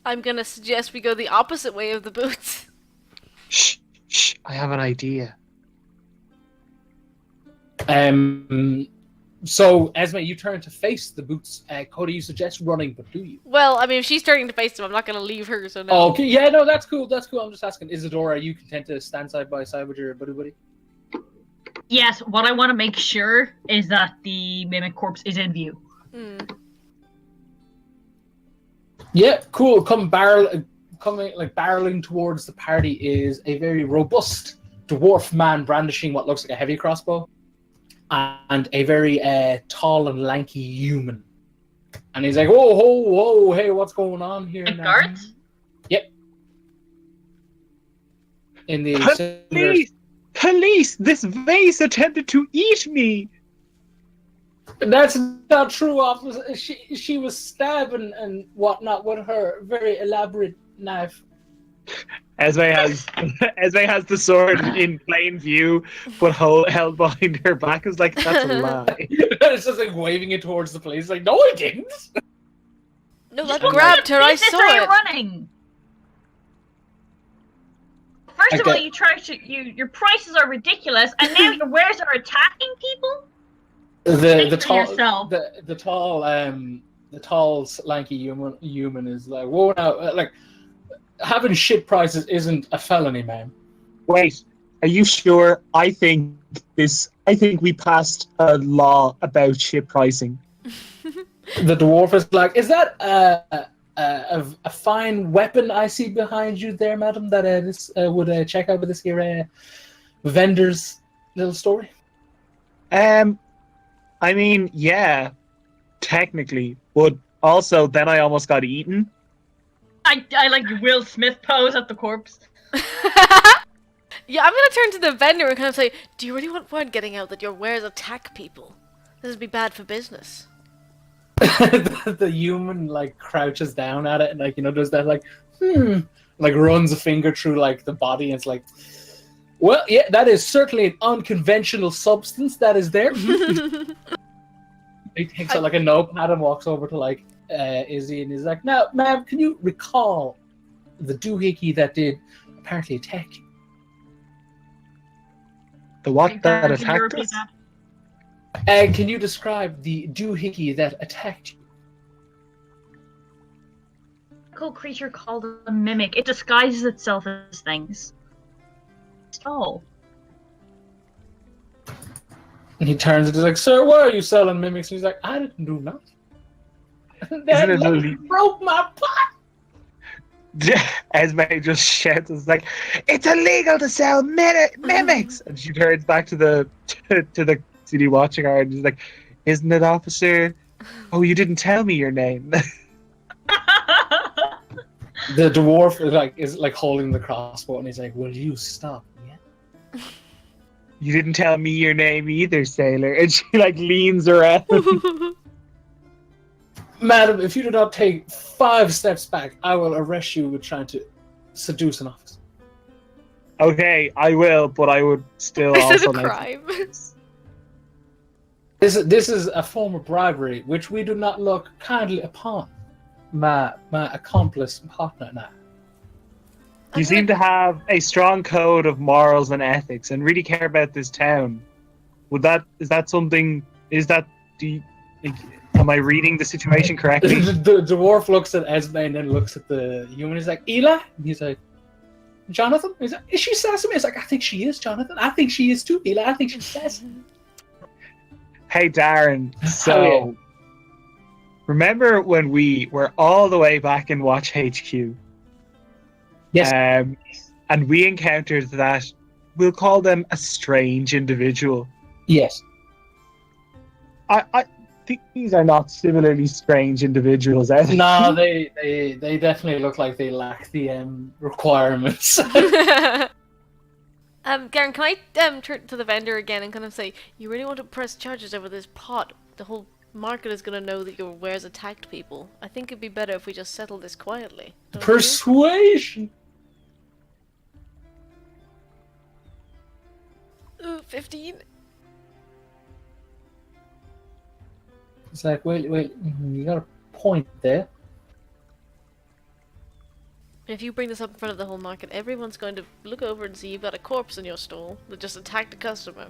[SPEAKER 1] I'm gonna suggest we go the opposite way of the boots.
[SPEAKER 5] Shh, I have an idea.
[SPEAKER 2] So, Esme, you turn to face the boots. Cody, you suggest running, but do you?
[SPEAKER 1] Well, I mean, if she's turning to face them, I'm not gonna leave her, so no.
[SPEAKER 2] Oh, okay, yeah, no, that's cool. I'm just asking, Isadora, are you content to stand side by side with your buddy?
[SPEAKER 3] Yes, what I want to make sure is that the mimic corpse is in view.
[SPEAKER 2] Yeah, cool. Barreling towards the party is a very robust dwarf man brandishing what looks like a heavy crossbow, and a very tall and lanky human. And he's like, whoa, hey, what's going on here?
[SPEAKER 3] Like guards?
[SPEAKER 2] Yep. In the
[SPEAKER 5] Police! This vase attempted to eat me!
[SPEAKER 2] That's not true, officer. She was stabbing and whatnot with her very elaborate knife.
[SPEAKER 5] Esme has the sword in plain view, but held behind her back. Is like, that's a lie.
[SPEAKER 2] It's just like waving it towards the police. Like, no, I didn't.
[SPEAKER 1] No, that grabbed her. I saw it.
[SPEAKER 3] Running. First of all, your prices are ridiculous, and now your wares are attacking people.
[SPEAKER 2] The tall lanky human is like, whoa, now, like having shit prices isn't a felony, man.
[SPEAKER 5] Wait, are you sure? I think we passed a law about shit pricing.
[SPEAKER 2] The dwarf is like, is that a fine weapon I see behind you there, madam? That this would check out with this here vendor's little story.
[SPEAKER 5] I mean, yeah, technically, but also then I almost got eaten.
[SPEAKER 3] I like Will Smith pose at the corpse.
[SPEAKER 1] Yeah, I'm gonna turn to the vendor and kind of say, do you really want word getting out that your wares attack people? This would be bad for business.
[SPEAKER 2] The human like crouches down at it and like, you know, does that like like runs a finger through like the body and it's like, well, yeah, that is certainly an unconventional substance that is there. He takes out like a notepad and walks over to like Izzy and he's like, now, ma'am, can you recall the doohickey that did apparently attack you?
[SPEAKER 5] The what that attacked us?
[SPEAKER 2] And can you describe the doohickey that attacked you?
[SPEAKER 3] Cool creature called a mimic. It disguises itself as things. Oh.
[SPEAKER 2] And he turns and he's like, sir, why are you selling mimics? And he's like, I didn't do nothing. That broke my pot.
[SPEAKER 5] Esme just shouts, it's like, it's illegal to sell mimics. And she turns back to the city watching her and she's like, isn't it, officer? Oh, you didn't tell me your name.
[SPEAKER 2] The dwarf is like holding the crossbow and he's like, will you stop? Yeah.
[SPEAKER 5] You didn't tell me your name either, sailor. And she like leans around.
[SPEAKER 2] Madam, if you do not take 5 steps back, I will arrest you with trying to seduce an officer.
[SPEAKER 5] Okay, I will, but I would still
[SPEAKER 1] Is it
[SPEAKER 5] also
[SPEAKER 1] a
[SPEAKER 5] like.
[SPEAKER 1] crime?
[SPEAKER 2] This is a form of bribery which we do not look kindly upon. My accomplice partner and I.
[SPEAKER 5] You seem to have a strong code of morals and ethics, and really care about this town. Is that something? Am I reading the situation correctly?
[SPEAKER 2] The dwarf looks at Esme and then looks at the human. He's like, Eli? And he's like, Jonathan? He's like, is she sassy? He's like, I think she is, Jonathan. I think she is too, Eli. I think she's sassy.
[SPEAKER 5] Hey, Darren. So,
[SPEAKER 2] Oh, yeah.
[SPEAKER 5] remember when we were all the way back in Watch HQ?
[SPEAKER 2] Yes.
[SPEAKER 5] And we encountered that, we'll call them a strange individual.
[SPEAKER 2] Yes.
[SPEAKER 5] I think these are not similarly strange individuals, are they?
[SPEAKER 2] No, they definitely look like they lack the requirements.
[SPEAKER 1] Garen, can I turn to the vendor again and kind of say, you really want to press charges over this pot? The whole market is going to know that your wares attacked people. I think it'd be better if we just settle this quietly. Don't you?
[SPEAKER 2] Persuasion.
[SPEAKER 1] Ooh, 15.
[SPEAKER 2] It's like, wait, you got a point there.
[SPEAKER 1] If you bring this up in front of the whole market, everyone's going to look over and see you've got a corpse in your stall that just attacked a customer.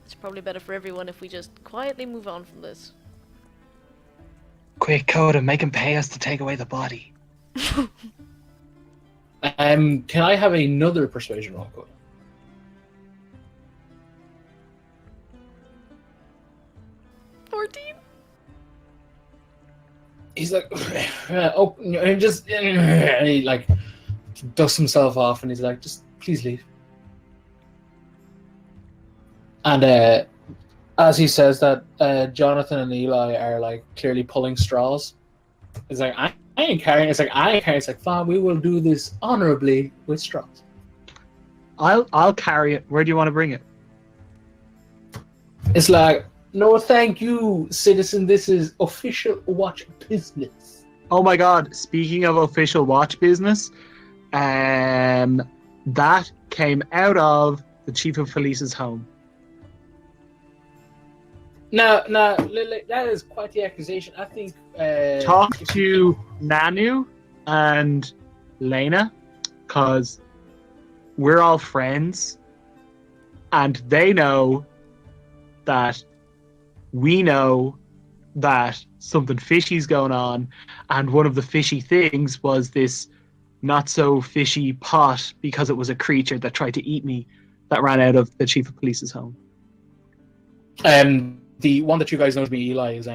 [SPEAKER 1] It's probably better for everyone if we just quietly move on from this.
[SPEAKER 5] Quick, Coda, make him pay us to take away the body.
[SPEAKER 2] Can I have another persuasion roll, Coda? He's like, oh, and just, and he like dusts himself off, and he's like, just please leave. And as he says that, Jonathan and Eli are like clearly pulling straws. It's like, I ain't carrying. It's like, I ain't carrying. It's like, fine, we will do this honorably with straws.
[SPEAKER 5] I'll carry it. Where do you want to bring it?
[SPEAKER 2] It's like, no, thank you, citizen. This is official watch business.
[SPEAKER 5] Oh my god, speaking of official watch business, that came out of the chief of police's home.
[SPEAKER 2] No, Lily, that is quite the accusation. I think...
[SPEAKER 5] Talk to Nanu and Lena, because we're all friends, and they know that we know that something fishy's going on, and one of the fishy things was this not so fishy pot, because it was a creature that tried to eat me, that ran out of the chief of police's home.
[SPEAKER 2] The one that you guys know to be Eli is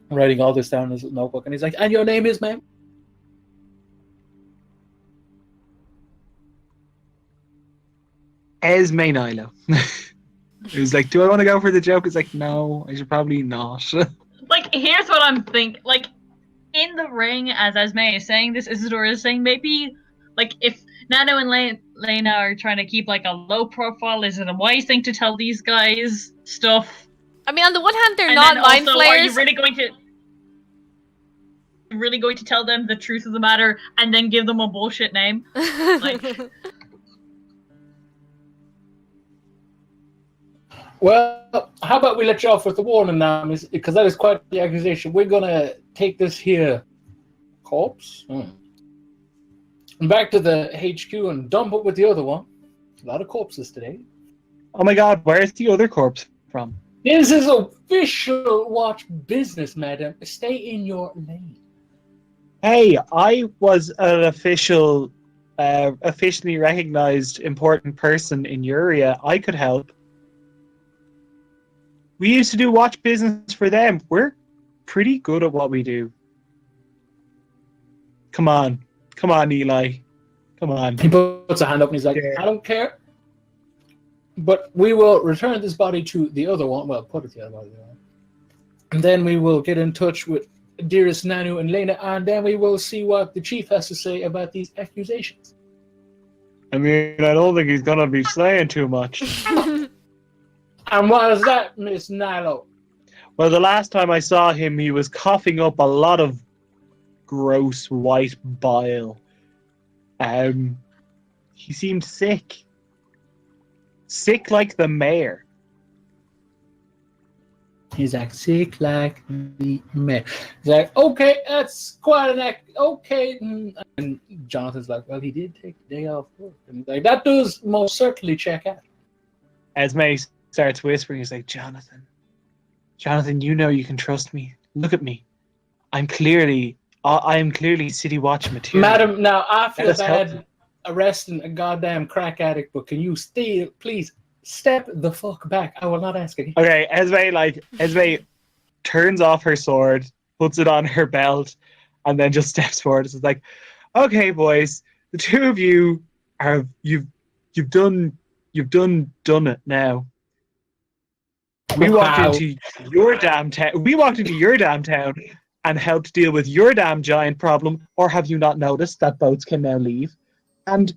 [SPEAKER 2] writing all this down in his notebook, and he's like, and your name is, ma'am?
[SPEAKER 5] Esme Nilo. He was like, do I want to go for the joke? It's like, no, I should probably not.
[SPEAKER 3] Like, here's what I'm thinking. Like, in the ring, as Esme is saying this, Isidore is saying, maybe, like, if Nano and Lena are trying to keep, like, a low profile, is it a wise thing to tell these guys stuff?
[SPEAKER 1] I mean, on the one hand, they're
[SPEAKER 3] And
[SPEAKER 1] not
[SPEAKER 3] then
[SPEAKER 1] mind
[SPEAKER 3] also, are you
[SPEAKER 1] flayers.
[SPEAKER 3] really going to tell them the truth of the matter and then give them a bullshit name? Like...
[SPEAKER 2] Well, how about we let you off with the warning now, because that is quite the accusation. We're going to take this here corpse back to the HQ and dump it with the other one. A lot of corpses today.
[SPEAKER 5] Oh my god, where's the other corpse from?
[SPEAKER 2] This is official watch business, madam. Stay in your lane.
[SPEAKER 5] Hey, I was an officially recognized important person in your area. I could help. We used to do watch business for them. We're pretty good at what we do. Come on, Eli. Come on.
[SPEAKER 2] He puts a hand up and he's like,
[SPEAKER 5] Yeah.
[SPEAKER 2] I don't care. But we will return this body to the other one. Well, put it the other one. And then we will get in touch with dearest Nanu and Lena, and then we will see what the chief has to say about these accusations.
[SPEAKER 5] I mean, I don't think he's gonna be saying too much.
[SPEAKER 2] And what is that, Miss Nilo?
[SPEAKER 5] Well, the last time I saw him, he was coughing up a lot of gross white bile. He seemed sick. Sick like the mayor.
[SPEAKER 2] He's like, sick like the man. He's like, okay, that's quite an act. Okay. And Jonathan's like, well, he did take the day off work. And he's like, that does most certainly check out.
[SPEAKER 5] Esme starts whispering. He's like, Jonathan, you know you can trust me. Look at me. I am clearly City Watch material.
[SPEAKER 2] Madam, now I feel
[SPEAKER 5] Let us help
[SPEAKER 2] bad arresting a goddamn crack addict, but can you still, please, step the fuck back? I will not ask any.
[SPEAKER 5] Okay, Esme turns off her sword, puts it on her belt, and then just steps forward. It's like, okay, boys, the two of you you've done it now. We walked into your damn town. We walked into your damn town and helped deal with your damn giant problem. Or have you not noticed that boats can now leave? And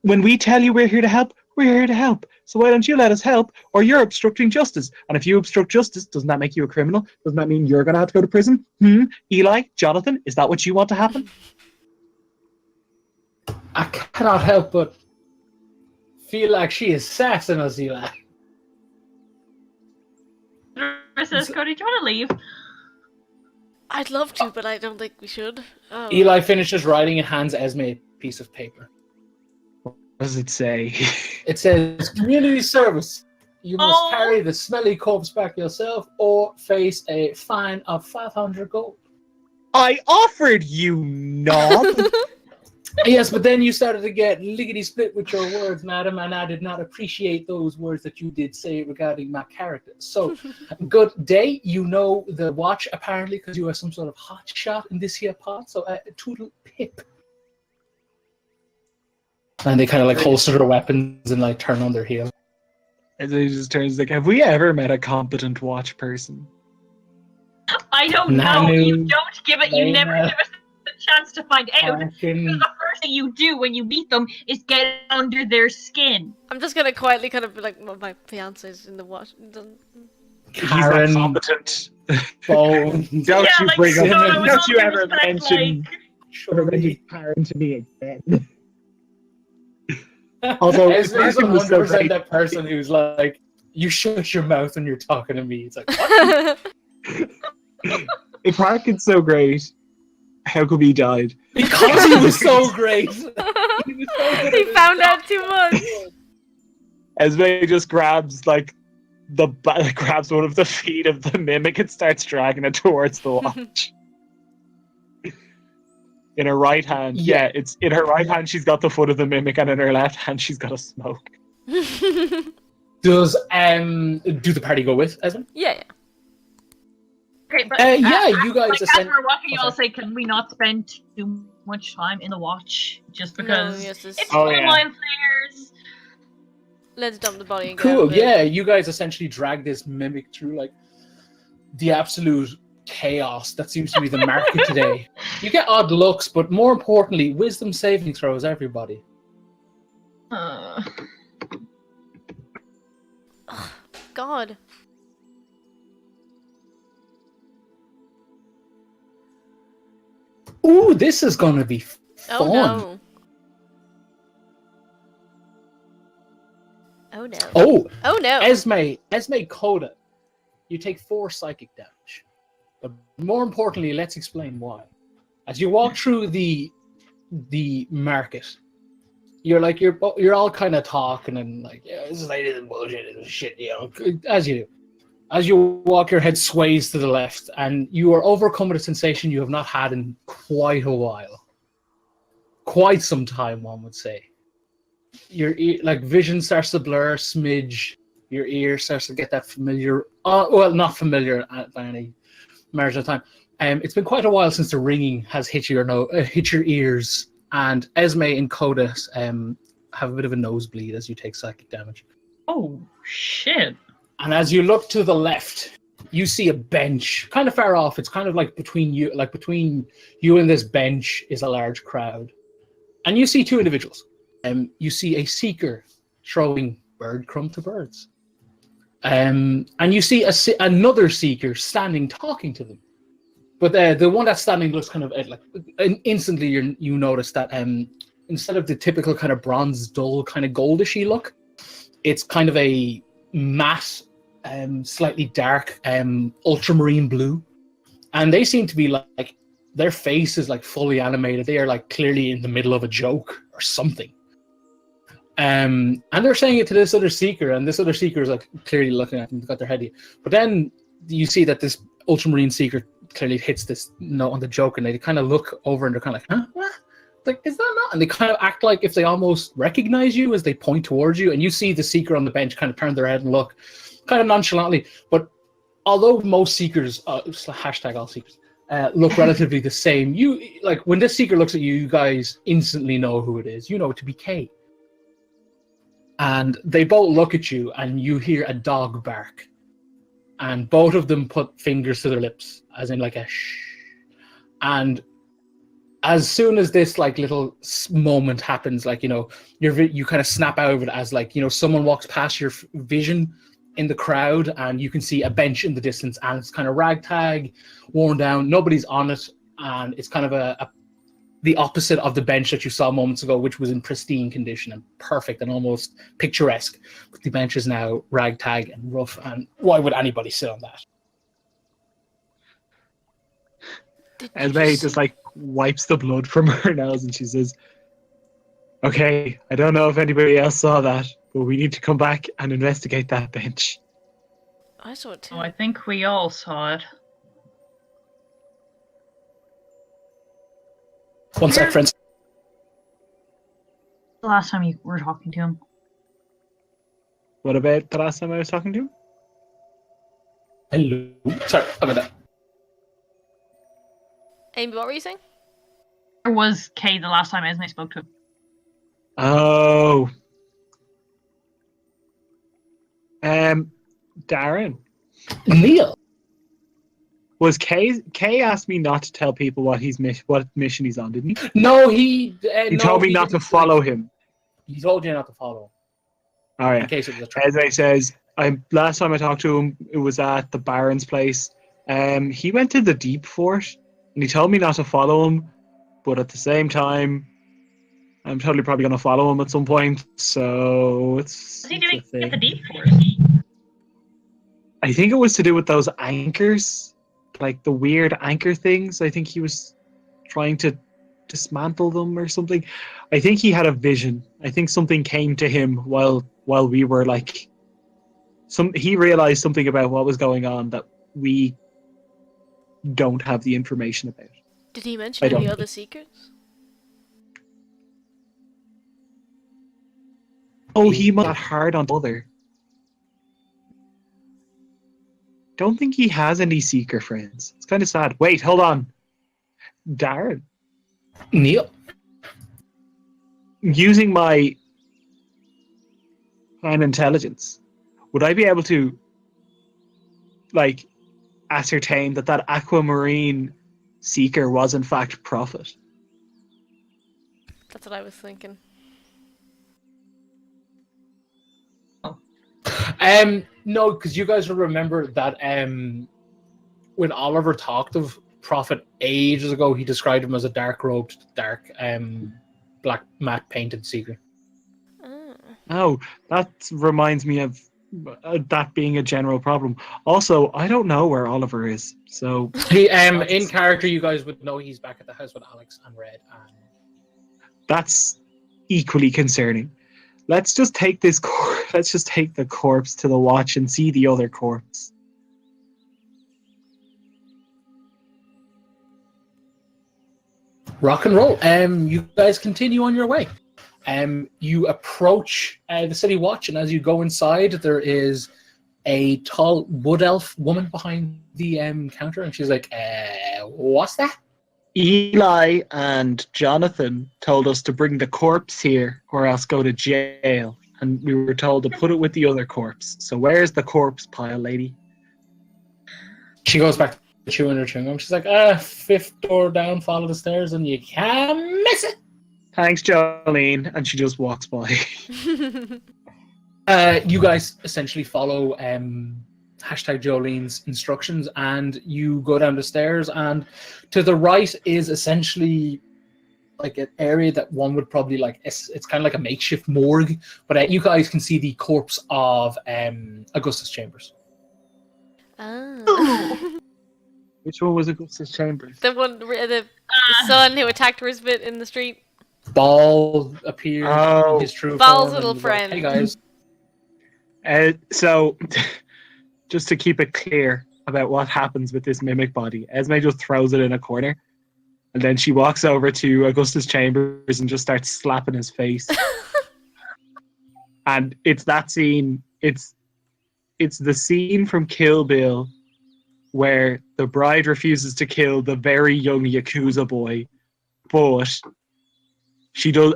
[SPEAKER 5] when we tell you we're here to help, we're here to help. So why don't you let us help? Or you're obstructing justice. And if you obstruct justice, doesn't that make you a criminal? Doesn't that mean you're going to have to go to prison? Eli, Jonathan, is that what you want to happen?
[SPEAKER 2] I cannot help but feel like she is sassing us, Eli.
[SPEAKER 3] Says, Cody, do you want to leave?
[SPEAKER 1] I'd love to, but I don't think we should. Oh.
[SPEAKER 2] Eli finishes writing and hands Esme a piece of paper.
[SPEAKER 5] What does it say?
[SPEAKER 2] It says, community service. You must
[SPEAKER 3] Oh.
[SPEAKER 2] carry the smelly corpse back yourself or face a fine of 500 gold.
[SPEAKER 5] I offered you knob.
[SPEAKER 2] Yes, but then you started to get lickety-split with your words, madam, and I did not appreciate those words that you did say regarding my character. So, good day. You know the watch, apparently, because you are some sort of hot shot in this here part. So, toodle pip. And they kind of like holster their weapons and like turn on their heel.
[SPEAKER 5] And then he just turns like, have we ever met a competent watch person?
[SPEAKER 3] I don't know.
[SPEAKER 2] Nanu,
[SPEAKER 3] You don't give it. You never
[SPEAKER 2] Lena,
[SPEAKER 3] give us the chance to find out.
[SPEAKER 2] Fucking
[SPEAKER 3] Because the first thing you do when you meet them is get under their skin.
[SPEAKER 1] I'm just gonna quietly kind of be like, well, my fiance's in the wash.
[SPEAKER 5] He's
[SPEAKER 2] Karen
[SPEAKER 5] not competent.
[SPEAKER 2] Bone.
[SPEAKER 5] Don't
[SPEAKER 3] Yeah,
[SPEAKER 5] you
[SPEAKER 3] like,
[SPEAKER 5] bring up,
[SPEAKER 3] no, with all
[SPEAKER 5] don't you
[SPEAKER 3] due
[SPEAKER 5] ever
[SPEAKER 3] respect,
[SPEAKER 5] mention
[SPEAKER 2] Shorty.
[SPEAKER 5] Karen to me again. Although
[SPEAKER 2] Esme's
[SPEAKER 5] Karen was so
[SPEAKER 2] 100%
[SPEAKER 5] great.
[SPEAKER 2] that person who's like, you shut your mouth when you're talking to me. It's like, what?
[SPEAKER 5] If Harkin's so great, how come he died?
[SPEAKER 2] Because he was so great. He was so good
[SPEAKER 1] He
[SPEAKER 2] at his
[SPEAKER 1] found
[SPEAKER 2] job.
[SPEAKER 1] out too much.
[SPEAKER 5] Esme just grabs like grabs one of the feet of the mimic and starts dragging it towards the watch. In her right hand,
[SPEAKER 2] Yeah.
[SPEAKER 5] it's in her right hand. She's got the foot of the mimic, and in her left hand, she's got a smoke.
[SPEAKER 2] Does do the party go with Esme?
[SPEAKER 1] Yeah.
[SPEAKER 3] Okay, but
[SPEAKER 2] Yeah, you guys
[SPEAKER 3] like, as
[SPEAKER 2] ascend.
[SPEAKER 3] we're walking, you
[SPEAKER 2] Oh,
[SPEAKER 3] all say, "Can we not spend too much time in the watch just
[SPEAKER 1] No,
[SPEAKER 3] because
[SPEAKER 1] yes,
[SPEAKER 3] it's
[SPEAKER 1] it's-
[SPEAKER 5] Oh,
[SPEAKER 3] full
[SPEAKER 5] yeah.
[SPEAKER 3] of mind flayers?"
[SPEAKER 1] Let's dump the body and get out
[SPEAKER 2] Cool.
[SPEAKER 1] of it.
[SPEAKER 2] Yeah, you guys essentially drag this mimic through like the absolute chaos that seems to be the market today. You get odd looks, but more importantly, wisdom saving throws, everybody.
[SPEAKER 1] God.
[SPEAKER 2] Ooh, this is gonna be fun.
[SPEAKER 1] Oh no. Oh no.
[SPEAKER 2] Oh,
[SPEAKER 1] Oh no.
[SPEAKER 2] Esme Coda, you take 4 psychic damage. But more importantly, let's explain why. As you walk through the market, you're all kind of talking and like, yeah, this is bullshit, this is shit, you know, as you do. As you walk, your head sways to the left, and you are overcome with a sensation you have not had in quite a while. Quite some time, one would say. Your ear, like vision starts to blur, smidge. Your ear starts to get that familiar. Well, not familiar by any margin of time. It's been quite a while since the ringing has hit your ears, and Esme and Coda have a bit of a nosebleed as you take psychic damage.
[SPEAKER 3] Oh shit!
[SPEAKER 2] And as you look to the left, you see a bench, kind of far off. It's kind of like between you and this bench is a large crowd, and you see 2 individuals. You see a seeker throwing bird crumb to birds. And you see another seeker standing talking to them. But the one that's standing looks kind of like, and instantly you notice that instead of the typical kind of bronze, dull, kind of goldishy look, it's kind of a matte, slightly dark, ultramarine blue. And they seem to be like their face is like fully animated. They are like clearly in the middle of a joke or something. And they're saying it to this other seeker, and this other seeker is like clearly looking at them, got their head here. But then you see that this ultramarine seeker clearly hits this note on the joke, and they kind of look over and they're kind of like, huh? What? Like, is that not? And they kind of act like if they almost recognize you as they point towards you, and you see the seeker on the bench kind of turn their head and look kind of nonchalantly. But although most seekers, hashtag all seekers, look relatively the same, you like when this seeker looks at you, you guys instantly know who it is. You know it to be Kay. And they both look at you, and you hear a dog bark. And both of them put fingers to their lips, as in like a shh. And as soon as this like little moment happens, like, you know, you kind of snap out of it as like, you know, someone walks past your vision in the crowd, and you can see a bench in the distance, and it's kind of ragtag, worn down, nobody's on it, and it's kind of the opposite of the bench that you saw moments ago, which was in pristine condition and perfect and almost picturesque. But the bench is now ragtag and rough, and why would anybody sit on that?
[SPEAKER 5] Esme just like wipes the blood from her nose, and she says, "Okay, I don't know if anybody else saw that, but we need to come back and investigate that bench."
[SPEAKER 1] I saw it too.
[SPEAKER 3] Oh, I think we all saw it.
[SPEAKER 2] One sec, friends.
[SPEAKER 3] The last time you were talking to him.
[SPEAKER 5] What about the last time I was talking to him?
[SPEAKER 2] Hello. Sorry about that.
[SPEAKER 1] Amy, what were you saying?
[SPEAKER 3] Or was Kay the last time Esme spoke to him?
[SPEAKER 5] Oh. Darren.
[SPEAKER 2] Neil.
[SPEAKER 5] Was Kay asked me not to tell people what mission he's on, didn't he?
[SPEAKER 2] No, he
[SPEAKER 5] Told me not to follow him.
[SPEAKER 2] He told you not to follow.
[SPEAKER 5] All right.
[SPEAKER 2] In case it was a trap.
[SPEAKER 5] As I says, last time I talked to him, it was at the Baron's place. He went to the Deep Fort, and he told me not to follow him. But at the same time, I'm totally probably going to follow him at some point. So it's.
[SPEAKER 3] What's he doing at the Deep Fort?
[SPEAKER 5] I think it was to do with those anchors, like the weird anchor things. I think he was trying to dismantle them or something. I think he had a vision. I think something came to him while we were like, he realized something about what was going on that we don't have the information about.
[SPEAKER 1] Did he mention any other seekers?
[SPEAKER 5] Oh, he might have hard on the other. Don't think he has any seeker friends. It's kind of sad. Wait, hold on. Darren.
[SPEAKER 2] Neil.
[SPEAKER 5] Using my fine intelligence, would I be able to, like, ascertain that aquamarine seeker was in fact Prophet?
[SPEAKER 1] That's what I was thinking.
[SPEAKER 2] No, because you guys will remember that when Oliver talked of Prophet ages ago, he described him as a dark-robed, black matte painted seeker.
[SPEAKER 5] Oh, that reminds me of that being a general problem. Also, I don't know where Oliver is, so
[SPEAKER 2] He in character, you guys would know he's back at the house with Alex and Red.
[SPEAKER 5] that's equally concerning. Let's just take this. Let's just take the corpse to the watch and see the other corpse.
[SPEAKER 2] Rock and roll. You guys continue on your way. You approach the city watch, and as you go inside, there is a tall wood elf woman behind the counter, and she's like, "What's that?"
[SPEAKER 5] Eli and Jonathan told us to bring the corpse here or else go to jail. And we were told to put it with the other corpse. So where's the corpse pile, lady?
[SPEAKER 2] She goes back to chewing her chewing gum. She's like, fifth door down, follow the stairs, and you can't miss it.
[SPEAKER 5] Thanks, Jolene. And she just walks by.
[SPEAKER 2] You guys essentially follow hashtag Jolene's instructions, and you go down the stairs, and to the right is essentially like an area that one would probably like. It's kind of like a makeshift morgue, but you guys can see the corpse of Augustus Chambers.
[SPEAKER 1] Ah.
[SPEAKER 5] Which one was Augustus Chambers?
[SPEAKER 1] The one, the son who attacked Risbit in the street.
[SPEAKER 2] Ball appeared.
[SPEAKER 5] Oh.
[SPEAKER 2] In his true
[SPEAKER 1] Ball's
[SPEAKER 2] form
[SPEAKER 1] little
[SPEAKER 2] and was like,
[SPEAKER 1] friend.
[SPEAKER 2] hey guys.
[SPEAKER 5] So, just to keep it clear about what happens with this mimic body, Esme just throws it in a corner, and then she walks over to Augustus Chambers and just starts slapping his face. And it's that scene. It's the scene from Kill Bill where the bride refuses to kill the very young Yakuza boy, but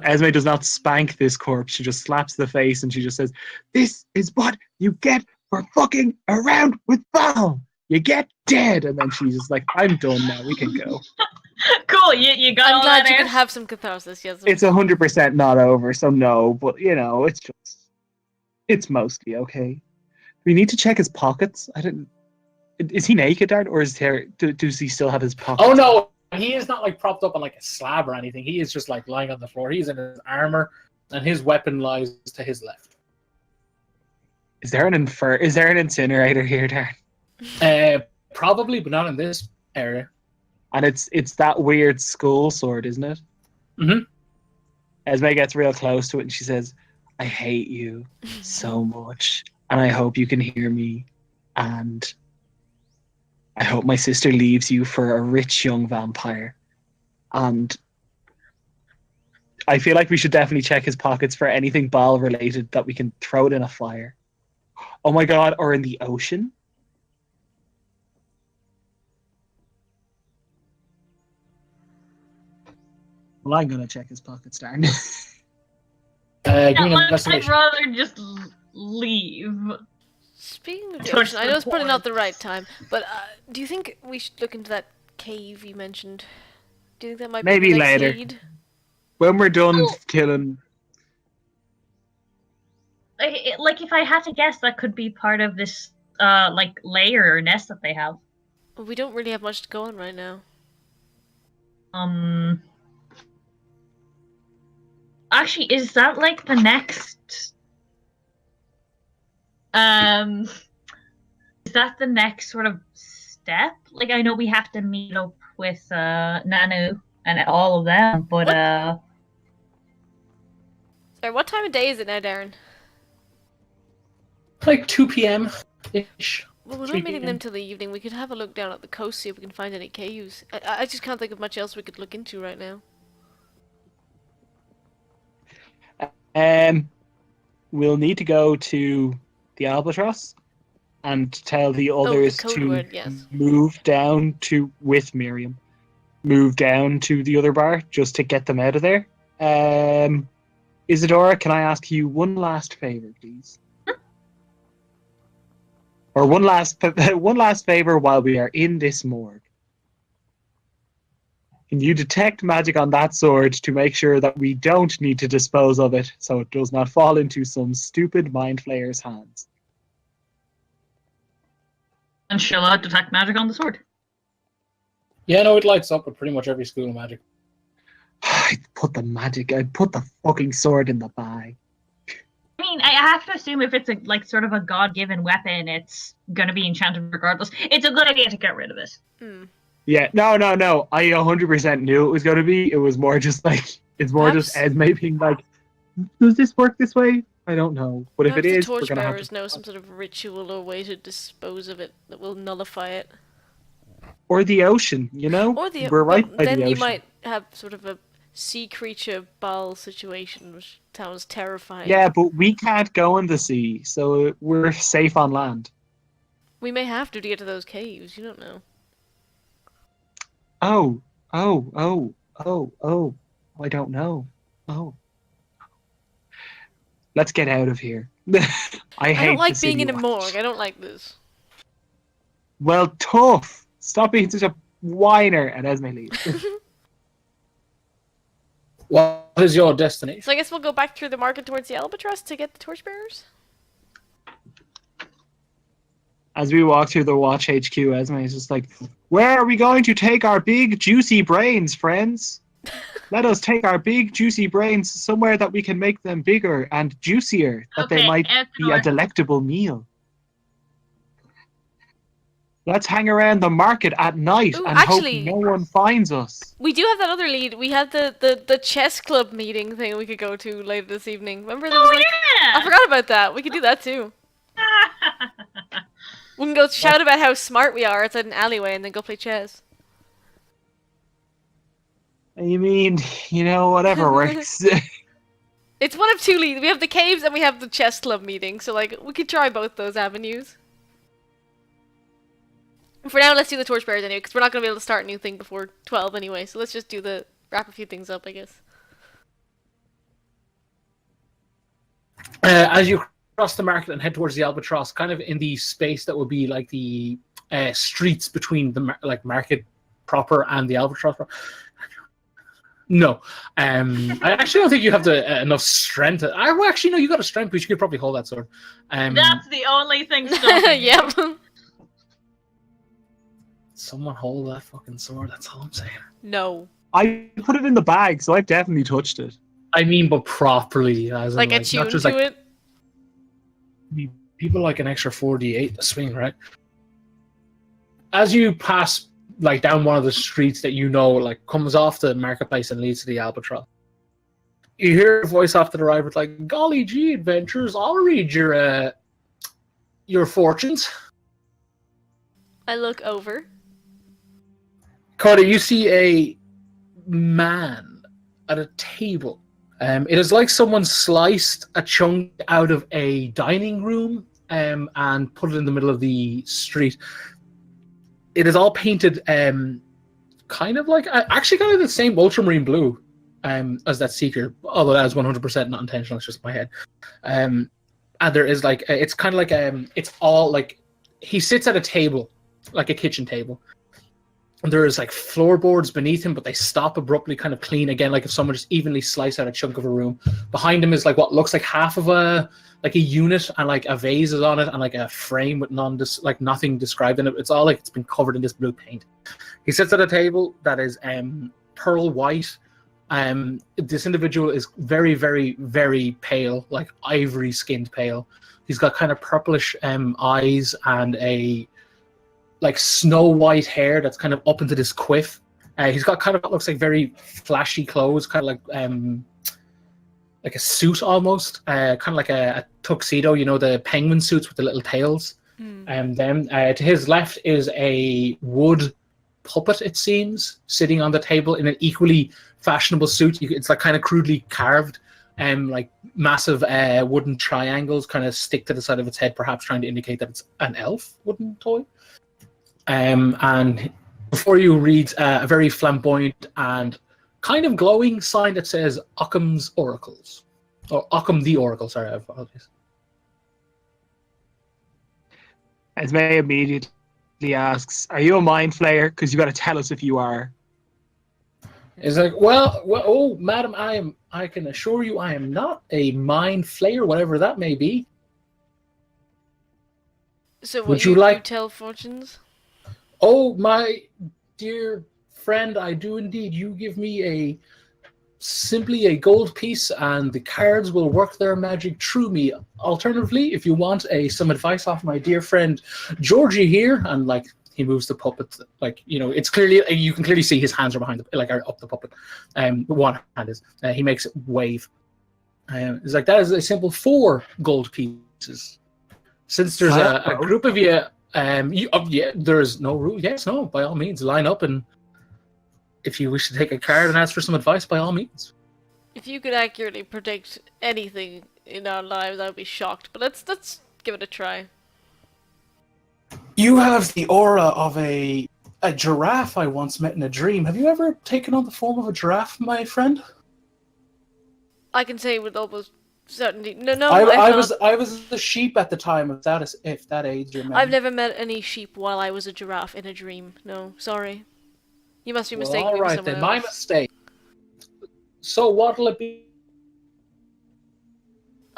[SPEAKER 5] Esme does not spank this corpse. She just slaps the face and she just says, "This is what you get for fucking around with Val. You get dead." And then she's just like, "I'm done now. We can go."
[SPEAKER 3] Cool, you got
[SPEAKER 1] I'm
[SPEAKER 3] all
[SPEAKER 1] glad
[SPEAKER 3] that
[SPEAKER 1] you
[SPEAKER 3] out?
[SPEAKER 1] could have some catharsis, yes.
[SPEAKER 5] It's 100% not over, so no. But it's mostly okay. We need to check his pockets. I didn't. Is he naked, Darren, or does he still have his pockets?
[SPEAKER 2] Oh no, he is not like propped up on like a slab or anything. He is just like lying on the floor. He's in his armor, and his weapon lies to his left.
[SPEAKER 5] Is there an incinerator here, Darren?
[SPEAKER 2] Probably, but not in this area.
[SPEAKER 5] And it's that weird skull sword, isn't it?
[SPEAKER 2] Mhm.
[SPEAKER 5] Esme gets real close to it and she says, "I hate you so much, and I hope you can hear me, and I hope my sister leaves you for a rich young vampire." And I feel like we should definitely check his pockets for anything Baal related that we can throw it in a fire. Oh my god, or in the ocean. Well, I'm gonna check his pockets, Darren.
[SPEAKER 2] Give me an
[SPEAKER 3] I'd
[SPEAKER 2] investigation.
[SPEAKER 3] rather just leave.
[SPEAKER 1] Speaking of the
[SPEAKER 3] Touch
[SPEAKER 1] ocean, I know it's probably
[SPEAKER 3] the
[SPEAKER 1] not the right time, but do you think we should look into that cave you mentioned? Do you think that might
[SPEAKER 5] Maybe
[SPEAKER 1] be the next
[SPEAKER 5] later.
[SPEAKER 1] lead?
[SPEAKER 5] When we're done
[SPEAKER 3] Oh.
[SPEAKER 5] killing,
[SPEAKER 3] Like, if I had to guess, that could be part of this, like, layer or nest that they have.
[SPEAKER 1] Well, we don't really have much to go on right now.
[SPEAKER 3] Actually, is that, like, the next... Is that the next sort of step? Like, I know we have to meet up with, Nanu and all of them, but,
[SPEAKER 1] Sorry, what time of day is it now, Darren?
[SPEAKER 2] Like 2 p.m. ish.
[SPEAKER 1] Well, we're
[SPEAKER 2] 3
[SPEAKER 1] not meeting
[SPEAKER 2] p.m.
[SPEAKER 1] them till the evening. We could have a look down at the coast, see if we can find any caves. I just can't think of much else we could look into right now.
[SPEAKER 5] we'll need to go to the Albatross and tell the others
[SPEAKER 1] code
[SPEAKER 5] to
[SPEAKER 1] word, yes.
[SPEAKER 5] move down to with Miriam. Move down to the other bar just to get them out of there. Isadora, can I ask you one last favor, please? Or one last favor while we are in this morgue. Can you detect magic on that sword to make sure that we don't need to dispose of it so it does not fall into some stupid mind flayer's hands?
[SPEAKER 3] and shall I detect magic on the sword?
[SPEAKER 2] Yeah, no, it lights up with pretty much every school of magic.
[SPEAKER 5] I'd put the fucking sword in the bag.
[SPEAKER 3] I mean, I have to assume if it's a like sort of a god-given weapon, it's gonna be enchanted regardless. It's a good idea to get rid of it.
[SPEAKER 1] Hmm.
[SPEAKER 5] Yeah, no. I 100% knew it was going to be. It was more just like, it's more just
[SPEAKER 1] Perhaps-
[SPEAKER 5] Esme being like, does this work this way? I don't know. But if
[SPEAKER 1] Perhaps
[SPEAKER 5] it
[SPEAKER 1] the
[SPEAKER 5] is, we're going to have
[SPEAKER 1] torchbearers
[SPEAKER 5] to...
[SPEAKER 1] know some sort of ritual or way to dispose of it that will nullify it.
[SPEAKER 5] Or the ocean, you know?
[SPEAKER 1] Or the
[SPEAKER 5] We're right
[SPEAKER 1] well,
[SPEAKER 5] by
[SPEAKER 1] then
[SPEAKER 5] the
[SPEAKER 1] you
[SPEAKER 5] ocean.
[SPEAKER 1] might have sort of a sea creature ball situation, which sounds terrifying.
[SPEAKER 5] Yeah, but we can't go in the sea, so we're safe on land.
[SPEAKER 1] We may have to get to those caves. You don't know.
[SPEAKER 5] Oh. I don't know. Oh. Let's get out of here. I hate
[SPEAKER 1] I don't like
[SPEAKER 5] the
[SPEAKER 1] being
[SPEAKER 5] city
[SPEAKER 1] in a
[SPEAKER 5] watch.
[SPEAKER 1] morgue. I don't like this.
[SPEAKER 5] Well, tough. Stop being such a whiner, and Esme leaves.
[SPEAKER 2] What is your destination?
[SPEAKER 1] So I guess we'll go back through the market towards the Albatross to get the torchbearers.
[SPEAKER 5] As we walk through the Watch HQ, Esme is just like, "Where are we going to take our big juicy brains, friends? Let us take our big juicy brains somewhere that we can make them bigger and juicier, that they
[SPEAKER 3] Okay,
[SPEAKER 5] might be a delectable meal. Let's hang around the market at night
[SPEAKER 1] Ooh,
[SPEAKER 5] and hope
[SPEAKER 1] actually-
[SPEAKER 5] no one finds us."
[SPEAKER 1] We do have that other lead. We had the chess club meeting thing we could go to later this evening. Remember there was
[SPEAKER 3] Oh
[SPEAKER 1] like I
[SPEAKER 3] yeah!
[SPEAKER 1] forgot about that. We could do that too. We can go shout about how smart we are outside an alleyway and then go play chess.
[SPEAKER 5] You mean, whatever works.
[SPEAKER 1] It's one of two leads. We have the caves and we have the chess club meeting. So like we could try both those avenues. For now, let's do the torchbearers anyway, because we're not gonna be able to start a new thing before 12 anyway. So let's just do wrap a few things up, I guess.
[SPEAKER 2] As you cross the market and head towards the Albatross, kind of in the space that would be like the streets between the market proper and the Albatross. No, I actually don't think you have enough strength. Actually, no, you got a strength, but you could probably hold that sword.
[SPEAKER 3] That's the only thing stopping you.
[SPEAKER 1] Yep.
[SPEAKER 2] Someone hold that fucking sword. That's all I'm saying.
[SPEAKER 1] No.
[SPEAKER 5] I put it in the bag, so I've definitely touched it.
[SPEAKER 2] I mean, but properly, as in,
[SPEAKER 1] Like
[SPEAKER 2] not
[SPEAKER 1] attuned
[SPEAKER 2] just
[SPEAKER 1] to
[SPEAKER 2] like
[SPEAKER 1] it.
[SPEAKER 2] people like an extra 4d8 to swing, right? As you pass like down one of the streets that like comes off the marketplace and leads to the Albatross, you hear a voice off to the right with like, "Golly gee, adventurers, I'll read your fortunes."
[SPEAKER 1] I look over.
[SPEAKER 2] Cody, you see a man at a table. It is like someone sliced a chunk out of a dining room and put it in the middle of the street. It is all painted kind of like the same ultramarine blue as that Seeker, although that is 100% not intentional. It's just my head. And there is like it's kind of like it's all like he sits at a table, like a kitchen table. And there is like floorboards beneath him, but they stop abruptly, kind of clean again, like if someone just evenly sliced out a chunk of a room. Behind him is like what looks like half of a unit, and like a vase is on it, and like a frame with nothing described in it. It's all like it's been covered in this blue paint. He sits at a table that is pearl white. This individual is very, very, very pale, like ivory skinned pale. He's got kind of purplish eyes and a like snow white hair that's kind of up into this quiff. He's got kind of what looks like very flashy clothes, kind of like a suit almost, kind of like a tuxedo, the penguin suits with the little tails. And then to his left is a wood puppet, it seems, sitting on the table in an equally fashionable suit. It's like kind of crudely carved, like massive wooden triangles kind of stick to the side of its head, perhaps trying to indicate that it's an elf wooden toy. And before you reads a very flamboyant and kind of glowing sign that says Occam's Oracles. Or Occam the Oracle, sorry, I apologize.
[SPEAKER 5] Esme immediately asks, "Are you a mind flayer? Because you got to tell us if you are."
[SPEAKER 2] It's like, well, oh, madam, I can assure you I am not a mind flayer, whatever that may be.
[SPEAKER 1] So
[SPEAKER 2] Would you like-
[SPEAKER 1] tell fortunes?
[SPEAKER 2] Oh, my dear friend, I do indeed. You give me simply a gold piece, and the cards will work their magic through me. Alternatively, if you want some advice off my dear friend Georgie here, and like he moves the puppet, like it's clearly you can clearly see his hands are behind are up the puppet. One hand is he makes it wave. It's like that is a simple 4 gold pieces. Since there's a group of you. There's no rule. Yes, no, by all means, line up, and if you wish to take a card and ask for some advice, by all means.
[SPEAKER 1] If you could accurately predict anything in our lives, I would be shocked. But let's give it a try.
[SPEAKER 2] You have the aura of a giraffe I once met in a dream. Have you ever taken on the form of a giraffe, my friend?
[SPEAKER 1] I can say with almost certainty. No,
[SPEAKER 2] I was the sheep at the time. If that aids your memory.
[SPEAKER 1] I've never met any sheep while I was a giraffe in a dream. No, sorry. You must be mistaken.
[SPEAKER 2] All right, then, my mistake. So what'll it be?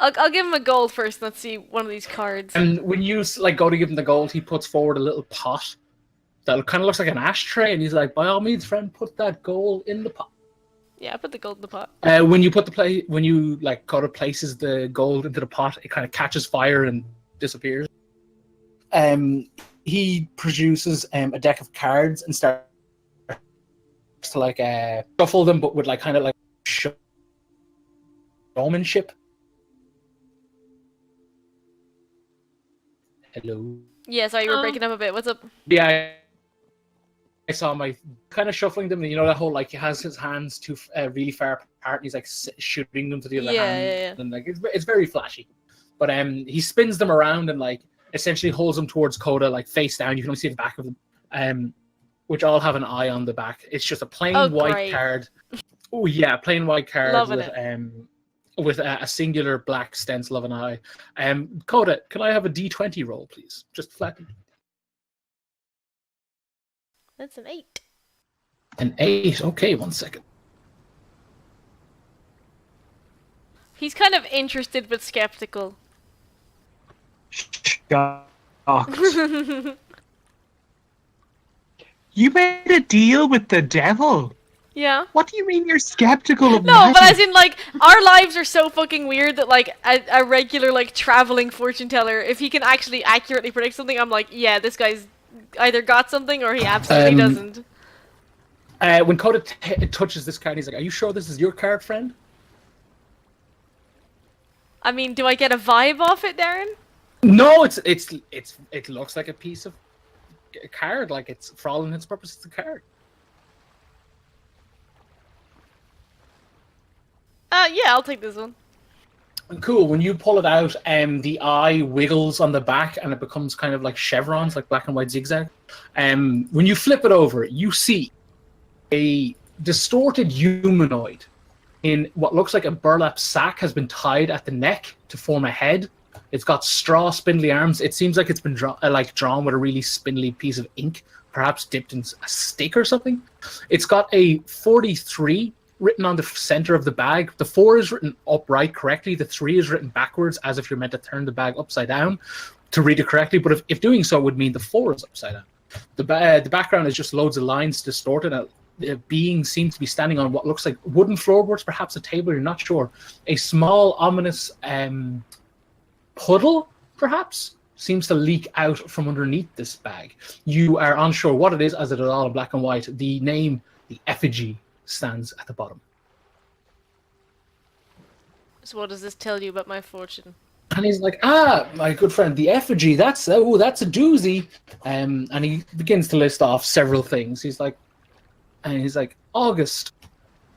[SPEAKER 1] I'll give him a gold first. Let's see one of these cards.
[SPEAKER 2] And when you like go to give him the gold, he puts forward a little pot that kind of looks like an ashtray, and he's like, "By all means, friend, put that gold in the pot."
[SPEAKER 1] Yeah, I put the gold in the pot.
[SPEAKER 2] When you like Coda places the gold into the pot, it kind of catches fire and disappears. He produces a deck of cards and starts to like shuffle them, but with like kind of like showmanship. Hello.
[SPEAKER 1] Yeah, sorry, you were breaking up a bit. What's up?
[SPEAKER 2] Yeah, I saw my kind of shuffling them. And you know that whole like he has his hands too really far apart, and he's like shooting them to the other hand,
[SPEAKER 1] Yeah.
[SPEAKER 2] and like it's very flashy. But he spins them around and like essentially holds them towards Coda, like face down. You can only see the back of them, which all have an eye on the back. It's just a plain white card. Oh yeah, plain white card with a singular black stencil of an eye. Coda, can I have a D20 roll, please? Just flat.
[SPEAKER 1] That's an 8.
[SPEAKER 2] An 8. Okay, 1 second.
[SPEAKER 1] He's kind of interested but skeptical.
[SPEAKER 5] Shocked. You made a deal with the devil.
[SPEAKER 1] Yeah.
[SPEAKER 5] What do you mean you're skeptical of
[SPEAKER 1] No,
[SPEAKER 5] magic?
[SPEAKER 1] but as in, like, our lives are so fucking weird that, like, a regular, like, traveling fortune teller, if he can actually accurately predict something, I'm like, yeah, this guy's either got something or he absolutely doesn't.
[SPEAKER 2] When Coda touches this card, he's like, "Are you sure this is your card, friend?"
[SPEAKER 1] I mean, do I get a vibe off it, Darren?
[SPEAKER 2] No, it looks like a piece of a card, like it's for all intents and purposes, it's a card.
[SPEAKER 1] Yeah, I'll take this one.
[SPEAKER 2] Cool. When you pull it out, the eye wiggles on the back, and it becomes kind of like chevrons, like black and white zigzag. When you flip it over, you see a distorted humanoid in what looks like a burlap sack has been tied at the neck to form a head. It's got straw, spindly arms. It seems like it's been drawn with a really spindly piece of ink, perhaps dipped in a stick or something. It's got a 43 written on the center of the bag. The 4 is written upright correctly. The 3 is written backwards, as if you're meant to turn the bag upside down to read it correctly. But if doing so would mean the 4 is upside down. The background is just loads of lines distorted. A being seems to be standing on what looks like wooden floorboards, perhaps a table, you're not sure. A small, ominous puddle, perhaps, seems to leak out from underneath this bag. You are unsure what it is, as it is all in black and white. The name, the effigy, stands at the bottom.
[SPEAKER 1] So what does this tell you about my fortune?
[SPEAKER 2] And he's like, my good friend, the effigy, that's a doozy. And he begins to list off several things. He's like, August,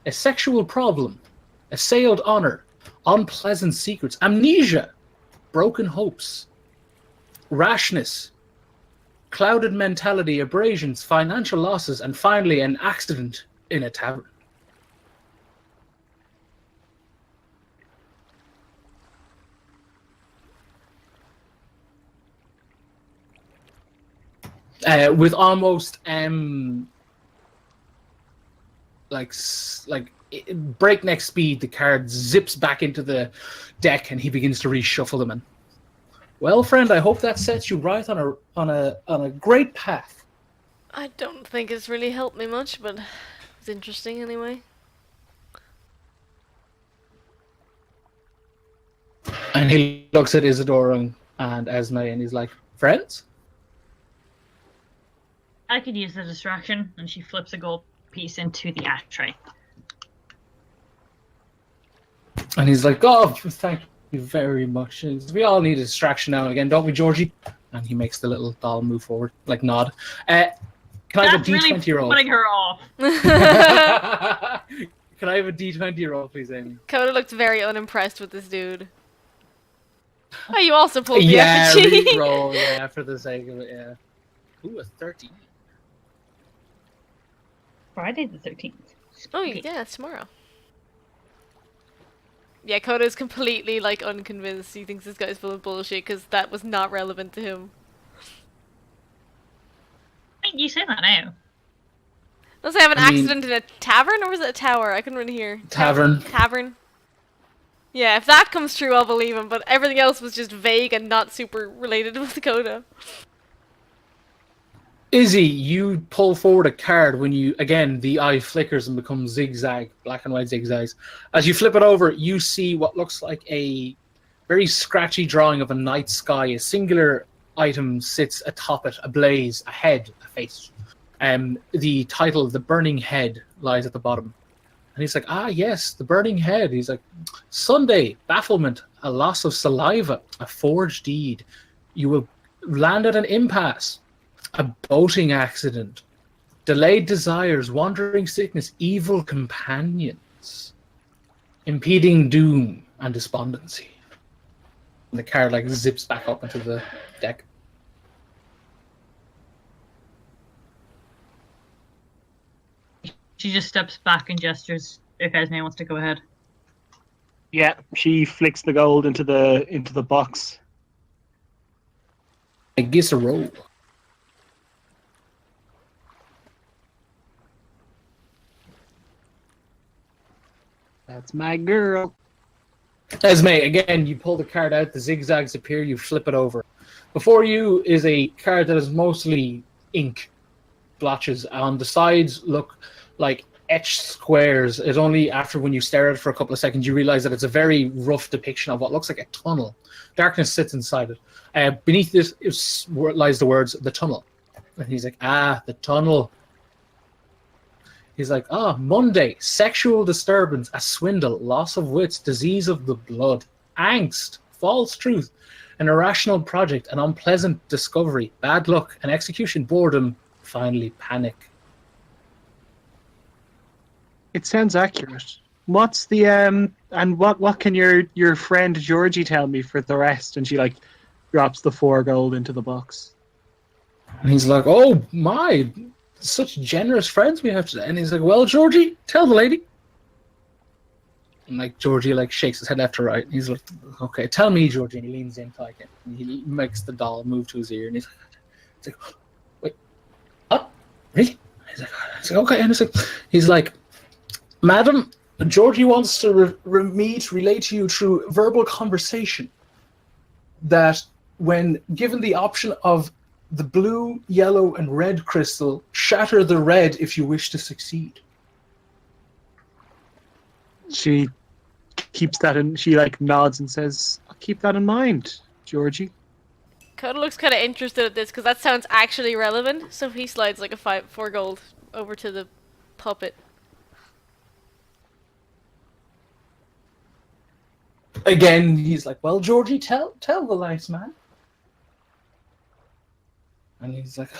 [SPEAKER 2] a sexual problem, assailed honor, unpleasant secrets, amnesia, broken hopes, rashness, clouded mentality, abrasions, financial losses, and finally an accident in a tavern. With almost breakneck speed, the card zips back into the deck, and he begins to reshuffle them. And well, friend, I hope that sets you right on a great path.
[SPEAKER 1] I don't think it's really helped me much, but it's interesting anyway.
[SPEAKER 2] And he looks at Isadora and Esme, and he's like, "Friends?"
[SPEAKER 3] I could use the distraction, and she flips a gold piece into the ashtray.
[SPEAKER 2] And he's like, "Oh, thank you very much. We all need a distraction now and again, don't we, Georgie?" And he makes the little doll move forward, like nod. Can I have a D20 roll?
[SPEAKER 3] Putting her off.
[SPEAKER 2] Can I have a D20 roll, please, Amy?
[SPEAKER 1] Coda looked very unimpressed with this dude. Oh, you also pulled the
[SPEAKER 2] Yeah,
[SPEAKER 1] effigy.
[SPEAKER 2] re-roll, yeah, for the sake of it, yeah. Ooh, a 13.
[SPEAKER 3] Friday the 13th.
[SPEAKER 1] Oh, yeah, it's tomorrow. Yeah, Coda's completely, like, unconvinced. He thinks this guy's full of bullshit because that was not relevant to him.
[SPEAKER 3] You say that now.
[SPEAKER 1] Does he have an accident in a tavern, or was it a tower? I couldn't really hear.
[SPEAKER 2] Tavern.
[SPEAKER 1] Tavern. Yeah, if that comes true, I'll believe him, but everything else was just vague and not super related with Dakota.
[SPEAKER 2] Izzy, you pull forward a card when you, again, the eye flickers and becomes zigzag, black and white zigzags. As you flip it over, you see what looks like a very scratchy drawing of a night sky. A singular item sits atop it, a blaze, a head, a face. The title, The Burning Head, lies at the bottom. And he's like, ah, yes, the burning head. He's like, Sunday, bafflement, a loss of saliva, a forged deed. You will land at an impasse. A boating accident, delayed desires, wandering sickness, evil companions, impeding doom and despondency. And the card like zips back up into the deck.
[SPEAKER 3] She just steps back and gestures if Esme wants to go ahead.
[SPEAKER 5] Yeah, she flicks the gold into the box.
[SPEAKER 2] I guess a roll.
[SPEAKER 5] That's my girl.
[SPEAKER 2] Esme, again, you pull the card out, the zigzags appear, you flip it over. Before you is a card that is mostly ink blotches. On the sides look like etched squares. It's only after when you stare at it for a couple of seconds you realize that it's a very rough depiction of what looks like a tunnel. Darkness sits inside it. Beneath this lies the words, the tunnel. And he's like, ah, the tunnel. He's like, Monday, sexual disturbance, a swindle, loss of wits, disease of the blood, angst, false truth, an irrational project, an unpleasant discovery, bad luck, an execution, boredom, finally panic.
[SPEAKER 5] It sounds accurate. What's the and what can your friend Georgie tell me for the rest? And she like drops the 4 gold into the box.
[SPEAKER 2] And he's like, oh my, such generous friends we have today. And he's like, well, Georgie, tell the lady. And like Georgie like shakes his head left to right. And he's like, okay, tell me, Georgie. And he leans in like it. And he makes the doll move to his ear. And he's like wait, what? Really? He's like, okay. And he's like, Madam, Georgie wants to relate to you through verbal conversation that when given the option of the blue, yellow, and red crystal, shatter the red if you wish to succeed.
[SPEAKER 5] She keeps that in. She like nods and says, "I'll keep that in mind, Georgie."
[SPEAKER 1] Coda looks kind of interested at this because that sounds actually relevant. So he slides like a 4 gold over to the puppet.
[SPEAKER 2] Again, he's like, "Well, Georgie, tell the nice man." And he's like,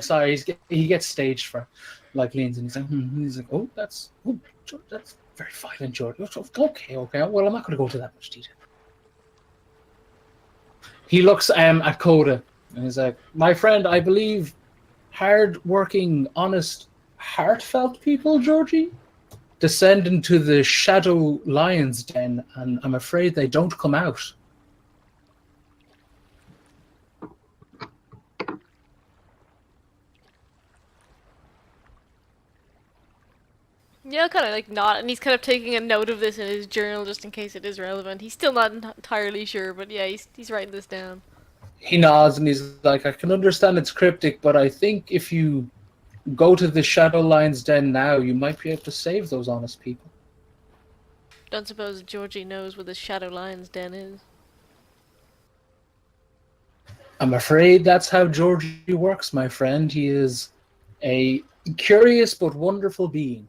[SPEAKER 2] sorry. He gets staged for, like, leans and he's like, oh, that's very violent, George. Okay. Well, I'm not going to go into that much detail. He looks at Coda and he's like, my friend, I believe hard-working, honest, heartfelt people, Georgie, descend into the shadow lion's den, and I'm afraid they don't come out.
[SPEAKER 1] Yeah, kind of like not, and he's kind of taking a note of this in his journal just in case it is relevant. He's still not entirely sure, but yeah, he's writing this down.
[SPEAKER 2] He nods and he's like, I can understand it's cryptic, but I think if you go to the Shadow Lion's Den now, you might be able to save those honest people.
[SPEAKER 1] Don't suppose Georgie knows where the Shadow Lion's Den is.
[SPEAKER 2] I'm afraid that's how Georgie works, my friend. He is a curious but wonderful being.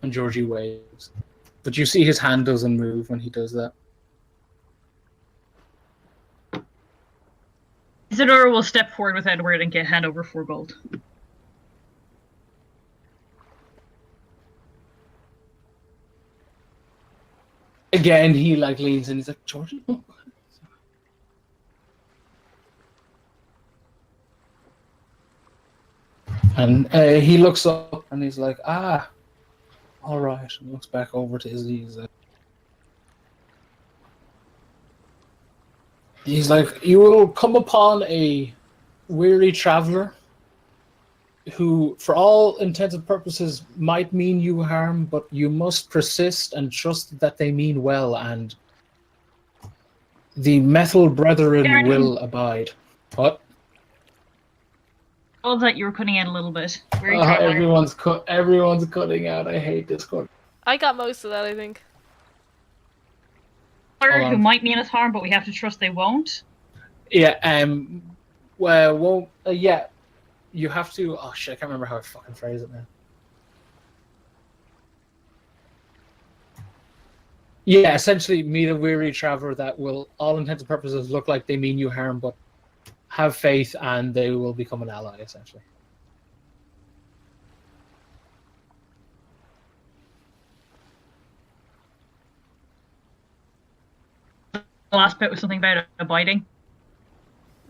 [SPEAKER 2] And Georgie waves. But you see his hand doesn't move when he does that.
[SPEAKER 3] Isidora will step forward with Edward and hand over 4 gold.
[SPEAKER 2] Again, he like leans in. He's like, Georgie? Oh. And he looks up and he's like, all right. And looks back over to Izzy. He's like, you will come upon a weary traveler who, for all intents and purposes, might mean you harm, but you must persist and trust that they mean well, and the metal brethren
[SPEAKER 3] Darren,
[SPEAKER 2] will abide. What?
[SPEAKER 3] all that you were cutting out a little bit. Where are you traveling?
[SPEAKER 2] Everyone's cutting out. I hate Discord.
[SPEAKER 1] I got most of that, I think.
[SPEAKER 2] Hold
[SPEAKER 3] Who
[SPEAKER 2] on.
[SPEAKER 3] might mean us harm, but we have to trust they won't.
[SPEAKER 2] Yeah. Well. Yeah. You have to. Oh shit! I can't remember how I fucking phrase it now. Yeah, essentially, meet a weary traveler that will, all intents and purposes, look like they mean you harm, but have faith, and they will become an ally. Essentially.
[SPEAKER 3] The last bit was something about abiding.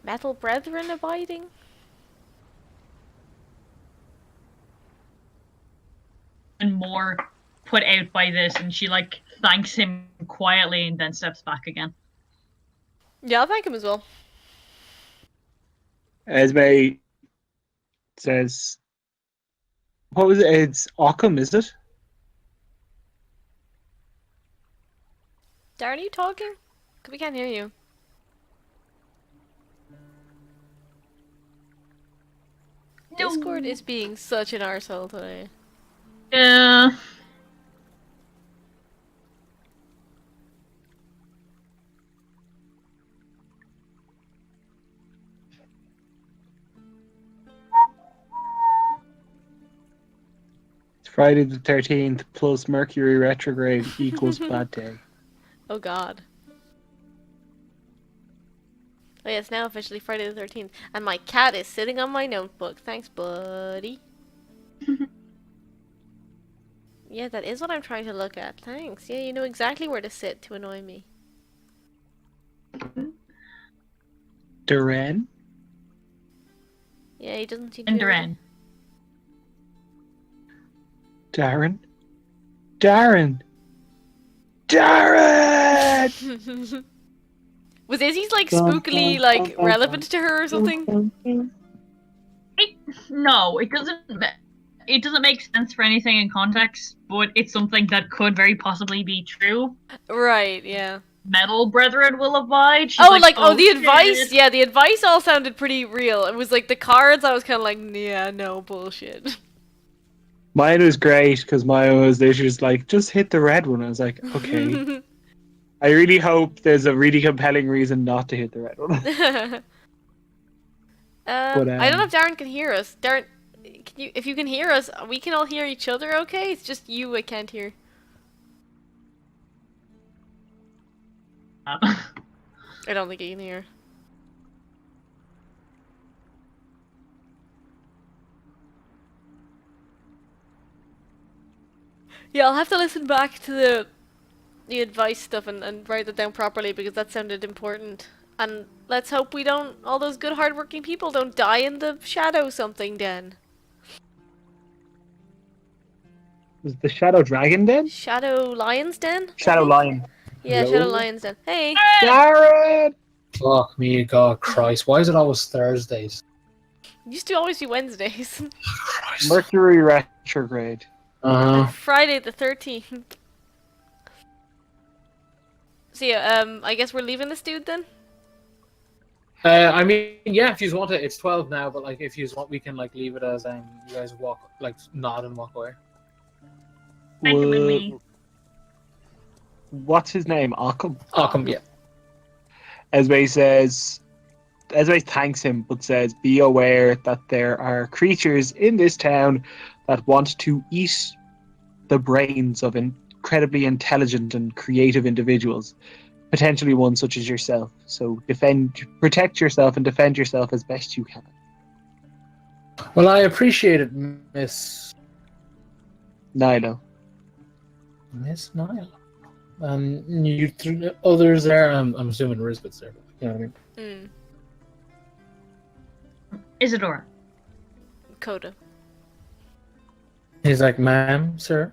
[SPEAKER 1] Metal brethren abiding?
[SPEAKER 3] And more put out by this, and she like thanks him quietly and then steps back again.
[SPEAKER 1] Yeah, I'll thank him as well.
[SPEAKER 5] Esme says, "What was it? It's Occam, is it?"
[SPEAKER 1] Darren, are you talking? 'Cause we can't hear you. Discord is being such an arsehole today.
[SPEAKER 3] Yeah.
[SPEAKER 5] It's Friday the 13th plus Mercury retrograde equals bad day.
[SPEAKER 1] Oh god. Oh yeah, it's now officially Friday the 13th. And my cat is sitting on my notebook. Thanks, buddy. Yeah, that is what I'm trying to look at. Thanks. Yeah, you know exactly where to sit to annoy me.
[SPEAKER 5] Duran?
[SPEAKER 1] Yeah, he doesn't seem
[SPEAKER 3] And
[SPEAKER 1] to
[SPEAKER 3] Duran.
[SPEAKER 5] Darren? Darren! Darren!
[SPEAKER 1] Was Izzy's like spookily like relevant to her or something?
[SPEAKER 3] No, it doesn't. It doesn't make sense for anything in context, but it's something that could very possibly be true.
[SPEAKER 1] Right, yeah.
[SPEAKER 3] Metal brethren will abide. She's
[SPEAKER 1] Oh, the
[SPEAKER 3] shit.
[SPEAKER 1] advice? Yeah, the advice all sounded pretty real. It was like the cards, I was kind of like, yeah, no, bullshit.
[SPEAKER 5] Mine was great because mine was literally just like, just hit the red one. I was like, okay. I really hope there's a really compelling reason not to hit the red one.
[SPEAKER 1] I don't know if Darren can hear us. Darren, if you can hear us, we can all hear each other okay? It's just you I can't hear. I don't think you can hear. Yeah, I'll have to listen back to the advice stuff and write it down properly because that sounded important. And let's hope we don't, all those good hardworking people don't die in the shadow something den.
[SPEAKER 5] Was the Shadow Dragon Den?
[SPEAKER 1] Shadow Lion's Den? I
[SPEAKER 5] Shadow
[SPEAKER 1] think?
[SPEAKER 5] Lion.
[SPEAKER 1] Yeah,
[SPEAKER 5] Hello?
[SPEAKER 1] Shadow Lion's Den. Hey!
[SPEAKER 5] Darren!
[SPEAKER 2] Fuck me, God, Christ! Why is it always Thursdays?
[SPEAKER 1] It used to always be Wednesdays.
[SPEAKER 2] Christ.
[SPEAKER 5] Mercury retrograde.
[SPEAKER 1] Friday the 13th. So yeah, I guess we're leaving this dude then?
[SPEAKER 2] I mean, yeah, if you want it, it's 12 now, but like, if you want, we can like leave it as you guys walk, like, nod and walk away.
[SPEAKER 3] Thank you, Lily.
[SPEAKER 5] What's his name? Occam?
[SPEAKER 2] Occam, yeah.
[SPEAKER 5] Esme thanks him, but says, be aware that there are creatures in this town that want to eat the brains of incredibly intelligent and creative individuals, potentially one such as yourself. So protect yourself and defend yourself as best you can.
[SPEAKER 2] Well, I appreciate it, Miss
[SPEAKER 5] Nilo.
[SPEAKER 2] Nile. You others there. I'm assuming Risbet's there. You know what I mean?
[SPEAKER 3] Isadora.
[SPEAKER 1] Coda.
[SPEAKER 2] He's like, ma'am, sir.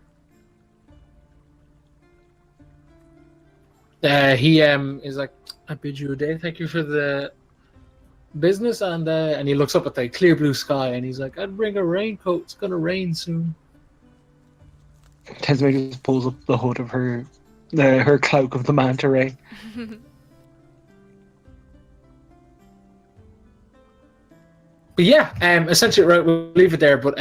[SPEAKER 2] He is like, I bid you a day. Thank you for the business, and he looks up at the clear blue sky, and he's like, "I'd bring a raincoat. It's gonna rain soon."
[SPEAKER 5] Tesme just pulls up the hood of her cloak of the manta ray.
[SPEAKER 2] But yeah, essentially, right, we'll leave it there. But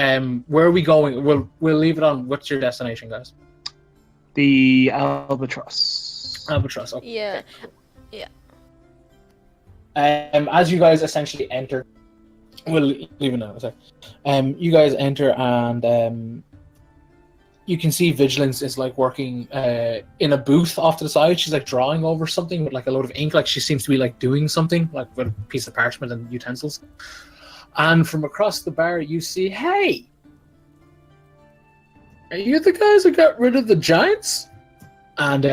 [SPEAKER 2] where are we going? We'll leave it on. What's your destination, guys?
[SPEAKER 5] The albatross.
[SPEAKER 2] Albatross. Okay.
[SPEAKER 1] Yeah.
[SPEAKER 2] As you guys essentially enter, we'll leave it now. Sorry. You guys enter, and you can see Vigilance is like working in a booth off to the side. She's like drawing over something with like a load of ink. Like she seems to be like doing something, like with a piece of parchment and utensils. And from across the bar, you see, hey, are you the guys who got rid of the giants? And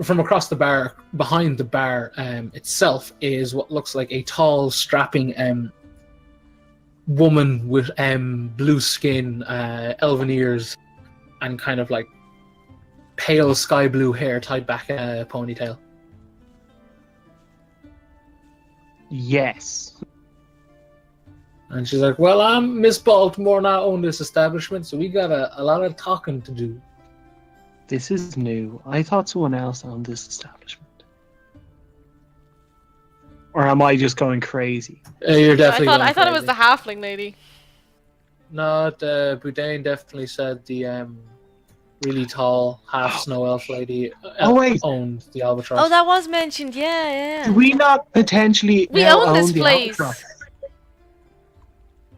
[SPEAKER 2] from across the bar, behind the bar itself, is what looks like a tall, strapping woman with blue skin, elven ears, and kind of like pale sky blue hair tied back in a ponytail.
[SPEAKER 5] Yes.
[SPEAKER 2] And she's like, well, I'm Miss Baltimore and I own this establishment, so we got a lot of talking to do.
[SPEAKER 5] This is new. I thought someone else owned this establishment. Or am I just going crazy?
[SPEAKER 2] You're definitely
[SPEAKER 1] I thought it was the halfling lady.
[SPEAKER 2] No, Boudin definitely said the really tall half snow elf lady owned the albatross.
[SPEAKER 1] Oh, that was mentioned. Yeah.
[SPEAKER 5] Do we not potentially
[SPEAKER 1] We
[SPEAKER 5] now
[SPEAKER 1] own this
[SPEAKER 5] the
[SPEAKER 1] place.
[SPEAKER 5] albatross?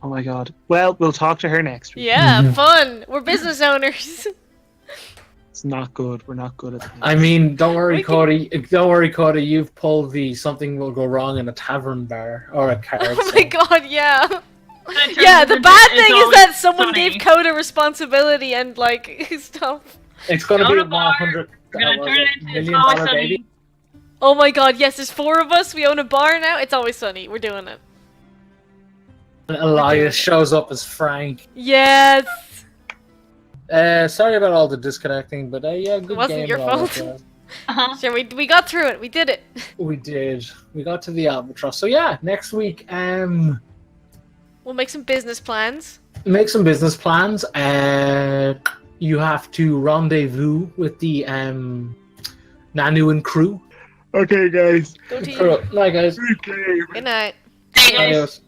[SPEAKER 5] Oh my god. Well, we'll talk to her next week.
[SPEAKER 1] Yeah, fun. We're business owners.
[SPEAKER 5] It's not good. We're not good at that.
[SPEAKER 2] I mean, don't worry, Cody. Don't worry, Cody. You've pulled the something will go wrong in a tavern bar or a card.
[SPEAKER 1] Oh my god, yeah.
[SPEAKER 3] It
[SPEAKER 1] Yeah,
[SPEAKER 3] turns
[SPEAKER 1] the
[SPEAKER 3] into-
[SPEAKER 1] bad
[SPEAKER 3] it's
[SPEAKER 1] thing is
[SPEAKER 3] always
[SPEAKER 1] that someone
[SPEAKER 3] funny.
[SPEAKER 1] gave Coda responsibility and like stuff.
[SPEAKER 2] It's going to
[SPEAKER 3] Go
[SPEAKER 2] be
[SPEAKER 3] to
[SPEAKER 2] a
[SPEAKER 3] bar.
[SPEAKER 2] $100
[SPEAKER 3] We're gonna turn it into
[SPEAKER 2] million
[SPEAKER 3] It's Always
[SPEAKER 2] dollar
[SPEAKER 3] Sunny.
[SPEAKER 2] baby.
[SPEAKER 1] Oh my god, yes, there's 4 of us. We own a bar now. It's always sunny. We're doing it.
[SPEAKER 2] And Elias shows up as Frank.
[SPEAKER 1] Yes.
[SPEAKER 2] Sorry about all the disconnecting, but yeah, good
[SPEAKER 1] It wasn't
[SPEAKER 2] game.
[SPEAKER 1] your
[SPEAKER 2] and all
[SPEAKER 1] fault.
[SPEAKER 2] that jazz.
[SPEAKER 3] Uh-huh.
[SPEAKER 1] Sure, we got through it. We did it.
[SPEAKER 2] We did. We got to the albatross. So yeah, next week,
[SPEAKER 1] We'll make some business plans.
[SPEAKER 2] make some business plans. You have to rendezvous with the Nanu and crew.
[SPEAKER 5] Okay, guys.
[SPEAKER 1] Go to you.
[SPEAKER 2] Night, guys.
[SPEAKER 5] Okay.
[SPEAKER 1] Good night.
[SPEAKER 3] Hey, guys.
[SPEAKER 2] Adios.